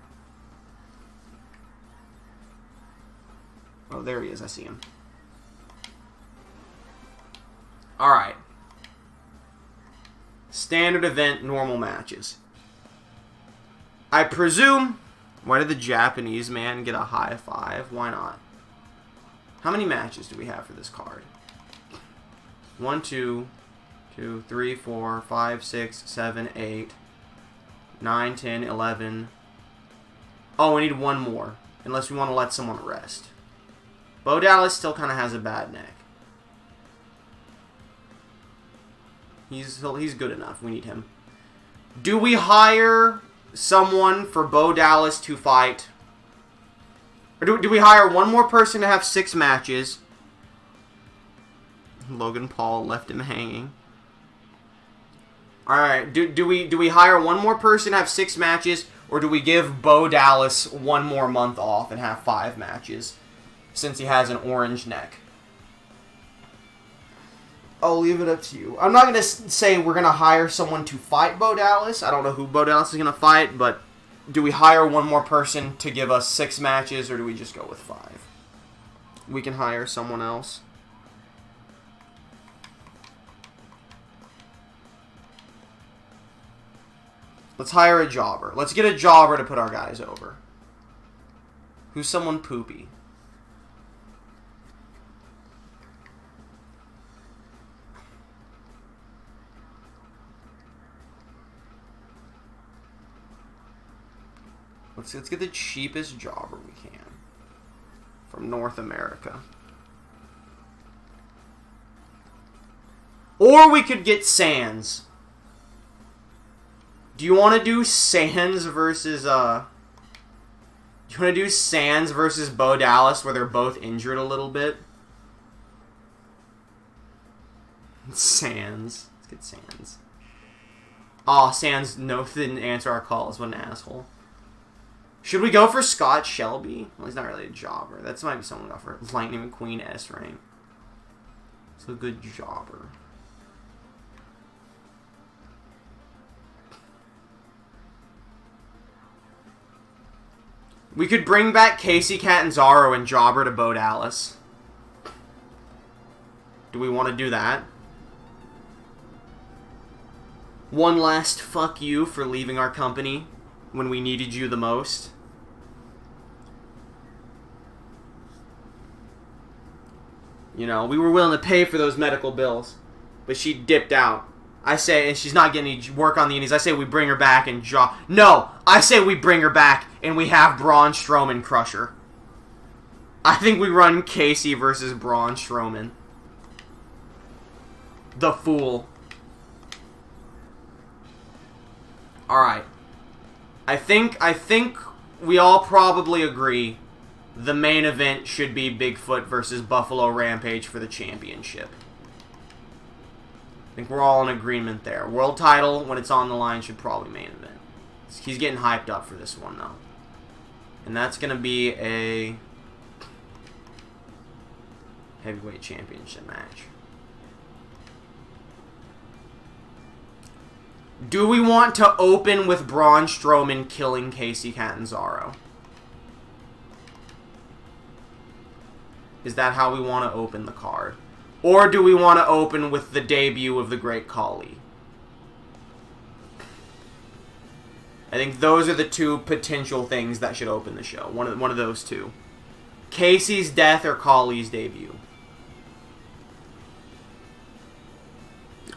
Oh, there he is. I see him. Alright. Standard event, normal matches. I presume... Why did the Japanese man get a high five? Why not? How many matches do we have for this card? 1, 2, 3, 4, 5, 6, 7, 8, 9, 10, 11. Oh, we need one more. Unless we want to let someone rest. Bo Dallas still kind of has a bad neck. He's good enough. We need him. Do we hire someone for Bo Dallas to fight? Or do we hire one more person to have 6 matches? Logan Paul left him hanging. Alright, do we hire one more person to have 6 matches? Or do we give Bo Dallas one more month off and have 5 matches? Since he has an orange neck. I'll leave it up to you. I'm not going to say we're going to hire someone to fight Bo Dallas. I don't know who Bo Dallas is going to fight, but do we hire one more person to give us 6 matches, or do we just go with 5? We can hire someone else. Let's hire a jobber. Let's get a jobber to put our guys over. Who's someone poopy? Let's get the cheapest jobber we can from North America. Or we could get Sands. Do you want to do Sands versus Do you want to do Sands versus Bo Dallas where they're both injured a little bit? Sands. Let's get Sands. Aw, Sands didn't answer our calls. What an asshole. Should we go for Scott Shelby? Well, he's not really a jobber. That might be someone to go for. Lightning McQueen S rank. It's a good jobber. We could bring back Casey Catanzaro and jobber to Bo Dallas. Do we want to do that? One last fuck you for leaving our company when we needed you the most. You know, we were willing to pay for those medical bills, but she dipped out. I say, and she's not getting any work on the indies. I say we bring her back and No! I say we bring her back and we have Braun Strowman crush her. I think we run Casey versus Braun Strowman. The Fool. Alright. I think we all probably agree the main event should be Bigfoot versus Buffalo Rampage for the championship. I think we're all in agreement there. World title, when it's on the line, should probably main event. He's getting hyped up for this one, though. And that's going to be a heavyweight championship match. Do we want to open with Braun Strowman killing Casey Catanzaro? Is that how we want to open the card? Or do we want to open with the debut of the Great Khali? I think those are the two potential things that should open the show. One of those two. Casey's death or Khali's debut.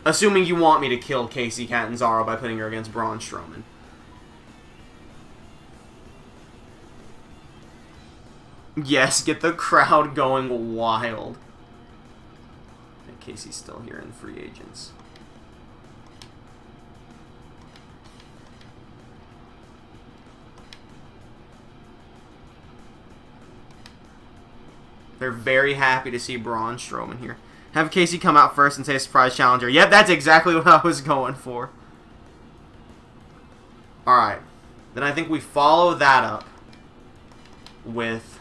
Assuming you want me to kill Casey Catanzaro by putting her against Braun Strowman. Yes, get the crowd going wild. And Casey's still here in free agents. They're very happy to see Braun Strowman here. Have Casey come out first and say surprise challenger. Yep, that's exactly what I was going for. Alright. Then I think we follow that up with...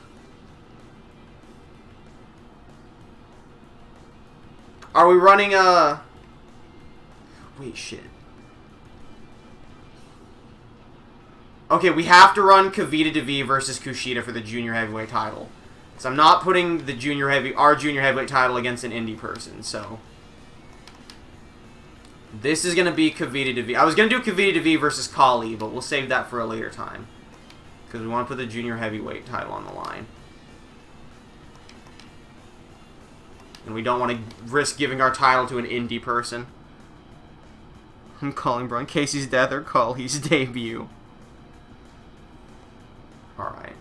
Are we running a... Wait, shit. Okay, we have to run Kavita Devi versus Kushida for the junior heavyweight title. So I'm not putting our junior heavyweight title against an indie person, so... This is going to be Kavita Devi. I was going to do Kavita Devi versus Kali, but we'll save that for a later time. Because we want to put the junior heavyweight title on the line. And we don't want to risk giving our title to an indie person. I'm calling Brian Casey's death or Kali's debut. Alright.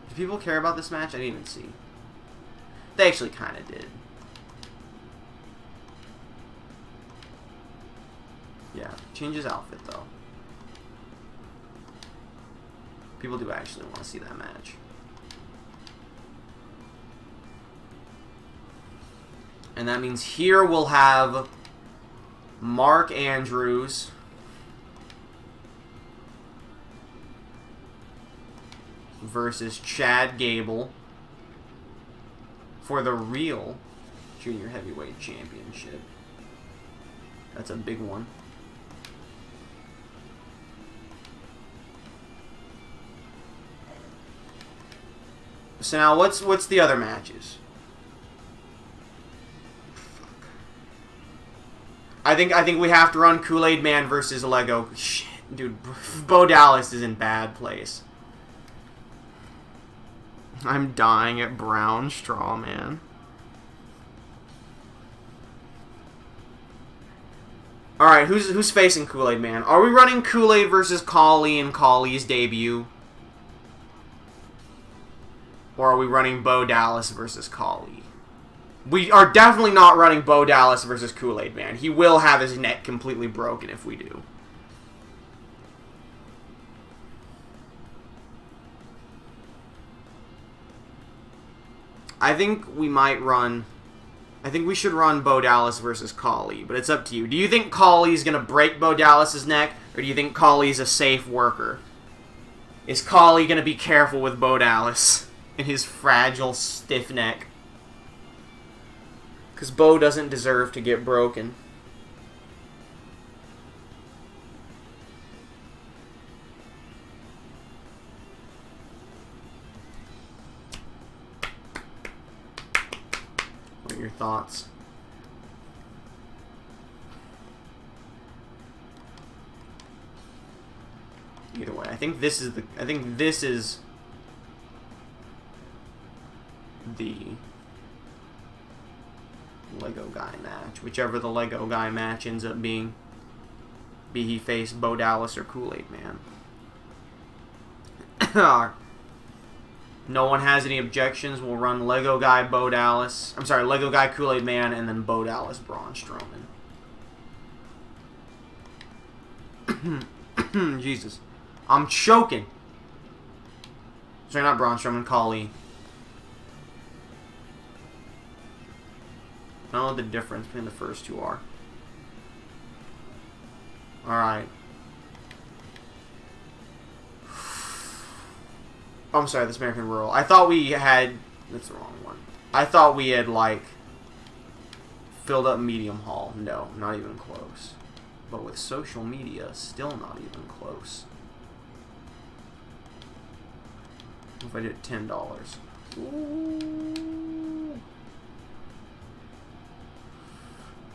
Do people care about this match? I didn't even see. They actually kind of did. Yeah, change his outfit though. People do actually want to see that match. And that means here we'll have Mark Andrews versus Chad Gable for the real Junior Heavyweight Championship. That's a big one. So now what's the other matches? I think we have to run Kool-Aid Man versus Lego. Shit, dude, Bo Dallas is in bad place. I'm dying at Brown Strawman. Alright, who's facing Kool-Aid Man? Are we running Kool-Aid versus Kali in Kali's debut? Or are we running Bo Dallas versus Kali? We are definitely not running Bo Dallas versus Kool-Aid Man. He will have his neck completely broken if we do. I think we might run... I think we should run Bo Dallas versus Kali, but it's up to you. Do you think Kali's going to break Bo Dallas's neck, or do you think Kali's a safe worker? Is Kali going to be careful with Bo Dallas and his fragile, stiff neck? Because Bo doesn't deserve to get broken. What are your thoughts? Either way, I think this is the Lego guy match. Whichever the Lego guy match ends up being. Be he face Bo Dallas or Kool-Aid Man. No one has any objections. We'll run Lego guy Bo Dallas. I'm sorry, Lego guy Kool-Aid Man, and then Bo Dallas Braun Strowman. Jesus. I'm choking. Sorry, not Braun Strowman, Kali. I don't know what the difference between the first two are. Alright. Oh, I'm sorry, this American Rural. I thought we had... That's the wrong one. I thought we had, like, filled up Medium Hall. No, not even close. But with social media, still not even close. If I did $10. Ooh.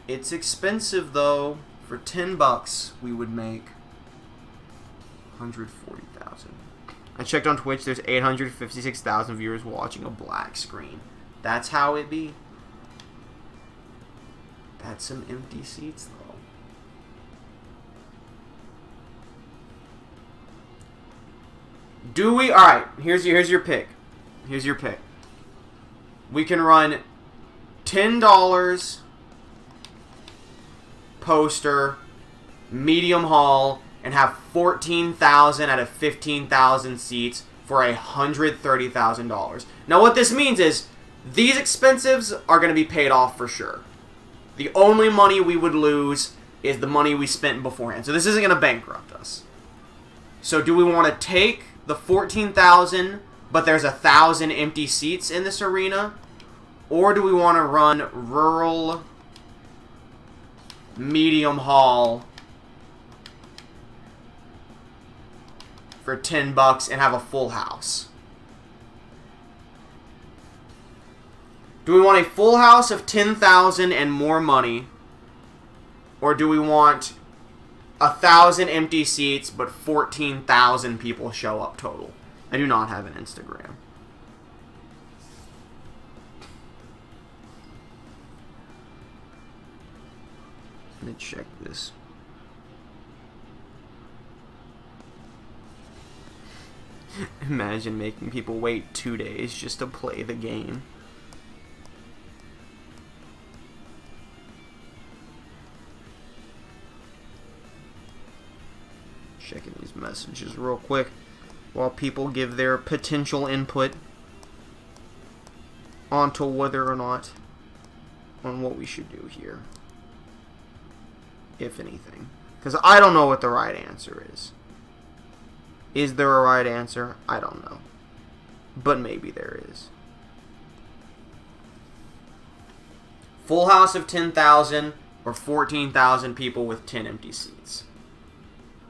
It's expensive, though. For $10, we would make 140,000. I checked on Twitch. There's 856,000 viewers watching a black screen. That's how it be. That's some empty seats, though. Do we? All right. Here's your pick. Here's your pick. We can run $10 poster, medium hall, and have 14,000 out of 15,000 seats for $130,000. Now, what this means is these expensives are going to be paid off for sure. The only money we would lose is the money we spent beforehand. So this isn't going to bankrupt us. So do we want to take the 14,000, but there's 1,000 empty seats in this arena? Or do we want to run rural medium hall for $10 and have a full house? Do we want a full house of 10,000 and more money? Or do we want 1,000 empty seats but 14,000 people show up total? I do not have an Instagram. Let me check this. Imagine making people wait 2 days just to play the game. Checking these messages real quick while people give their potential input onto whether or not on what we should do here, if anything, because I don't know what the right answer is. Is there a right answer? I don't know, but maybe there is. Full house of 10,000 or 14,000 people with 10 empty seats.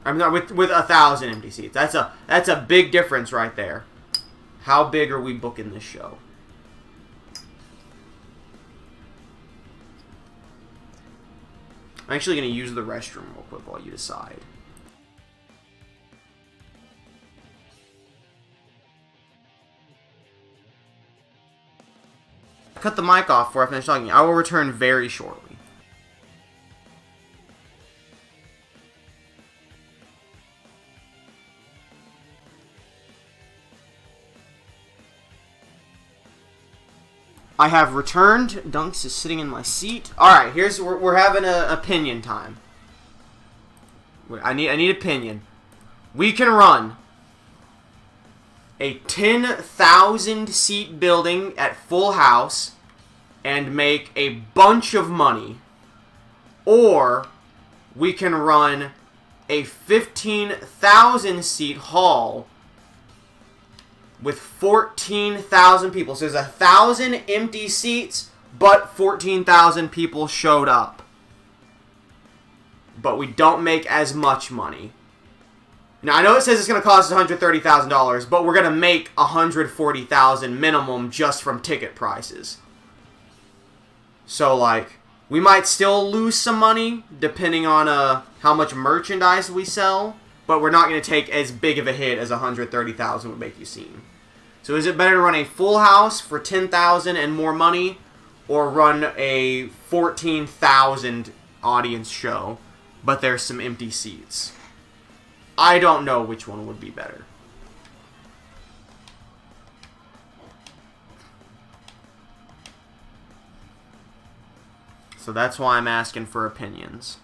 I'm not with 1,000 empty seats. That's a big difference right there. How big are we booking this show? I'm actually going to use the restroom real quick while you decide. Cut the mic off before I finish talking. I will return very shortly. I have returned. Dunks is sitting in my seat. Alright, we're having an opinion time. I need opinion. We can run a 10,000 seat building at full house and make a bunch of money. Or we can run a 15,000 seat hall with 14,000 people. So there's 1,000 empty seats, but 14,000 people showed up. But we don't make as much money. Now, I know it says it's going to cost us $130,000, but we're going to make $140,000 minimum just from ticket prices. So, like, we might still lose some money, depending on how much merchandise we sell, but we're not going to take as big of a hit as $130,000 would make you seem. So is it better to run a full house for $10,000 and more money, or run a 14,000 audience show, but there's some empty seats? I don't know which one would be better. So that's why I'm asking for opinions.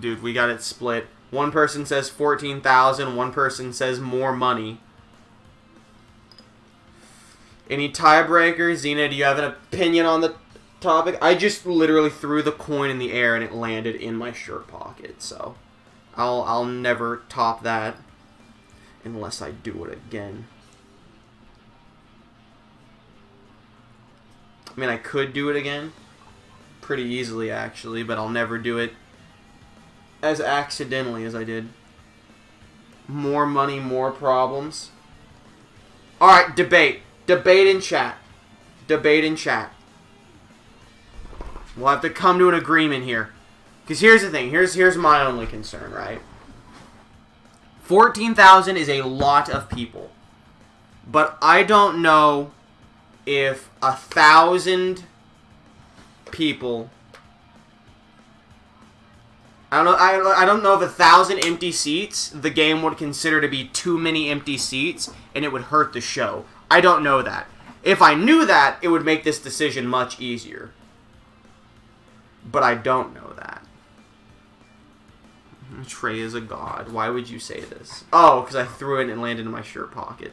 Dude, we got it split. One person says 14,000, one person says more money. Any tiebreakers? Xena, do you have an opinion on the topic? I just literally threw the coin in the air and it landed in my shirt pocket, so I'll never top that unless I do it again. I mean, I could do it again pretty easily, actually, but I'll never do it as accidentally as I did. More money, more problems. Alright, debate. Debate in chat. Debate in chat. We'll have to come to an agreement here. Because here's the thing. Here's my only concern, right? 14,000 is a lot of people. But I don't know if 1,000 people... I don't know if 1,000 empty seats the game would consider to be too many empty seats and it would hurt the show. I don't know that. If I knew that, it would make this decision much easier. But I don't know that. Trey is a god. Why would you say this? Oh, because I threw it and it landed in my shirt pocket.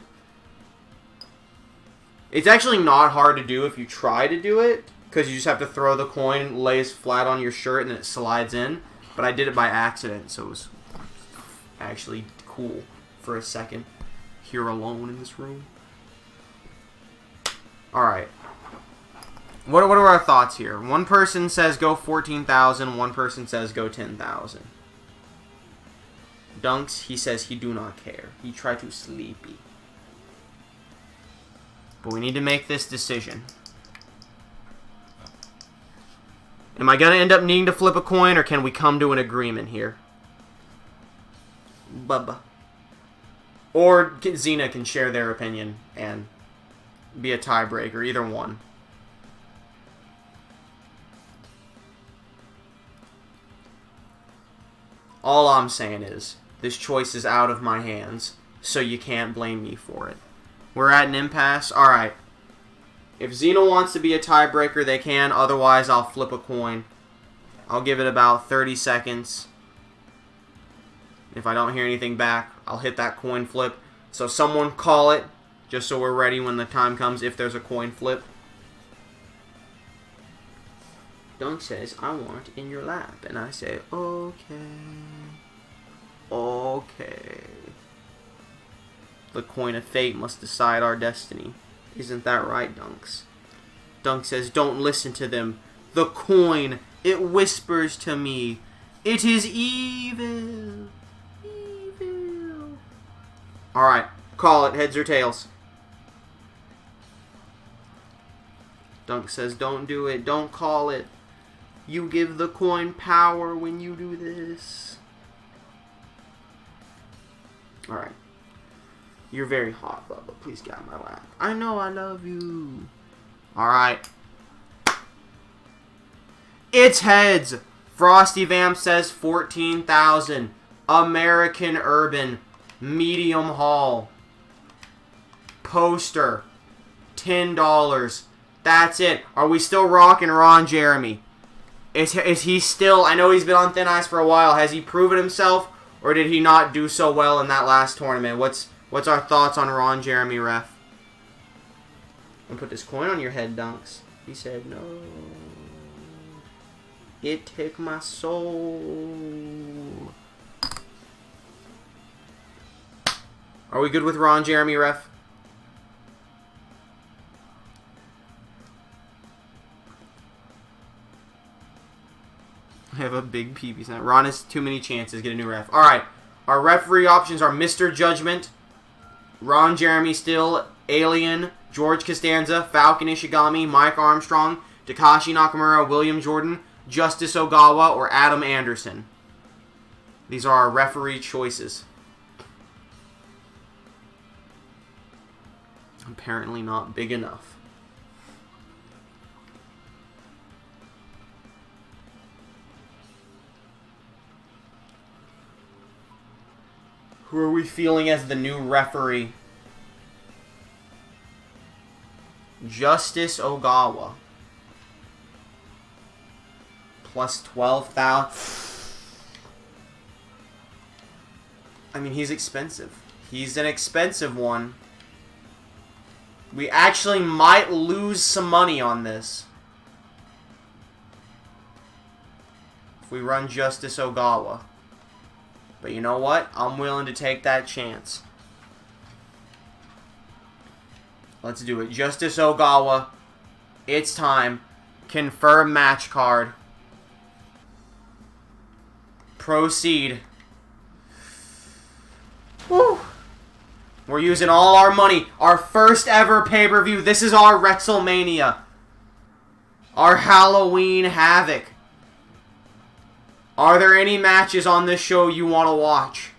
It's actually not hard to do if you try to do it, because you just have to throw the coin, lays flat on your shirt, and then it slides in. But I did it by accident, so it was actually cool for a second. Here alone in this room. Alright. What are our thoughts here? One person says go 14,000. One person says go 10,000. Dunks, he says he do not care. He try to sleepy. But we need to make this decision. Am I going to end up needing to flip a coin, or can we come to an agreement here? Bubba. Or Xena can share their opinion and be a tiebreaker. Either one. All I'm saying is, this choice is out of my hands, so you can't blame me for it. We're at an impasse. Alright. If Xena wants to be a tiebreaker, they can. Otherwise, I'll flip a coin. I'll give it about 30 seconds. If I don't hear anything back, I'll hit that coin flip. So someone call it, just so we're ready when the time comes if there's a coin flip. Dunk says, I want in your lap. And I say, okay. Okay. The coin of fate must decide our destiny. Isn't that right, Dunks? Dunk says, don't listen to them. The coin, it whispers to me. It is evil. Evil. Alright, call it, heads or tails. Dunk says, don't do it. Don't call it. You give the coin power when you do this. Alright. You're very hot, Bubba. Please get on my lap. I know I love you. Alright. It's heads. Frosty Vamp says 14,000. American Urban. Medium Haul. Poster. $10. That's it. Are we still rocking Ron Jeremy? Is he still... I know he's been on thin ice for a while. Has he proven himself? Or did he not do so well in that last tournament? What's our thoughts on Ron Jeremy, ref? I'm gonna put this coin on your head, Dunks. He said no. It took my soul. Are we good with Ron Jeremy, ref? I have a big PB snap. Ron has too many chances. Get a new ref. Alright. Our referee options are Mr. Judgment, Ron Jeremy Still, Alien, George Costanza, Falcon Ishigami, Mike Armstrong, Takashi Nakamura, William Jordan, Justice Ogawa, or Adam Anderson. These are our referee choices. Apparently not big enough. Who are we feeling as the new referee? Justice Ogawa. Plus 12,000. I mean, he's expensive. He's an expensive one. We actually might lose some money on this. If we run Justice Ogawa. But you know what? I'm willing to take that chance. Let's do it. Justice Ogawa. It's time. Confirm match card. Proceed. Woo! We're using all our money. Our first ever pay-per-view. This is our WrestleMania. Our Halloween Havoc. Are there any matches on this show you want to watch?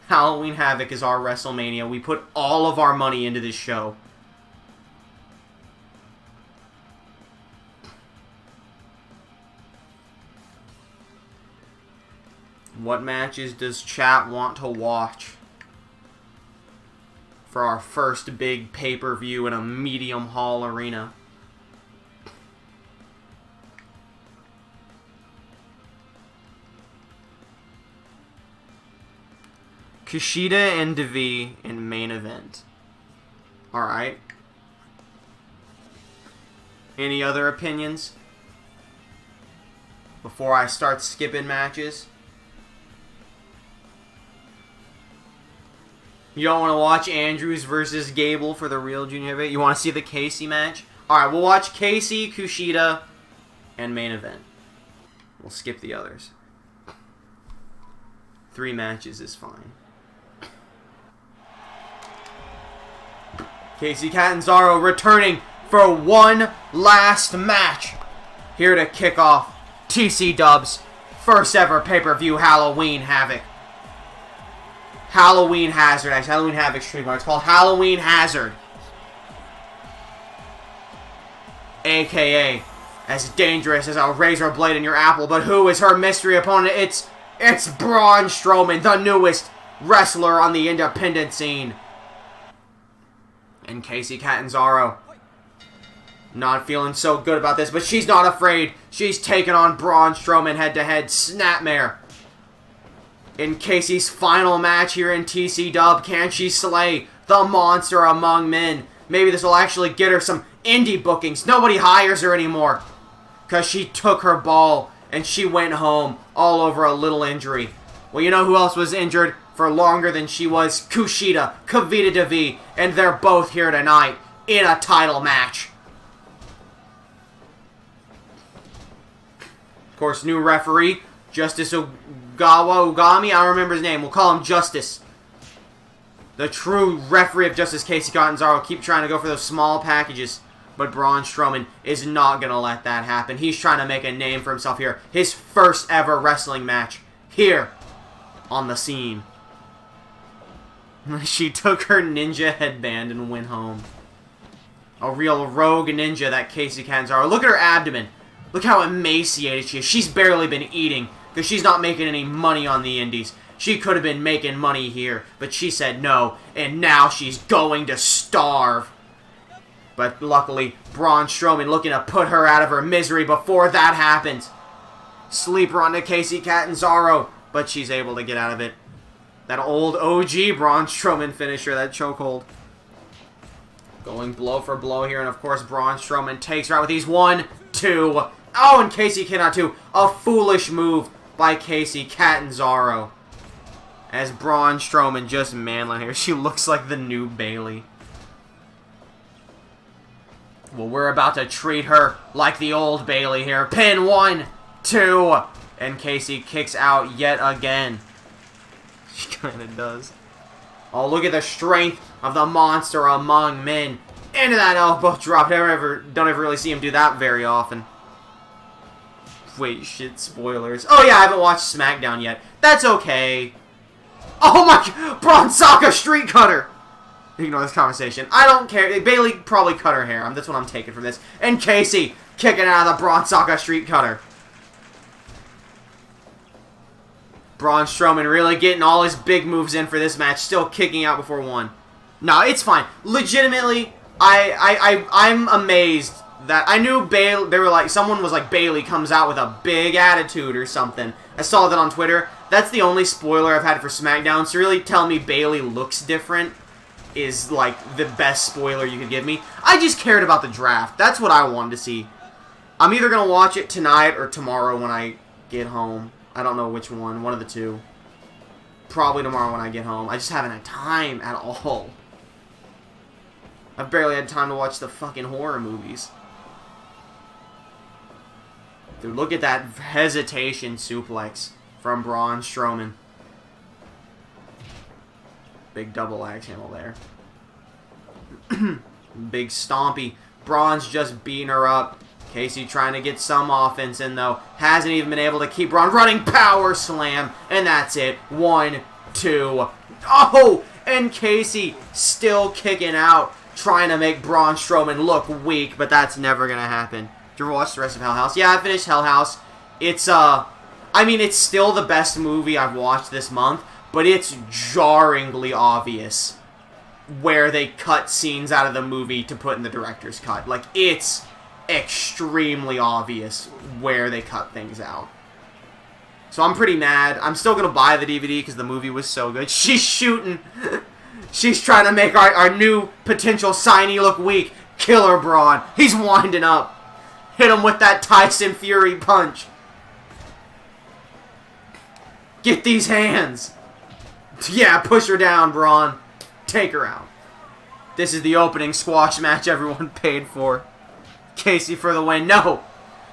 Halloween Havoc is our WrestleMania. We put all of our money into this show. What matches does chat want to watch for our first big pay-per-view in a medium haul arena? Kushida and Devi in main event. Alright. Any other opinions? Before I start skipping matches? You don't want to watch Andrews versus Gable for the real junior heavyweight? You want to see the Casey match? Alright, we'll watch Casey, Kushida, and main event. We'll skip the others. 3 matches is fine. Casey Catanzaro returning for one last match. Here to kick off TC Dub's first ever pay-per-view Halloween Havoc. Halloween Hazard. Actually, Halloween Havoc trademark. It's called Halloween Hazard. AKA as dangerous as a razor blade in your apple. But who is her mystery opponent? It's Braun Strowman, the newest wrestler on the independent scene. And Casey Catanzaro, not feeling so good about this, but she's not afraid. She's taking on Braun Strowman head-to-head. Snapmare. In Casey's final match here in TC Dub, can she slay the monster among men? Maybe this will actually get her some indie bookings. Nobody hires her anymore because she took her ball and she went home all over a little injury. Well, you know who else was injured for longer than she was? Kushida, Kavita Devi, and they're both here tonight in a title match. Of course, new referee, Justice Ugami, I don't remember his name. We'll call him Justice. The true referee of Justice, Casey Catanzaro, keep trying to go for those small packages. But Braun Strowman is not going to let that happen. He's trying to make a name for himself here. His first ever wrestling match here on the scene. She took her ninja headband and went home. A real rogue ninja, that Casey Catanzaro. Look at her abdomen. Look how emaciated she is. She's barely been eating because she's not making any money on the indies. She could have been making money here, but she said no, and now she's going to starve. But luckily, Braun Strowman looking to put her out of her misery before that happens. Sleeper onto Casey Catanzaro, but she's able to get out of it. That old OG Braun Strowman finisher, that chokehold. Going blow for blow here, and of course Braun Strowman takes her out with these 1, 2. Oh, and Casey cannot do. A foolish move by Casey Catanzaro. As Braun Strowman just manling here. She looks like the new Bayley. Well, we're about to treat her like the old Bayley here. Pin 1, 2. And Casey kicks out yet again. She kind of does. Oh, look at the strength of the monster among men. Into that elbow drop. Don't ever really see him do that very often. Wait, shit, spoilers. Oh yeah, I haven't watched SmackDown yet. That's okay. Oh my god, Braun Saka Street Cutter. Ignore this conversation. I don't care. Bayley probably cut her hair. That's what I'm taking from this. And Casey kicking out of the Braun Saka Street Cutter. Braun Strowman really getting all his big moves in for this match. Still kicking out before 1. No, it's fine. Legitimately, I'm amazed that I knew Bayley. They were like, someone was like, Bayley comes out with a big attitude or something. I saw that on Twitter. That's the only spoiler I've had for SmackDown. So really tell me Bayley looks different is like the best spoiler you could give me. I just cared about the draft. That's what I wanted to see. I'm either going to watch it tonight or tomorrow when I get home. I don't know which one. One of the two. Probably tomorrow when I get home. I just haven't had time at all. I've barely had time to watch the fucking horror movies. Dude, look at that hesitation suplex from Braun Strowman. Big double axe handle there. Big stompy. Braun's just beating her up. Casey trying to get some offense in, though. Hasn't even been able to keep Braun. Running power slam. And that's it. 1, 2. Oh! And Casey still kicking out. Trying to make Braun Strowman look weak. But that's never going to happen. Did you ever watch the rest of Hell House? Yeah, I finished Hell House. It's, I mean, it's still the best movie I've watched this month. But it's jarringly obvious where they cut scenes out of the movie to put in the director's cut. Like, it's extremely obvious where they cut things out. So I'm pretty mad. I'm still going to buy the DVD because the movie was so good. She's shooting. She's trying to make our new potential signee look weak. Killer Braun. He's winding up. Hit him with that Tyson Fury punch. Get these hands. Yeah, push her down, Braun. Take her out. This is the opening squash match everyone paid for. Casey for the win. No!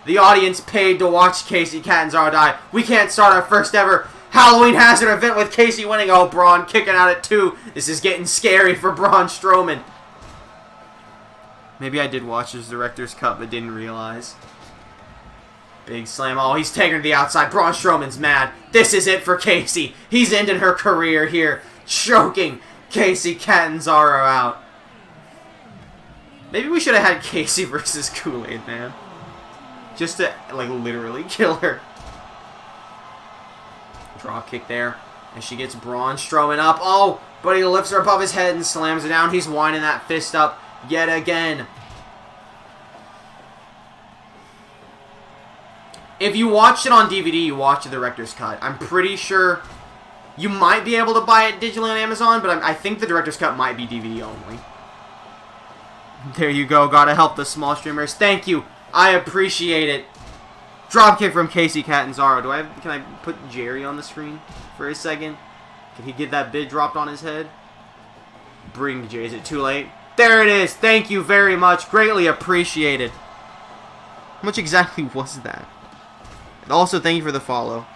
The audience paid to watch Casey Catanzaro die. We can't start our first ever Halloween Hazard event with Casey winning. Oh, Braun kicking out at 2. This is getting scary for Braun Strowman. Maybe I did watch his director's cut but didn't realize. Big slam. Oh, he's taking her to the outside. Braun Strowman's mad. This is it for Casey. He's ending her career here. Choking Casey Catanzaro out. Maybe we should have had Casey versus Kool-Aid Man. Just to, like, literally kill her. Drop kick there. And she gets Braun Strowman up. Oh, but he lifts her above his head and slams her down. He's winding that fist up yet again. If you watched it on DVD, you watched the director's cut. I'm pretty sure you might be able to buy it digitally on Amazon, but I think the director's cut might be DVD only. There you go. Gotta help the small streamers. Thank you. I appreciate it. Dropkick from Casey Catanzaro. Can I put Jerry on the screen for a second? Can he get that bid dropped on his head? Bring Jerry. Is it too late? There it is. Thank you very much. Greatly appreciated. How much exactly was that? And also, thank you for the follow.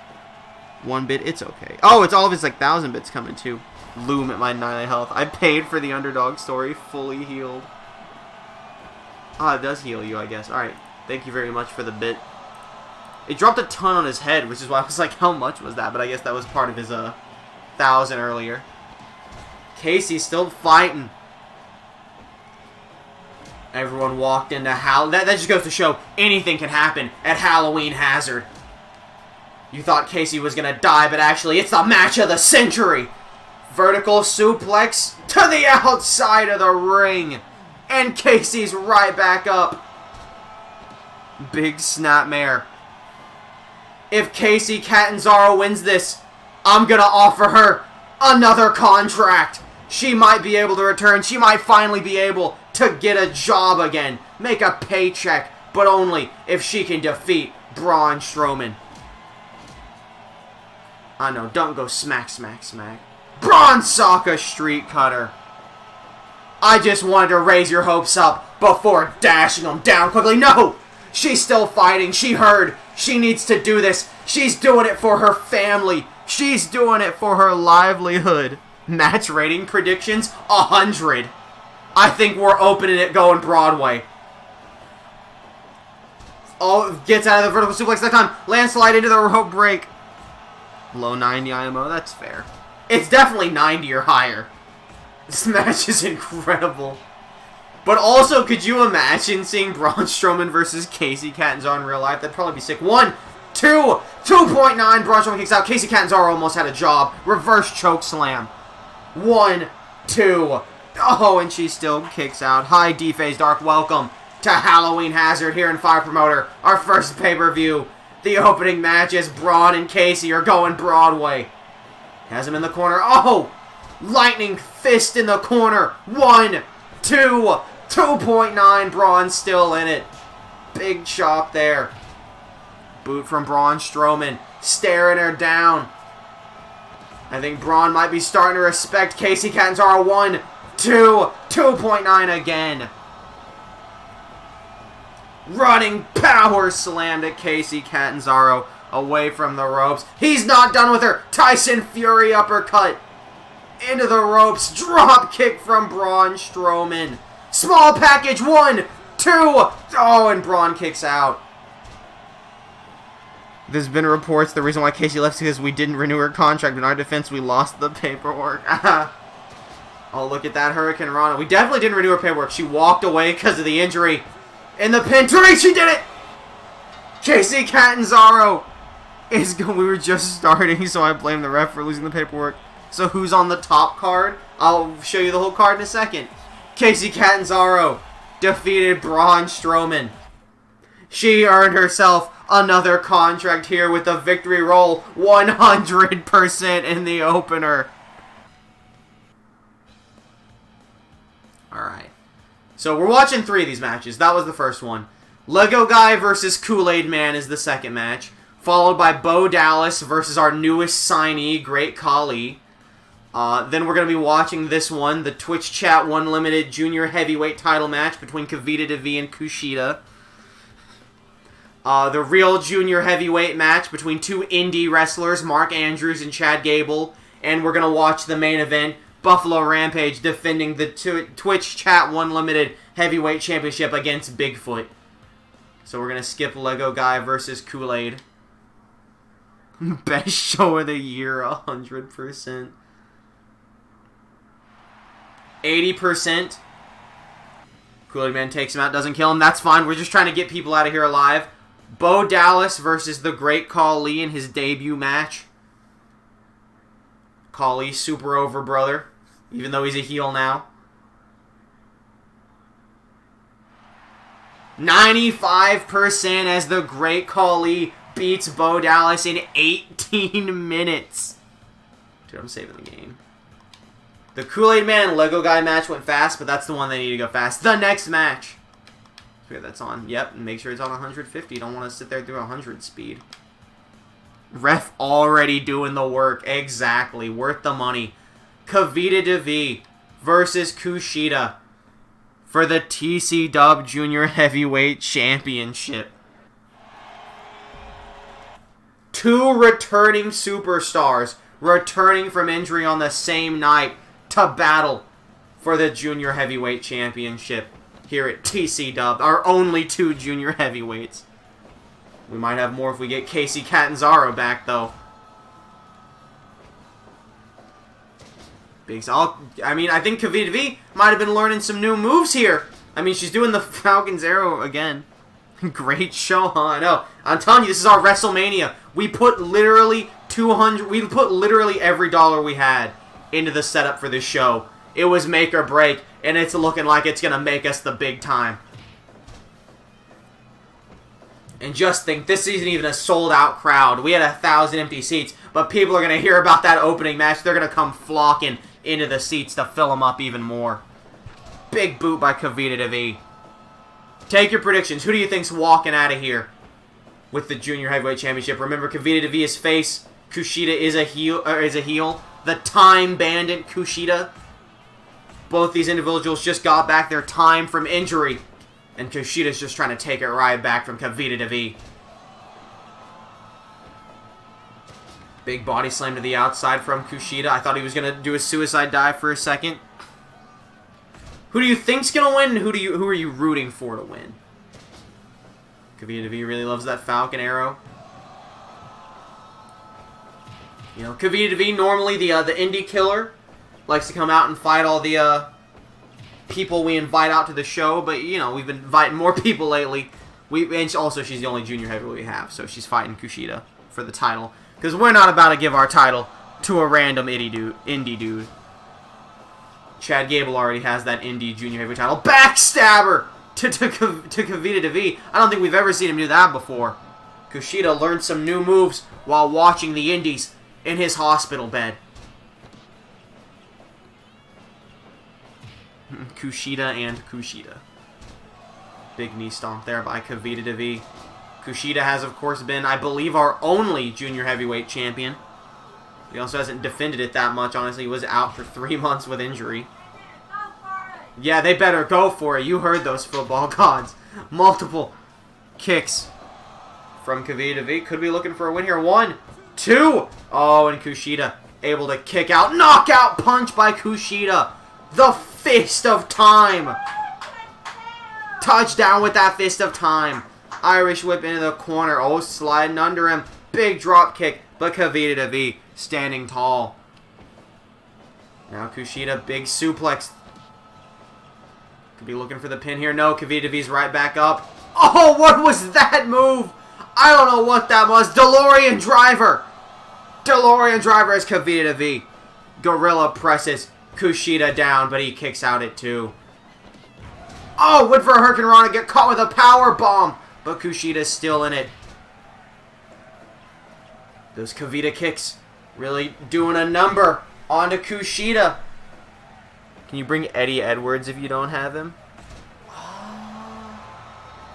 1 bit. It's okay. Oh, it's all of his, like, 1,000 bits coming, too. Loom at my 9 health. I paid for the underdog story. Fully healed. Ah, it does heal you, I guess. Alright. Thank you very much for the bit. It dropped a ton on his head, which is why I was like, how much was that? But I guess that was part of his 1,000 earlier. Casey still fighting. Everyone walked into that just goes to show anything can happen at Halloween Hazard. You thought Casey was going to die, but actually it's the match of the century. Vertical suplex to the outside of the ring. And Casey's right back up. Big snapmare. If Casey Catanzaro wins this, I'm going to offer her another contract. She might be able to return. She might finally be able to get a job again. Make a paycheck. But only if she can defeat Braun Strowman. I know, don't go smack, smack, smack. Braun Saka Street Cutter. I just wanted to raise your hopes up before dashing them down quickly. No! She's still fighting. She heard. She needs to do this. She's doing it for her family. She's doing it for her livelihood. Match rating predictions, 100. I think we're opening it going Broadway. Oh, gets out of the vertical suplex that time. Landslide into the rope break. Low 90 IMO, that's fair. It's definitely 90 or higher. This match is incredible. But also, could you imagine seeing Braun Strowman versus Casey Catanzaro in real life? That'd probably be sick. 1, 2, 2.9. Braun Strowman kicks out. Casey Catanzaro almost had a job. Reverse choke slam. 1, 2. Oh, and she still kicks out. Hi, D-Phase Dark. Welcome to Halloween Hazard here in Fire Promoter. Our first pay-per-view. The opening match is Braun and Casey are going Broadway. Has him in the corner. Oh! Lightning fist in the corner. 1, 2, 2.9. Braun still in it. Big chop there. Boot from Braun Strowman. Staring her down. I think Braun might be starting to respect Casey Catanzaro. 1, 2, 2.9 again. Running power slam to Casey Catanzaro away from the ropes. He's not done with her. Tyson Fury uppercut. Into the ropes. Drop kick from Braun Strowman. Small package. 1, 2. Oh, and Braun kicks out. There's been reports the reason why Casey left is because we didn't renew her contract. In our defense, we lost the paperwork. Oh, look at that Hurricane Rana. We definitely didn't renew her paperwork. She walked away because of the injury. In the pin. Three, she did it! Casey Catanzaro is going. We were just starting, so I blame the ref for losing the paperwork. So who's on the top card? I'll show you the whole card in a second. Casey Catanzaro defeated Braun Strowman. She earned herself another contract here with the victory roll 100% in the opener. Alright. So we're watching 3 of these matches. That was the first one. Lego Guy versus Kool-Aid Man is the second match. Followed by Bo Dallas versus our newest signee, Great Khali. Then we're going to be watching this one, the Twitch Chat 1 Limited Junior Heavyweight title match between Kavita Devi and Kushida. The real Junior Heavyweight match between two indie wrestlers, Mark Andrews and Chad Gable. And we're going to watch the main event, Buffalo Rampage defending the Twitch Chat 1 Limited Heavyweight Championship against Bigfoot. So we're going to skip Lego Guy versus Kool-Aid. Best show of the year, 100%. 80%. Kool-Aid Man takes him out, doesn't kill him. That's fine. We're just trying to get people out of here alive. Bo Dallas versus the Great Khali in his debut match. Khali, super over brother, even though he's a heel now. 95% as the Great Khali beats Bo Dallas in 18 minutes. Dude, I'm saving the game. The Kool-Aid Man and Lego Guy match went fast, but that's the one they need to go fast. The next match. Okay, that's on. Yep, and make sure it's on 150. You don't want to sit there through 100 speed. Ref already doing the work. Exactly. Worth the money. Kavita Devi versus Kushida for the TC Dub Junior Heavyweight Championship. Two returning superstars returning from injury on the same night to battle for the Junior Heavyweight Championship here at TC Dub. Our only two Junior Heavyweights. We might have more if we get Casey Catanzaro back, though. I think Kavita Devi might have been learning some new moves here. I mean, she's doing the Falcon's Arrow again. Great show, huh? I know. I'm telling you, this is our WrestleMania. We put literally every dollar we had into the setup for this show. It was make or break, and it's looking like it's gonna make us the big time. And just think, this isn't even a sold-out crowd. We had 1,000 empty seats, but people are gonna hear about that opening match. They're gonna come flocking into the seats to fill them up even more. Big boot by Kavita Devi. Take your predictions. Who do you think's walking out of here with the Junior Heavyweight Championship? Remember, Kavita Devi is face. Kushida is a heel. The Time Bandit Kushida. Both these individuals just got back their time from injury, and Kushida's just trying to take it right back from Kavita Devi. Big body slam to the outside from Kushida. I thought he was going to do a suicide dive for a second. Who do you think's going to win, and who are you rooting for to win? Kavita Devi really loves that Falcon Arrow. You know, Kavita Devi, normally the indie killer, likes to come out and fight all the people we invite out to the show, but, you know, we've been inviting more people lately. And also, she's the only junior heavyweight we have, so she's fighting Kushida for the title. Because we're not about to give our title to a random indie dude. Chad Gable already has that indie junior heavyweight title. Backstabber to Kavita Devi. I don't think we've ever seen him do that before. Kushida learned some new moves while watching the indies in his hospital bed. Kushida and Kushida. Big knee stomp there by Kavita Devi. Kushida has, of course, been, I believe, our only junior heavyweight champion. He also hasn't defended it that much, honestly. He was out for 3 months with injury. Yeah, they better go for it. You heard those football gods. Multiple kicks from Kavita Devi. Could be looking for a win here. 1, 2. Oh, and Kushida able to kick out. Knockout punch by Kushida. The Fist of Time. Touchdown with that Fist of Time. Irish whip into the corner. Oh, sliding under him. Big drop kick. But Kavita Devi standing tall. Now Kushida, big suplex. Could be looking for the pin here. No, Kavita Devi's right back up. Oh, what was that move? I don't know what that was. DeLorean Driver. DeLorean Driver as Kavita Devi. Gorilla presses Kushida down, but he kicks out at 2. Oh, went for a Hurricanrana, get caught with a power bomb, but Kushida's still in it. Those Kavita kicks really doing a number onto Kushida. Can you bring Eddie Edwards if you don't have him?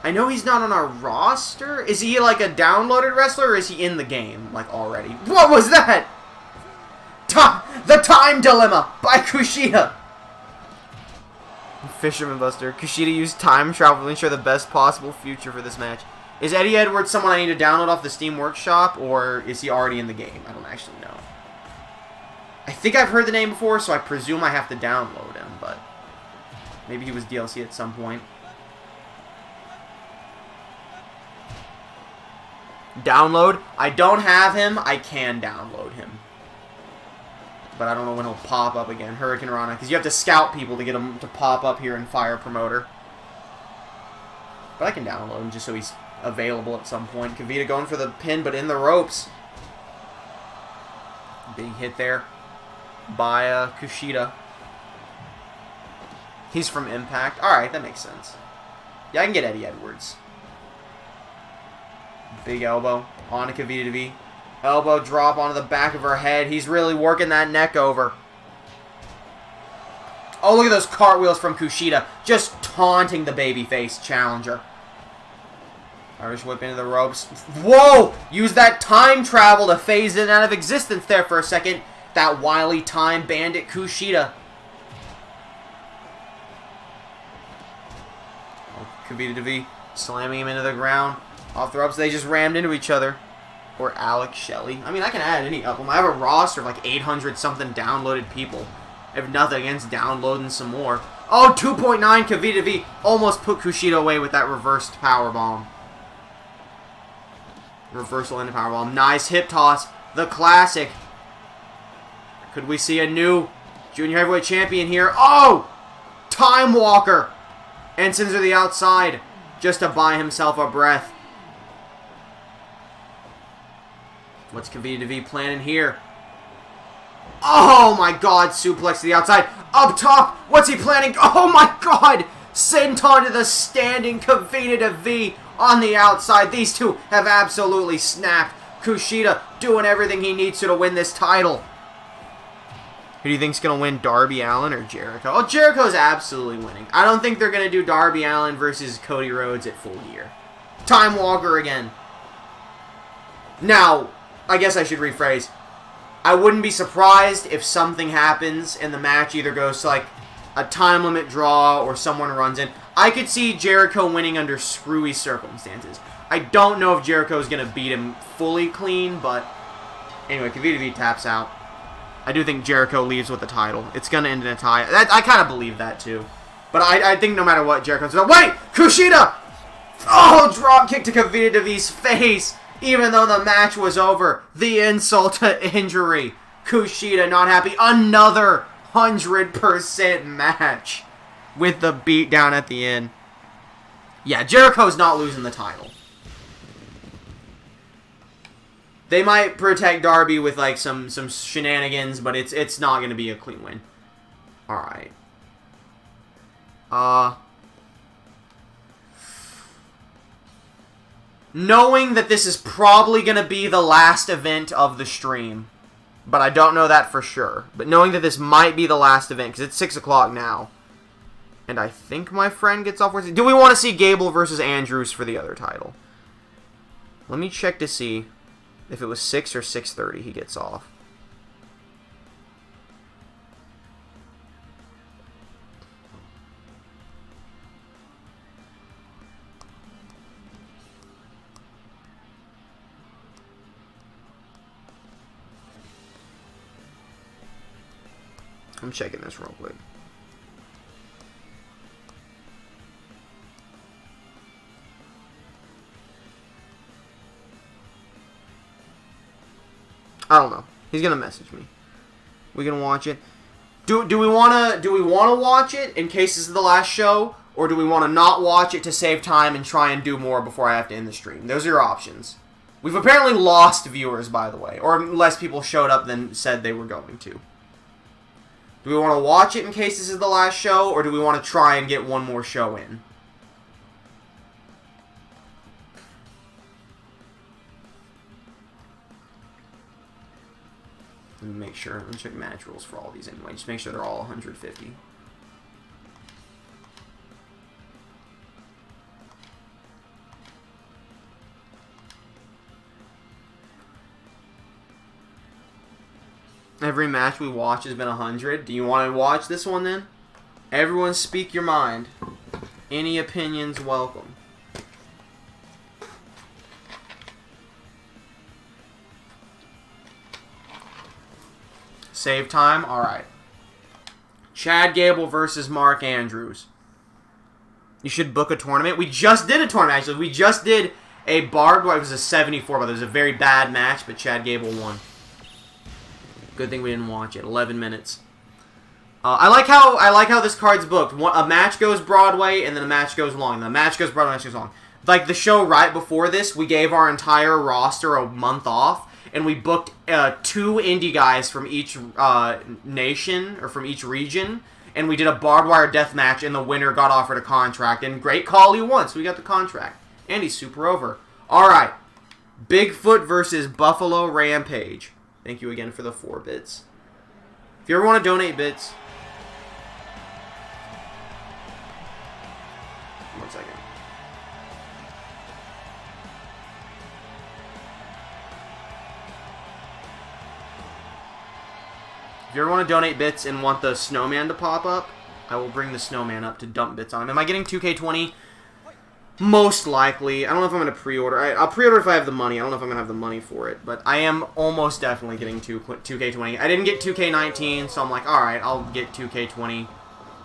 I know he's not on our roster. Is he like a downloaded wrestler, or is he in the game, like, already? What was that? The Time Dilemma by Kushida. Fisherman Buster. Kushida used time travel to ensure the best possible future for this match. Is Eddie Edwards someone I need to download off the Steam Workshop, or is he already in the game? I don't actually know. I think I've heard the name before, so I presume I have to download him, but maybe he was DLC at some point. Download. I don't have him. I can download him. But I don't know when he'll pop up again. Hurricane Rana. Because you have to scout people to get him to pop up here in Fire Promoter. But I can download him just so he's available at some point. Kavita going for the pin, but in the ropes. Big hit there by Kushida. He's from Impact. Alright, that makes sense. Yeah, I can get Eddie Edwards. Big elbow onto Kavita Devi. Elbow drop onto the back of her head. He's really working that neck over. Oh, look at those cartwheels from Kushida. Just taunting the babyface challenger. Irish whip into the ropes. Whoa! Use that time travel to phase it out of existence there for a second. That wily time bandit Kushida. Oh, Kavita Devi slamming him into the ground. Off the ropes, they just rammed into each other. Or Alex Shelley. I mean, I can add any of them. I have a roster of like 800-something downloaded people. I have nothing against downloading some more. Oh, 2.9 Kavita Devi almost put Kushida away with that reversed powerbomb. Reversal into powerbomb. Nice hip toss. The classic. Could we see a new junior heavyweight champion here? Oh! Time Walker. And sends her to the outside just to buy himself a breath. What's Kavita Devi planning here? Oh my god, suplex to the outside. Up top, what's he planning? Oh my god! Senton to the standing Kavita Devi on the outside. These two have absolutely snapped. Kushida doing everything he needs to win this title. Who do you think's going to win, Darby Allin or Jericho? Oh, Jericho's absolutely winning. I don't think they're going to do Darby Allin versus Cody Rhodes at Full Gear. Time Walker again. Now, I guess I should rephrase. I wouldn't be surprised if something happens and the match either goes to like a time limit draw or someone runs in. I could see Jericho winning under screwy circumstances. I don't know if Jericho's going to beat him fully clean, but anyway, Kavita Devi taps out. I do think Jericho leaves with the title. It's going to end in a tie. I kind of believe that too. But I think no matter what, Jericho's going to... Wait! Kushida! Oh, drop kick to Kavita Devi's face! Even though the match was over, the insult to injury. Kushida not happy. Another 100% match with the beatdown at the end. Yeah, Jericho's not losing the title. They might protect Darby with like some shenanigans, but it's not going to be a clean win. All right. Knowing that this is probably going to be the last event of the stream, but I don't know that for sure. But knowing that this might be the last event, because it's 6 o'clock now, and I think my friend gets off. Do we want to see Gable versus Andrews for the other title? Let me check to see if it was 6 or 6:30 he gets off. I'm checking this real quick. I don't know. He's gonna message me. We can watch it. Do we wanna watch it in case this is the last show, or do we wanna not watch it to save time and try and do more before I have to end the stream? Those are your options. We've apparently lost viewers, by the way, or less people showed up than said they were going to. Do we want to watch it in case this is the last show, or do we want to try and get one more show in? Let me make sure. Let me check match rules for all these anyway. Just make sure they're all 150. Every match we watch has been 100. Do you want to watch this one then? Everyone speak your mind. Any opinions welcome. Save time? Alright. Chad Gable versus Mark Andrews. You should book a tournament. We just did a tournament, actually. We just did a barbed wire. It was a 74, but it was a very bad match, but Chad Gable won. Good thing we didn't watch it. 11 minutes. I like how this card's booked. A match goes Broadway, and then a match goes long. And the match goes Broadway, and the match goes long. Like the show right before this, we gave our entire roster a month off, and we booked 2 indie guys from each nation, or from each region, and we did a barbed wire death match, and the winner got offered a contract. And great call, he won, so we got the contract. And he's super over. Alright. Bigfoot versus Buffalo Rampage. Thank you again for the 4 bits. If you ever want to donate bits... One second. If you ever want to donate bits and want the snowman to pop up, I will bring the snowman up to dump bits on him. Am I getting 2K20? Most likely. I don't know if I'm going to pre-order. I'll pre-order if I have the money. I don't know if I'm going to have the money for it. But I am almost definitely getting 2K20. I didn't get 2K19, so I'm like, alright, I'll get 2K20.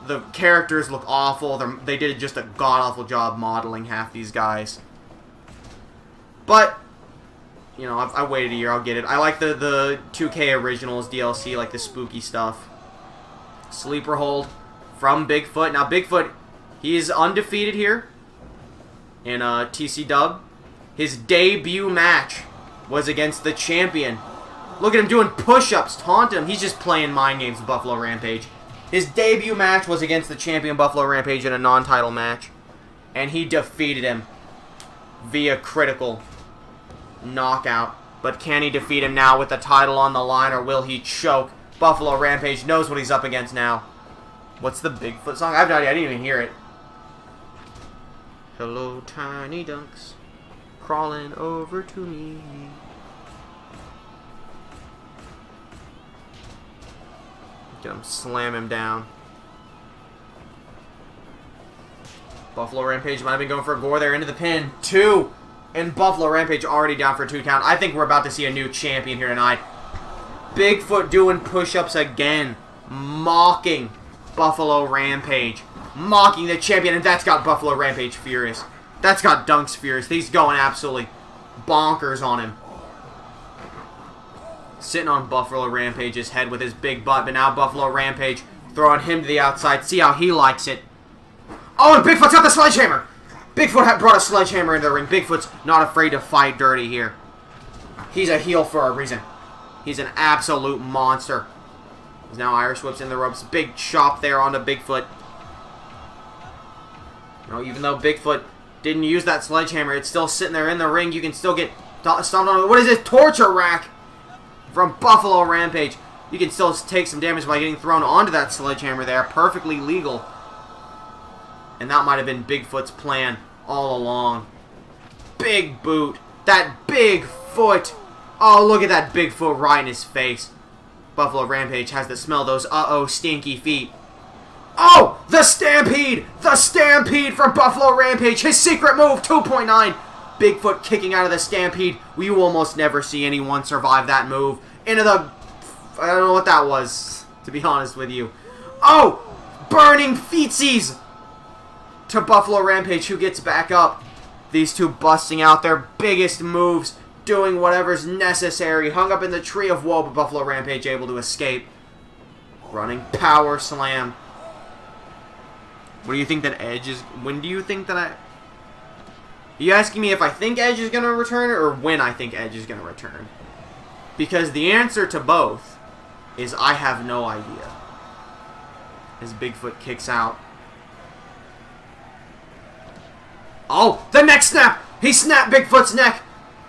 The characters look awful. They did just a god-awful job modeling half these guys. But, you know, I waited a year. I'll get it. I like the 2K Originals DLC, like the spooky stuff. Sleeper hold from Bigfoot. Now, Bigfoot, he is undefeated here in TC Dub. His debut match was against the champion. Look at him doing push-ups, taunting him. He's just playing mind games with Buffalo Rampage. His debut match was against the champion Buffalo Rampage in a non-title match. And he defeated him via critical knockout. But can he defeat him now with the title on the line, or will he choke? Buffalo Rampage knows what he's up against now. What's the Bigfoot song? I have no idea. I didn't even hear it. Hello, tiny dunks, crawling over to me. Get him, slam him down. Buffalo Rampage might have been going for a gore there into the pin. 2, and Buffalo Rampage already down for a 2 count. I think we're about to see a new champion here tonight. Bigfoot doing push-ups again, mocking Buffalo Rampage. Mocking the champion, and that's got Buffalo Rampage furious. That's got Dunks furious. He's going absolutely bonkers on him. Sitting on Buffalo Rampage's head with his big butt, but now Buffalo Rampage throwing him to the outside. See how he likes it. Oh, and Bigfoot's got the sledgehammer. Bigfoot brought a sledgehammer into the ring. Bigfoot's not afraid to fight dirty here. He's a heel for a reason. He's an absolute monster. He's now Irish whips in the ropes. Big chop there onto Bigfoot. You know, even though Bigfoot didn't use that sledgehammer, it's still sitting there in the ring. You can still get stomped on. What is this? Torture rack from Buffalo Rampage. You can still take some damage by getting thrown onto that sledgehammer there. Perfectly legal. And that might have been Bigfoot's plan all along. Big boot. That big foot. Oh, look at that big foot right in his face. Buffalo Rampage has to smell those stinky feet. Oh, the Stampede! The Stampede from Buffalo Rampage. His secret move, 2.9. Bigfoot kicking out of the Stampede. We will almost never see anyone survive that move. Into the... I don't know what that was, to be honest with you. Oh, burning feetsies to Buffalo Rampage, who gets back up. These two busting out their biggest moves, doing whatever's necessary. Hung up in the Tree of Woe, but Buffalo Rampage able to escape. Running power slam. What do you think that Edge is... When do you think that I... Are you asking me if I think Edge is going to return, or when I think Edge is going to return? Because the answer to both is I have no idea. As Bigfoot kicks out. Oh, the neck snap! He snapped Bigfoot's neck!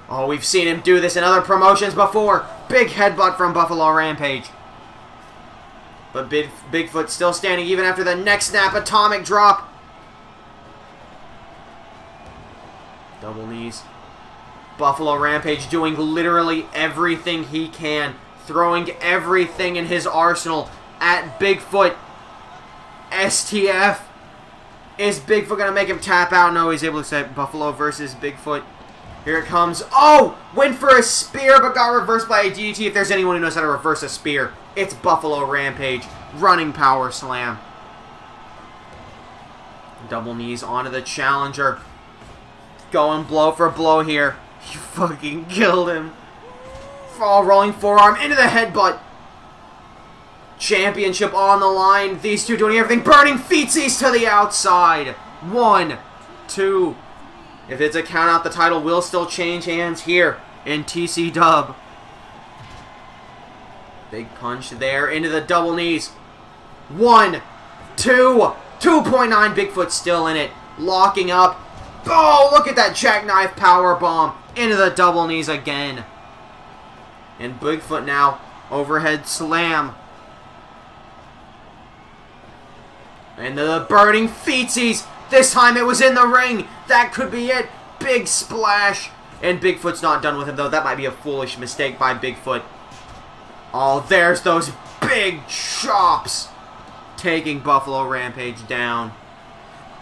Oh, we've seen him do this in other promotions before. Big headbutt from Buffalo Rampage. But Bigfoot still standing even after the neck snap. Atomic drop. Double knees. Buffalo Rampage doing literally everything he can. throwing everything in his arsenal at Bigfoot. STF. Is Bigfoot going to make him tap out? No, he's able to set Buffalo versus Bigfoot. Here it comes. Oh! Went for a spear, but got reversed by a DDT. If there's anyone who knows how to reverse a spear, it's Buffalo Rampage. Running power slam. Double knees onto the challenger. Going blow for blow here. You fucking killed him. Fall rolling forearm into the headbutt. Championship on the line. These two doing everything. Burning feetsies to the outside. 1, 2. If it's a count out, the title will still change hands here in TC Dub. Big punch there into the double knees. 1, 2. 2.9. Bigfoot still in it. Locking up. Oh, look at that jackknife power bomb into the double knees again. And Bigfoot now. Overhead slam. And the burning feetsies. This time it was in the ring. That could be it. Big splash. And Bigfoot's not done with him, though. That might be a foolish mistake by Bigfoot. Oh, there's those big chops. Taking Buffalo Rampage down.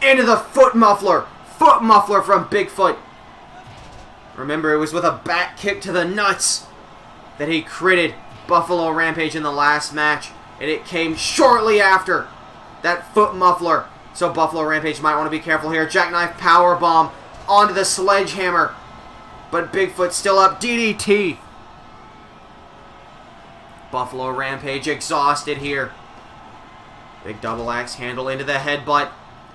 Into the foot muffler. Foot muffler from Bigfoot. Remember, it was with a back kick to the nuts that he critted Buffalo Rampage in the last match. And it came shortly after that foot muffler. So Buffalo Rampage might want to be careful here. Jackknife powerbomb onto the sledgehammer. But Bigfoot still up. DDT. Buffalo Rampage exhausted here. Big double axe handle into the headbutt.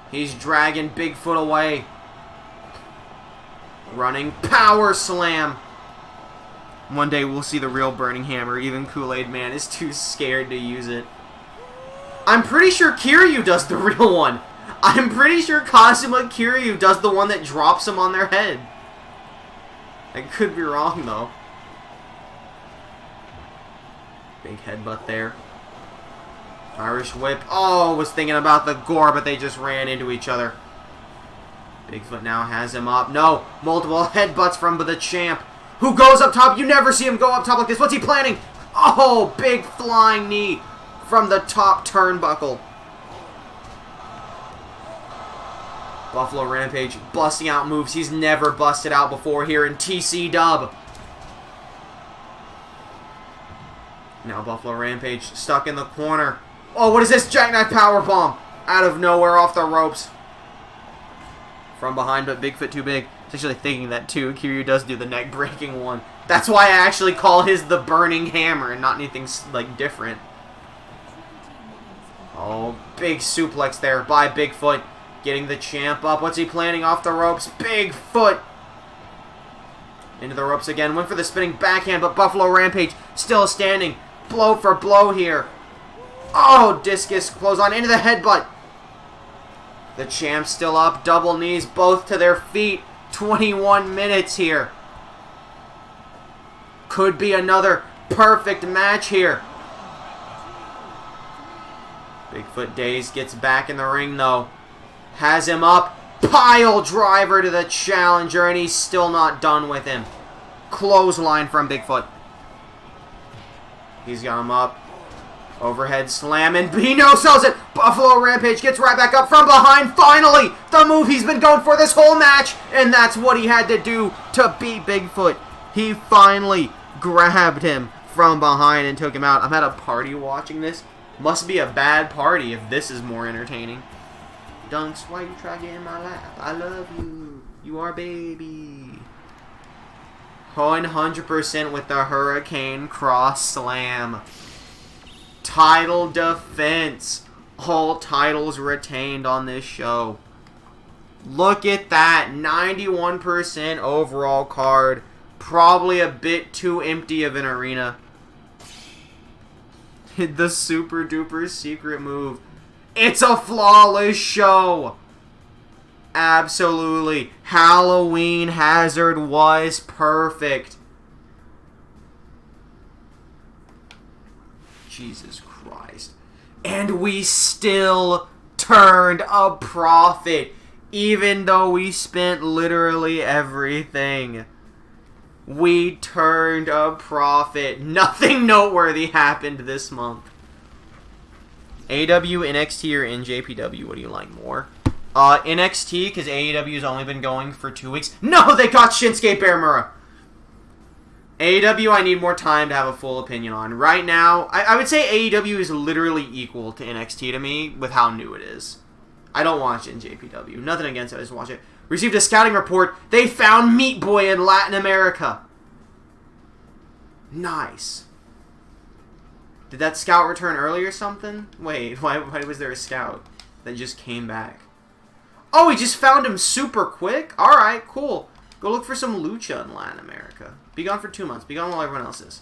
He's dragging Bigfoot away. Running power slam. One day we'll see the real Burning Hammer. Even Kool-Aid Man is too scared to use it. I'm pretty sure Kiryu does the real one. I'm pretty sure Kazuma Kiryu does the one that drops them on their head. I could be wrong, though. Big headbutt there. Irish whip. Oh, was thinking about the gore, but they just ran into each other. Bigfoot now has him up. No, multiple headbutts from the champ. Who goes up top? You never see him go up top like this. What's he planning? Oh, big flying knee from the top turnbuckle. Buffalo Rampage busting out moves he's never busted out before here in TC Dub. Now Buffalo Rampage stuck in the corner. Oh, what is this? Jackknife powerbomb out of nowhere off the ropes. From behind, but Bigfoot too big. I was actually thinking that too. Kiryu does do the neck breaking one. That's why I actually call his the Burning Hammer and not anything like different. Oh, big suplex there by Bigfoot. Getting the champ up. What's he planning off the ropes? Bigfoot. Into the ropes again. Went for the spinning backhand, but Buffalo Rampage still standing. Blow for blow here. Oh, discus clothesline into the headbutt. The champ's still up. Double knees, both to their feet. 21 minutes here. Could be another perfect match here. Bigfoot Days gets back in the ring, though. Has him up. Pile driver to the challenger, and he's still not done with him. Clothesline from Bigfoot. He's got him up. Overhead slam, and he no-sells it. Buffalo Rampage gets right back up from behind. Finally, the move he's been going for this whole match, and that's what he had to do to beat Bigfoot. He finally grabbed him from behind and took him out. I'm at a party watching this. Must be a bad party if this is more entertaining. Dunks, why you try to get in my lap? I love you. You are baby. 100% with the Hurricane Cross Slam. Title defense. All titles retained on this show. Look at that. 91% overall card. Probably a bit too empty of an arena. The super duper secret move. It's a flawless show. Absolutely. Halloween Hazard was perfect. Jesus Christ. And we still turned a profit, even though we spent literally everything. We turned a profit. Nothing noteworthy happened this month. AEW, NXT, or NJPW? What do you like more? NXT, because AEW has only been going for 2 weeks. No, they got Shinsuke Nakamura. AEW, I need more time to have a full opinion on. Right now, I would say AEW is literally equal to NXT to me with how new it is. I don't watch NJPW. Nothing against it, I just watch it. Received a scouting report. They found Meat Boy in Latin America. Nice. Did that scout return early or something? Wait, why was there a scout that just came back? Oh, he just found him super quick? Alright, cool. Go look for some lucha in Latin America. Be gone for 2 months. Be gone while everyone else is.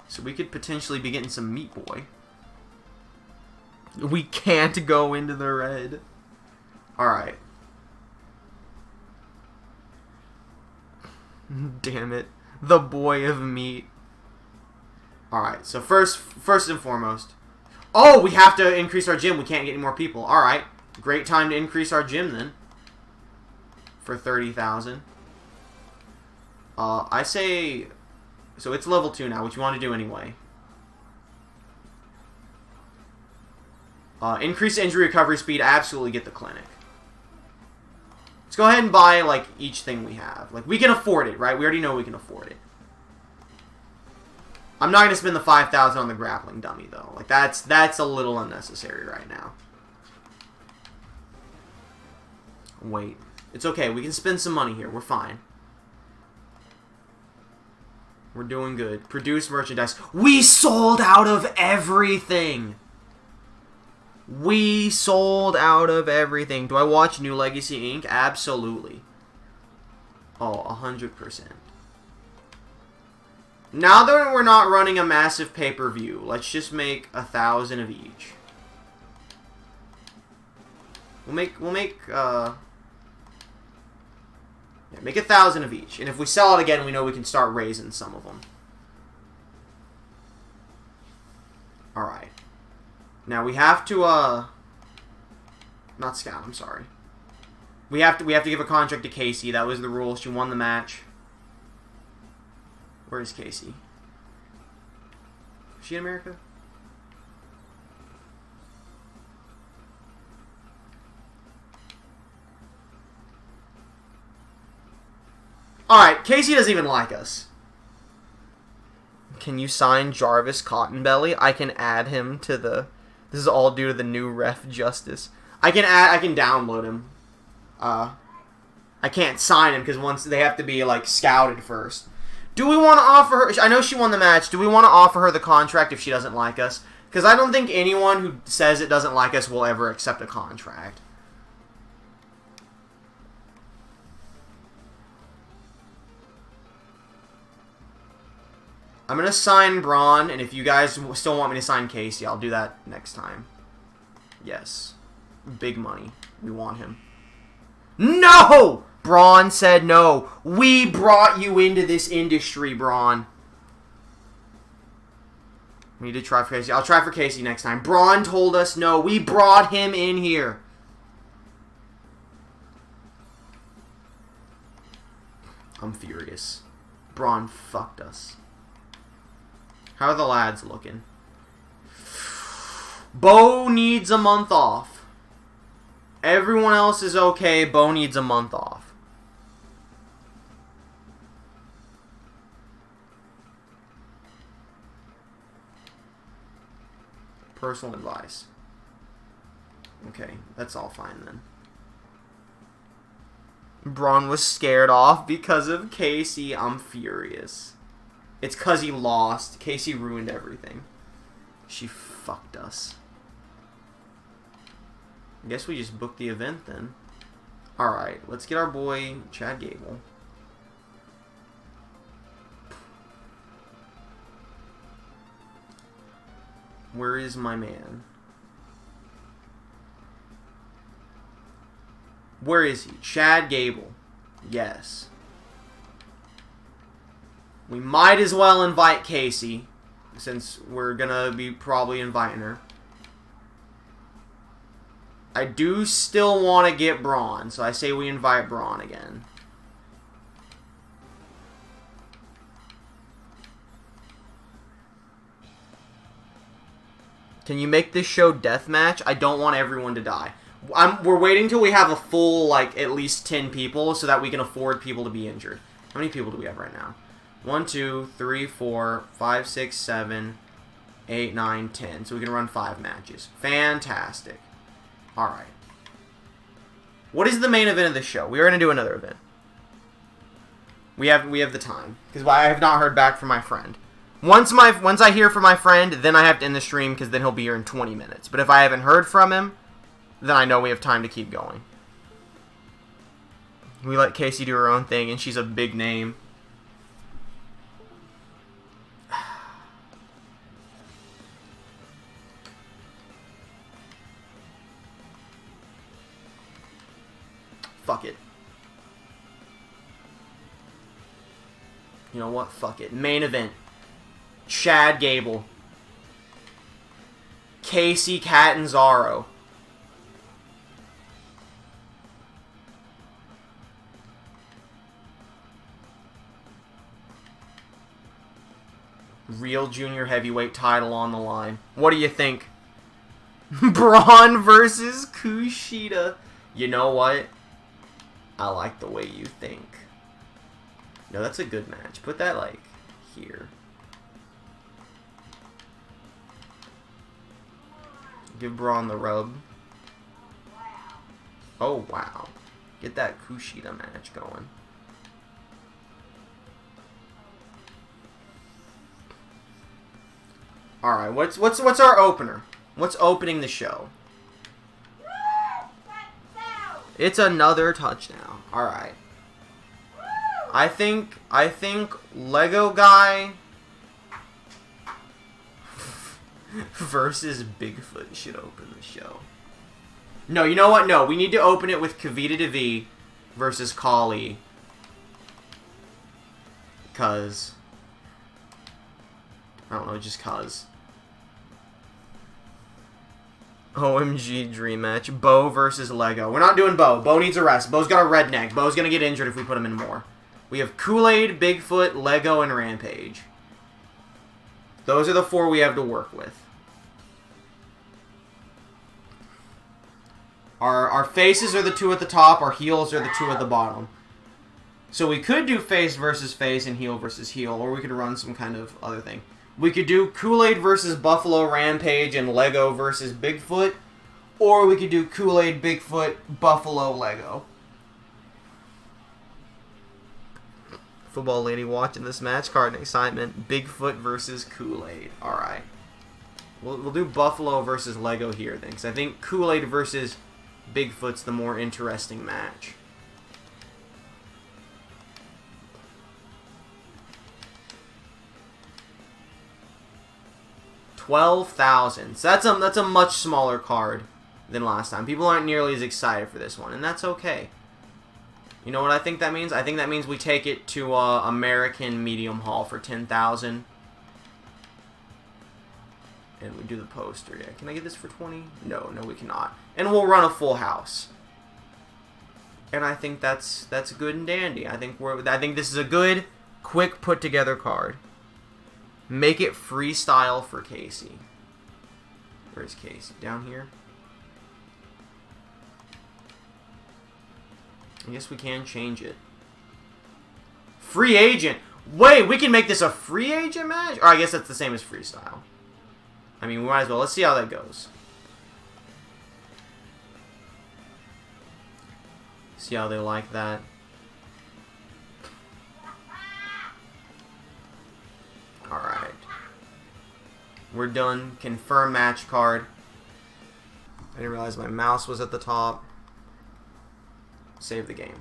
So we could potentially be getting some Meat Boy. We can't go into the red. Alright. Damn it. The boy of meat. Alright, so first and foremost. Oh, we have to increase our gym. We can't get any more people. Alright. Great time to increase our gym then. For 30,000. I say... So it's level 2 now, which you want to do anyway. Increase injury recovery speed. Absolutely get the clinic. Let's go ahead and buy, like, each thing we have. Like, we can afford it, right? We already know we can afford it. I'm not going to spend the 5,000 on the grappling dummy, though. Like, that's a little unnecessary right now. Wait. It's okay. We can spend some money here. We're fine. We're doing good. Produce merchandise. We sold out of everything! We sold out of everything. Do I watch New Legacy Inc? Absolutely. Oh, 100%. Now that we're not running a massive pay-per-view, let's just make 1,000 of each. Make 1,000 of each. And if we sell it again, we know we can start raising some of them. Alright. Now we have to, not scout, I'm sorry. We have to give a contract to Casey. That was the rule. She won the match. Where is Casey? Is she in America? Alright, Casey doesn't even like us. Can you sign Jarvis Cottonbelly? I can add him to the... This is all due to the new ref justice. I can download him. I can't sign him because once they have to be like scouted first. Do we want to offer her? I know she won the match. Do we want to offer her the contract if she doesn't like us? Because I don't think anyone who says it doesn't like us will ever accept a contract. I'm going to sign Braun, and if you guys still want me to sign Casey, I'll do that next time. Yes. Big money. We want him. No! Braun said no. We brought you into this industry, Braun. We need to try for Casey. I'll try for Casey next time. Braun told us no. We brought him in here. I'm furious. Braun fucked us. How are the lads looking? Bo needs a month off. Everyone else is okay. Bo needs a month off. Personal advice. Okay, that's all fine then. Braun was scared off because of Casey. I'm furious. It's because he lost. Casey ruined everything. She fucked us. I guess we just booked the event then. Alright, let's get our boy Chad Gable. Where is my man? Where is he? Chad Gable. Yes. We might as well invite Casey, since we're gonna be probably inviting her. I do still want to get Braun, so I say we invite Braun again. Can you make this show deathmatch? I don't want everyone to die. We're waiting till we have a full, like, at least 10 people so that we can afford people to be injured. How many people do we have right now? 1, 2, 3, 4, 5, 6, 7, 8, 9, 10. So we can run 5 matches. Fantastic. Alright. What is the main event of the show? We are going to do another event. We have the time. Because I have not heard back from my friend. Once I hear from my friend, then I have to end the stream because then he'll be here in 20 minutes. But if I haven't heard from him, then I know we have time to keep going. We let Casey do her own thing, and she's a big name. Fuck it. You know what? Fuck it. Main event. Chad Gable. Casey Catanzaro. Real junior heavyweight title on the line. What do you think? Braun versus Kushida. You know what? I like the way you think. No, that's a good match. Put that, like, here. Give Braun the rub. Oh, wow. Get that Kushida match going. Alright, what's our opener? What's opening the show? It's another touchdown. Alright. I think Lego Guy versus Bigfoot should open the show. No, you know what? No, we need to open it with Kavita Devi versus Kali. Cause I don't know, just cause. OMG dream match. Bo versus Lego. We're not doing Bo. Bo needs a rest. Bo's got a redneck. Bo's gonna get injured if we put him in more. We have Kool-Aid, Bigfoot, Lego, and Rampage. Those are the 4 we have to work with. Our faces are the 2 at the top. Our heels are the 2 at the bottom. So we could do face versus face and heel versus heel, or we could run some kind of other thing. We could do Kool-Aid versus Buffalo Rampage and Lego versus Bigfoot, or we could do Kool-Aid, Bigfoot, Buffalo, Lego. Football lady watching this match, card and excitement. Bigfoot versus Kool-Aid. Alright. We'll do Buffalo versus Lego here then, because I think Kool-Aid versus Bigfoot's the more interesting match. $12,000. So that's a much smaller card than last time. People aren't nearly as excited for this one, and that's okay. You know what I think that means? I think that means we take it to American Medium Hall for $10,000. And we do the poster. Yeah, can I get this for 20? No, we cannot. And we'll run a full house. And I think that's good and dandy. I think this is a good, quick put together card. Make it freestyle for Casey. Where's Casey? Down here? I guess we can change it. Free agent! Wait, we can make this a free agent match? Or I guess that's the same as freestyle. I mean, we might as well. Let's see how that goes. See how they like that. Alright. We're done. Confirm match card. I didn't realize my mouse was at the top. Save the game.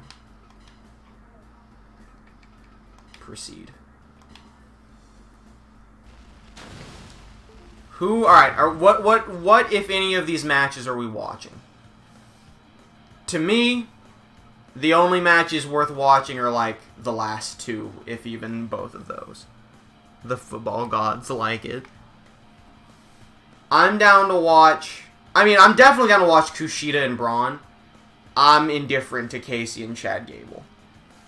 Proceed. Alright, what if any of these matches are we watching? To me, the only matches worth watching are like the last 2, if even both of those. The football gods like it. I'm down to watch... I mean, I'm definitely down to watch Kushida and Braun. I'm indifferent to Casey and Chad Gable.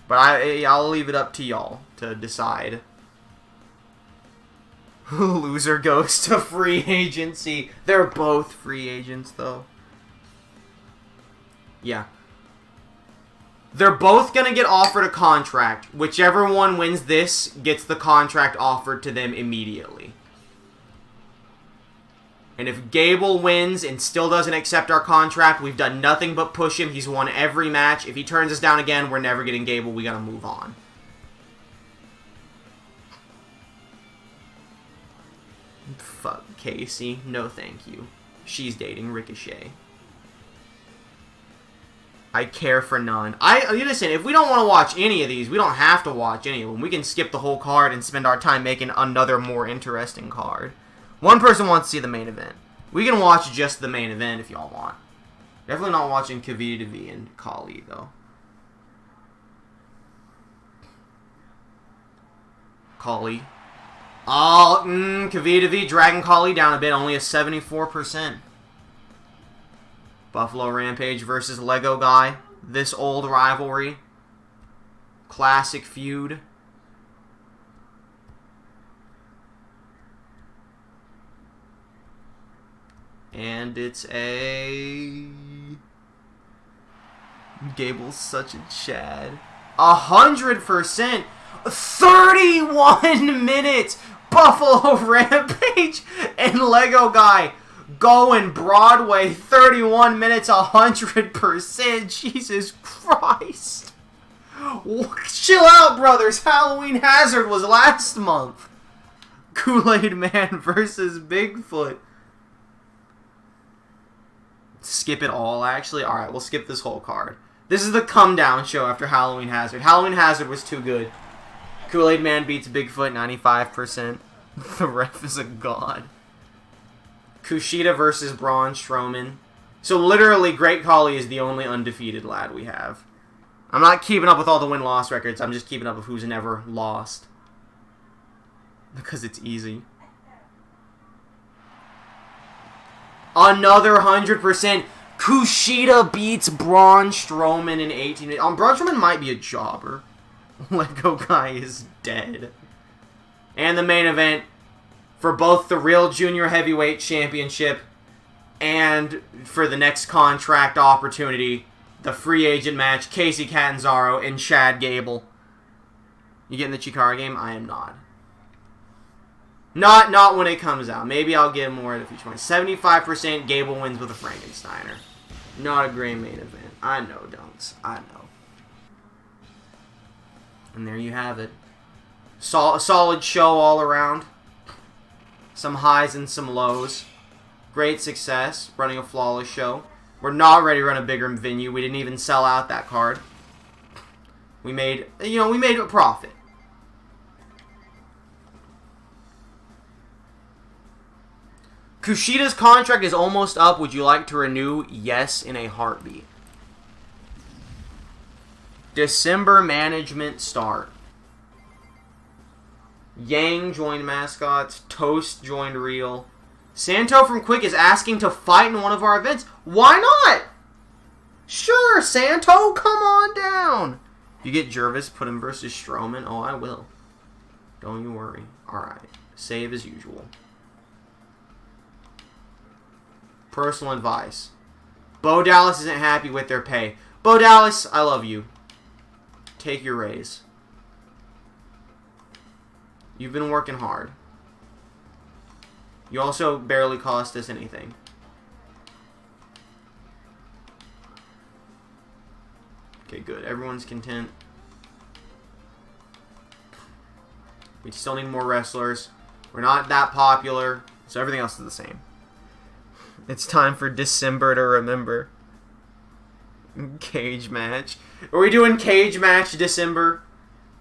But I'll leave it up to y'all to decide Loser goes to free agency. They're both free agents, though. Yeah. They're both going to get offered a contract. Whichever one wins this gets the contract offered to them immediately. And if Gable wins and still doesn't accept our contract, we've done nothing but push him. He's won every match. If he turns us down again, we're never getting Gable. We got to move on. Fuck Casey. No thank you. She's dating Ricochet. I care for none. Listen, if we don't want to watch any of these, we don't have to watch any of them. We can skip the whole card and spend our time making another more interesting card. One person wants to see the main event. We can watch just the main event if y'all want. Definitely not watching Kavita Devi and Kali, though. Kali. Oh, Kavita Devi dragging Kali down a bit. Only a 74%. Buffalo Rampage versus Lego Guy. This old rivalry. Classic feud. And it's a... Gable's such a Chad. 100%. 31 minutes. Buffalo Rampage and Lego Guy going Broadway. 31 minutes, 100%. Jesus Christ. Chill out, brothers. Halloween Hazard was last month. Kool-Aid Man versus Bigfoot. Skip it all, actually? Alright, we'll skip this whole card. This is the come-down show after Halloween Hazard. Halloween Hazard was too good. Kool-Aid Man beats Bigfoot 95%. The ref is a god. Kushida versus Braun Strowman. So literally, Great Khali is the only undefeated lad we have. I'm not keeping up with all the win-loss records. I'm just keeping up with who's never lost. Because it's easy. Another 100%. Kushida beats Braun Strowman in 18 minutes. Braun Strowman might be a jobber. Lego Guy is dead. And the main event for both the Real Junior Heavyweight Championship and for the next contract opportunity, the free agent match, Casey Catanzaro and Chad Gable. You getting the Chikara game? I am not. Not when it comes out. Maybe I'll get more at a future point. 75% Gable wins with a Frankensteiner. Not a great main event. I know, Dunks. I know. And there you have it. Solid show all around. Some highs and some lows. Great success. Running a flawless show. We're not ready to run a bigger venue. We didn't even sell out that card. We made a profit. Kushida's contract is almost up. Would you like to renew? Yes, in a heartbeat. December management start. Yang joined Mascots. Toast joined Real. Santo from Quick is asking to fight in one of our events. Why not? Sure, Santo, come on down. If you get Jervis, put him versus Strowman. Oh, I will. Don't you worry. Alright. Save as usual. Personal advice. Bo Dallas isn't happy with their pay. Bo Dallas, I love you. Take your raise. You've been working hard. You also barely cost us anything. Okay, good. Everyone's content. We still need more wrestlers. We're not that popular, so everything else is the same. It's time for December to remember. Cage match. Are we doing cage match December?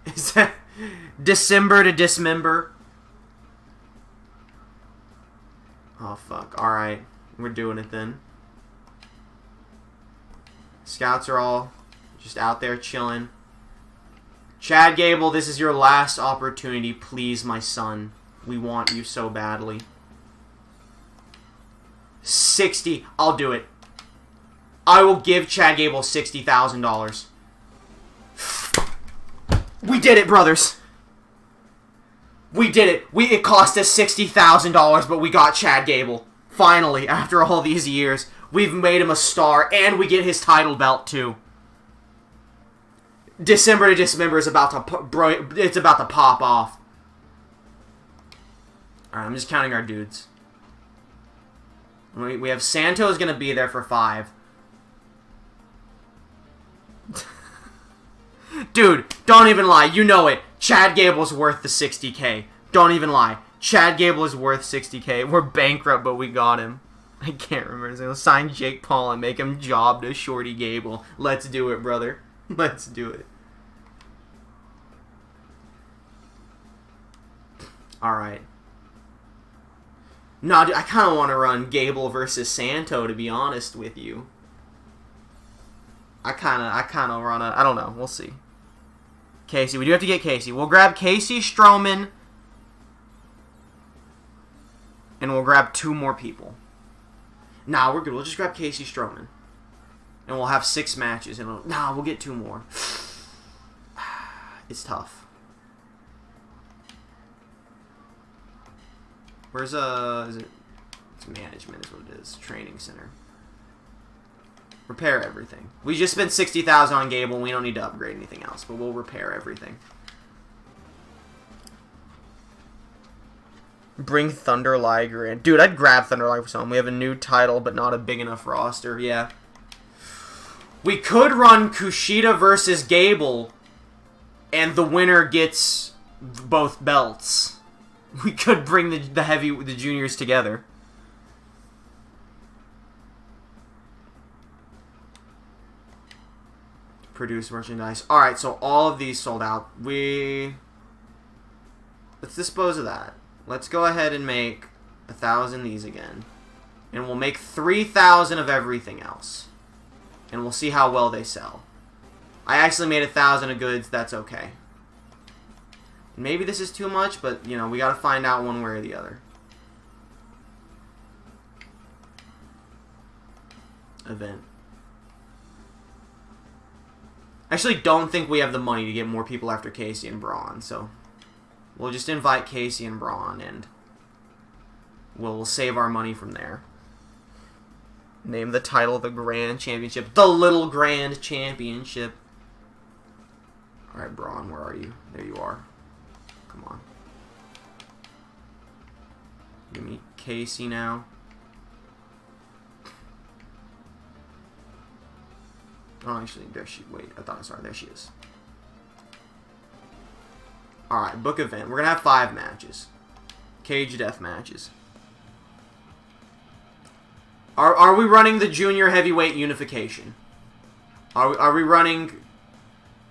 Is that December to dismember? Oh, fuck. Alright. We're doing it then. Scouts are all just out there chilling. Chad Gable, this is your last opportunity. Please, my son. We want you so badly. 60. I'll do it. I will give Chad Gable $60,000. We did it, brothers. We did it. It cost us $60,000, but we got Chad Gable. Finally, after all these years, we've made him a star, and we get his title belt too. December to Dismember is about to it's about to pop off. All right, I'm just counting our dudes. We have Santos gonna be there for 5. Dude, don't even lie. You know it. Chad Gable's worth the $60K. Don't even lie. Chad Gable is worth $60K. We're bankrupt, but we got him. I can't remember his name. Sign Jake Paul and make him job to Shorty Gable. Let's do it, brother. Let's do it. Alright. No, dude, I kind of want to run Gable versus Santo, to be honest with you. I kind of run a... I don't know. We'll see. Casey. We do have to get Casey. We'll grab Casey Strowman. And we'll grab 2 more people. Nah, we're good. We'll just grab Casey Strowman. And we'll have 6 matches. And we'll get 2 more. It's tough. Where's, is it? It's management is what it is. Training center. Repair everything. We just spent $60,000 on Gable, and we don't need to upgrade anything else, but we'll repair everything. Bring Thunder Liger in. Dude, I'd grab Thunder Liger for someone. We have a new title, but not a big enough roster. Yeah. We could run Kushida versus Gable, and the winner gets both belts. We could bring the juniors together. Produce merchandise. Alright, so all of these sold out. Let's dispose of that. Let's go ahead and make 1,000 these again. And we'll make 3,000 of everything else. And we'll see how well they sell. I actually made 1,000 of goods. That's okay. Maybe this is too much, but, you know, we gotta find out one way or the other. Event. I actually don't think we have the money to get more people after Casey and Braun, so we'll just invite Casey and Braun, and we'll save our money from there. Name the title the Grand Championship. The Little Grand Championship. Alright, Braun, where are you? There you are. Come on. Give me Casey now. Oh, actually, there she... Wait, I thought I saw her. There she is. Alright, book event. We're going to have 5 matches. Cage death matches. Are we running the junior heavyweight unification? Are we running...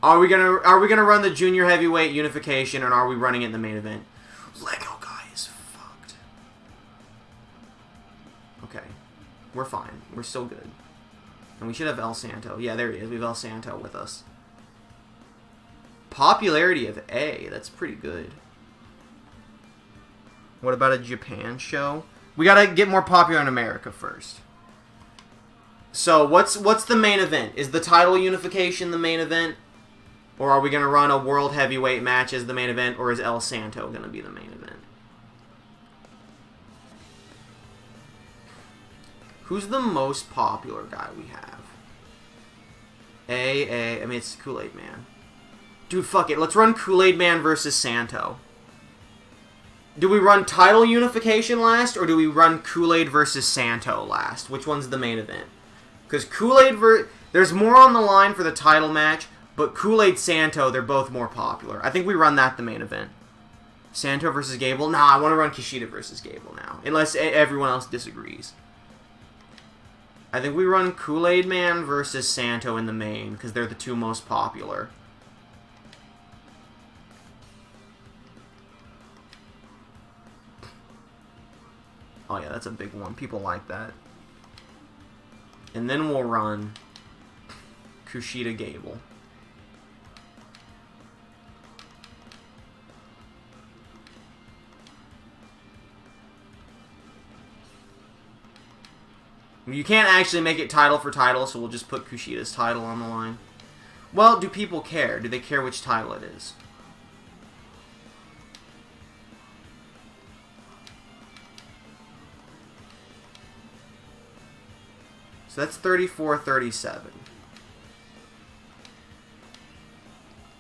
Are we gonna run the junior heavyweight unification, and are we running it in the main event? Lego guy is fucked. Okay. We're fine. We're still good. And we should have El Santo. Yeah, there he is. We have El Santo with us. Popularity of A. That's pretty good. What about a Japan show? We gotta get more popular in America first. So, what's the main event? Is the title unification the main event? Or are we gonna run a world heavyweight match as the main event? Or is El Santo gonna be the main event? Who's the most popular guy we have? I mean, it's Kool-Aid Man. Dude, fuck it. Let's run Kool-Aid Man versus Santo. Do we run title unification last, or do we run Kool-Aid versus Santo last? Which one's the main event? Because Kool-Aid there's more on the line for the title match, but Kool-Aid Santo, they're both more popular. I think we run that the main event. Santo versus Gable? Nah, I want to run Kushida versus Gable now. Unless everyone else disagrees. I think we run Kool-Aid Man versus Santo in the main, because they're the 2 most popular. Oh yeah, that's a big one. People like that. And then we'll run Kushida Gable. You can't actually make it title for title, so we'll just put Kushida's title on the line. Well, do people care? Do they care which title it is? So that's 34-37.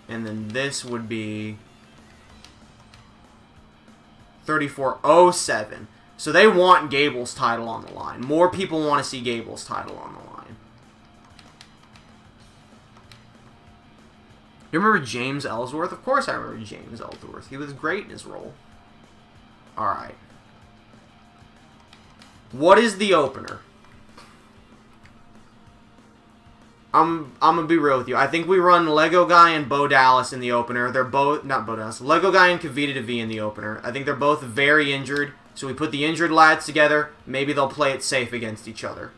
And then this would be 34-07. So they want Gable's title on the line. More people want to see Gable's title on the line. You remember James Ellsworth? Of course I remember James Ellsworth. He was great in his role. Alright. What is the opener? I'm gonna be real with you. I think we run Lego Guy and Bo Dallas in the opener. They're both, not Bo Dallas, Lego Guy and Kavita Devi in the opener. I think they're both very injured. So we put the injured lads together. Maybe they'll play it safe against each other.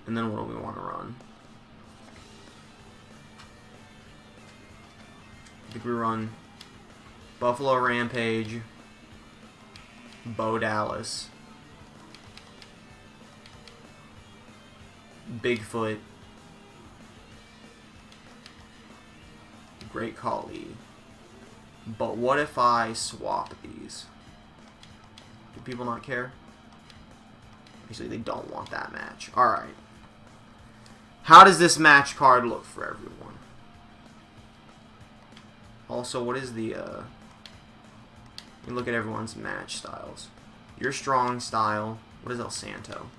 And then what do we want to run? I think we run Buffalo Rampage, Bo Dallas, Bigfoot, Great Khali. But what if I swap these? Do people not care? Actually, they don't want that match. Alright. How does this match card look for everyone? Also, what is the, you look at everyone's match styles. Your strong style. What is El Santo?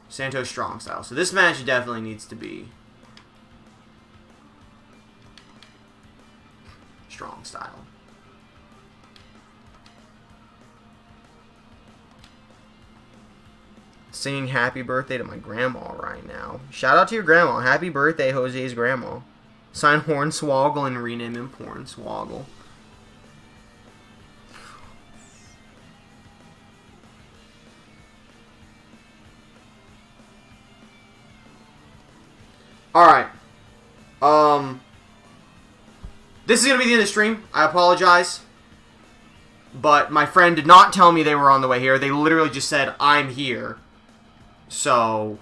Santo's strong style. So this match definitely needs to be strong style. Singing happy birthday to my grandma right now. Shout out to your grandma. Happy birthday, Jose's grandma. Sign Hornswoggle and rename him Pornswoggle. Alright. This is going to be the end of the stream. I apologize. But my friend did not tell me they were on the way here. They literally just said, I'm here. So,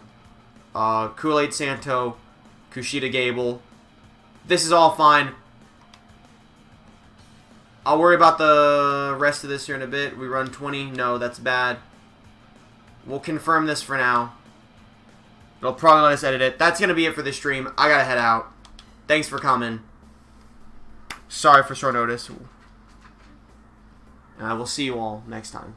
Kool-Aid Santo, Kushida Gable. This is all fine. I'll worry about the rest of this here in a bit. We run 20. No, that's bad. We'll confirm this for now. It'll probably let us edit it. That's going to be it for this stream. I got to head out. Thanks for coming. Sorry for short notice. We'll see you all next time.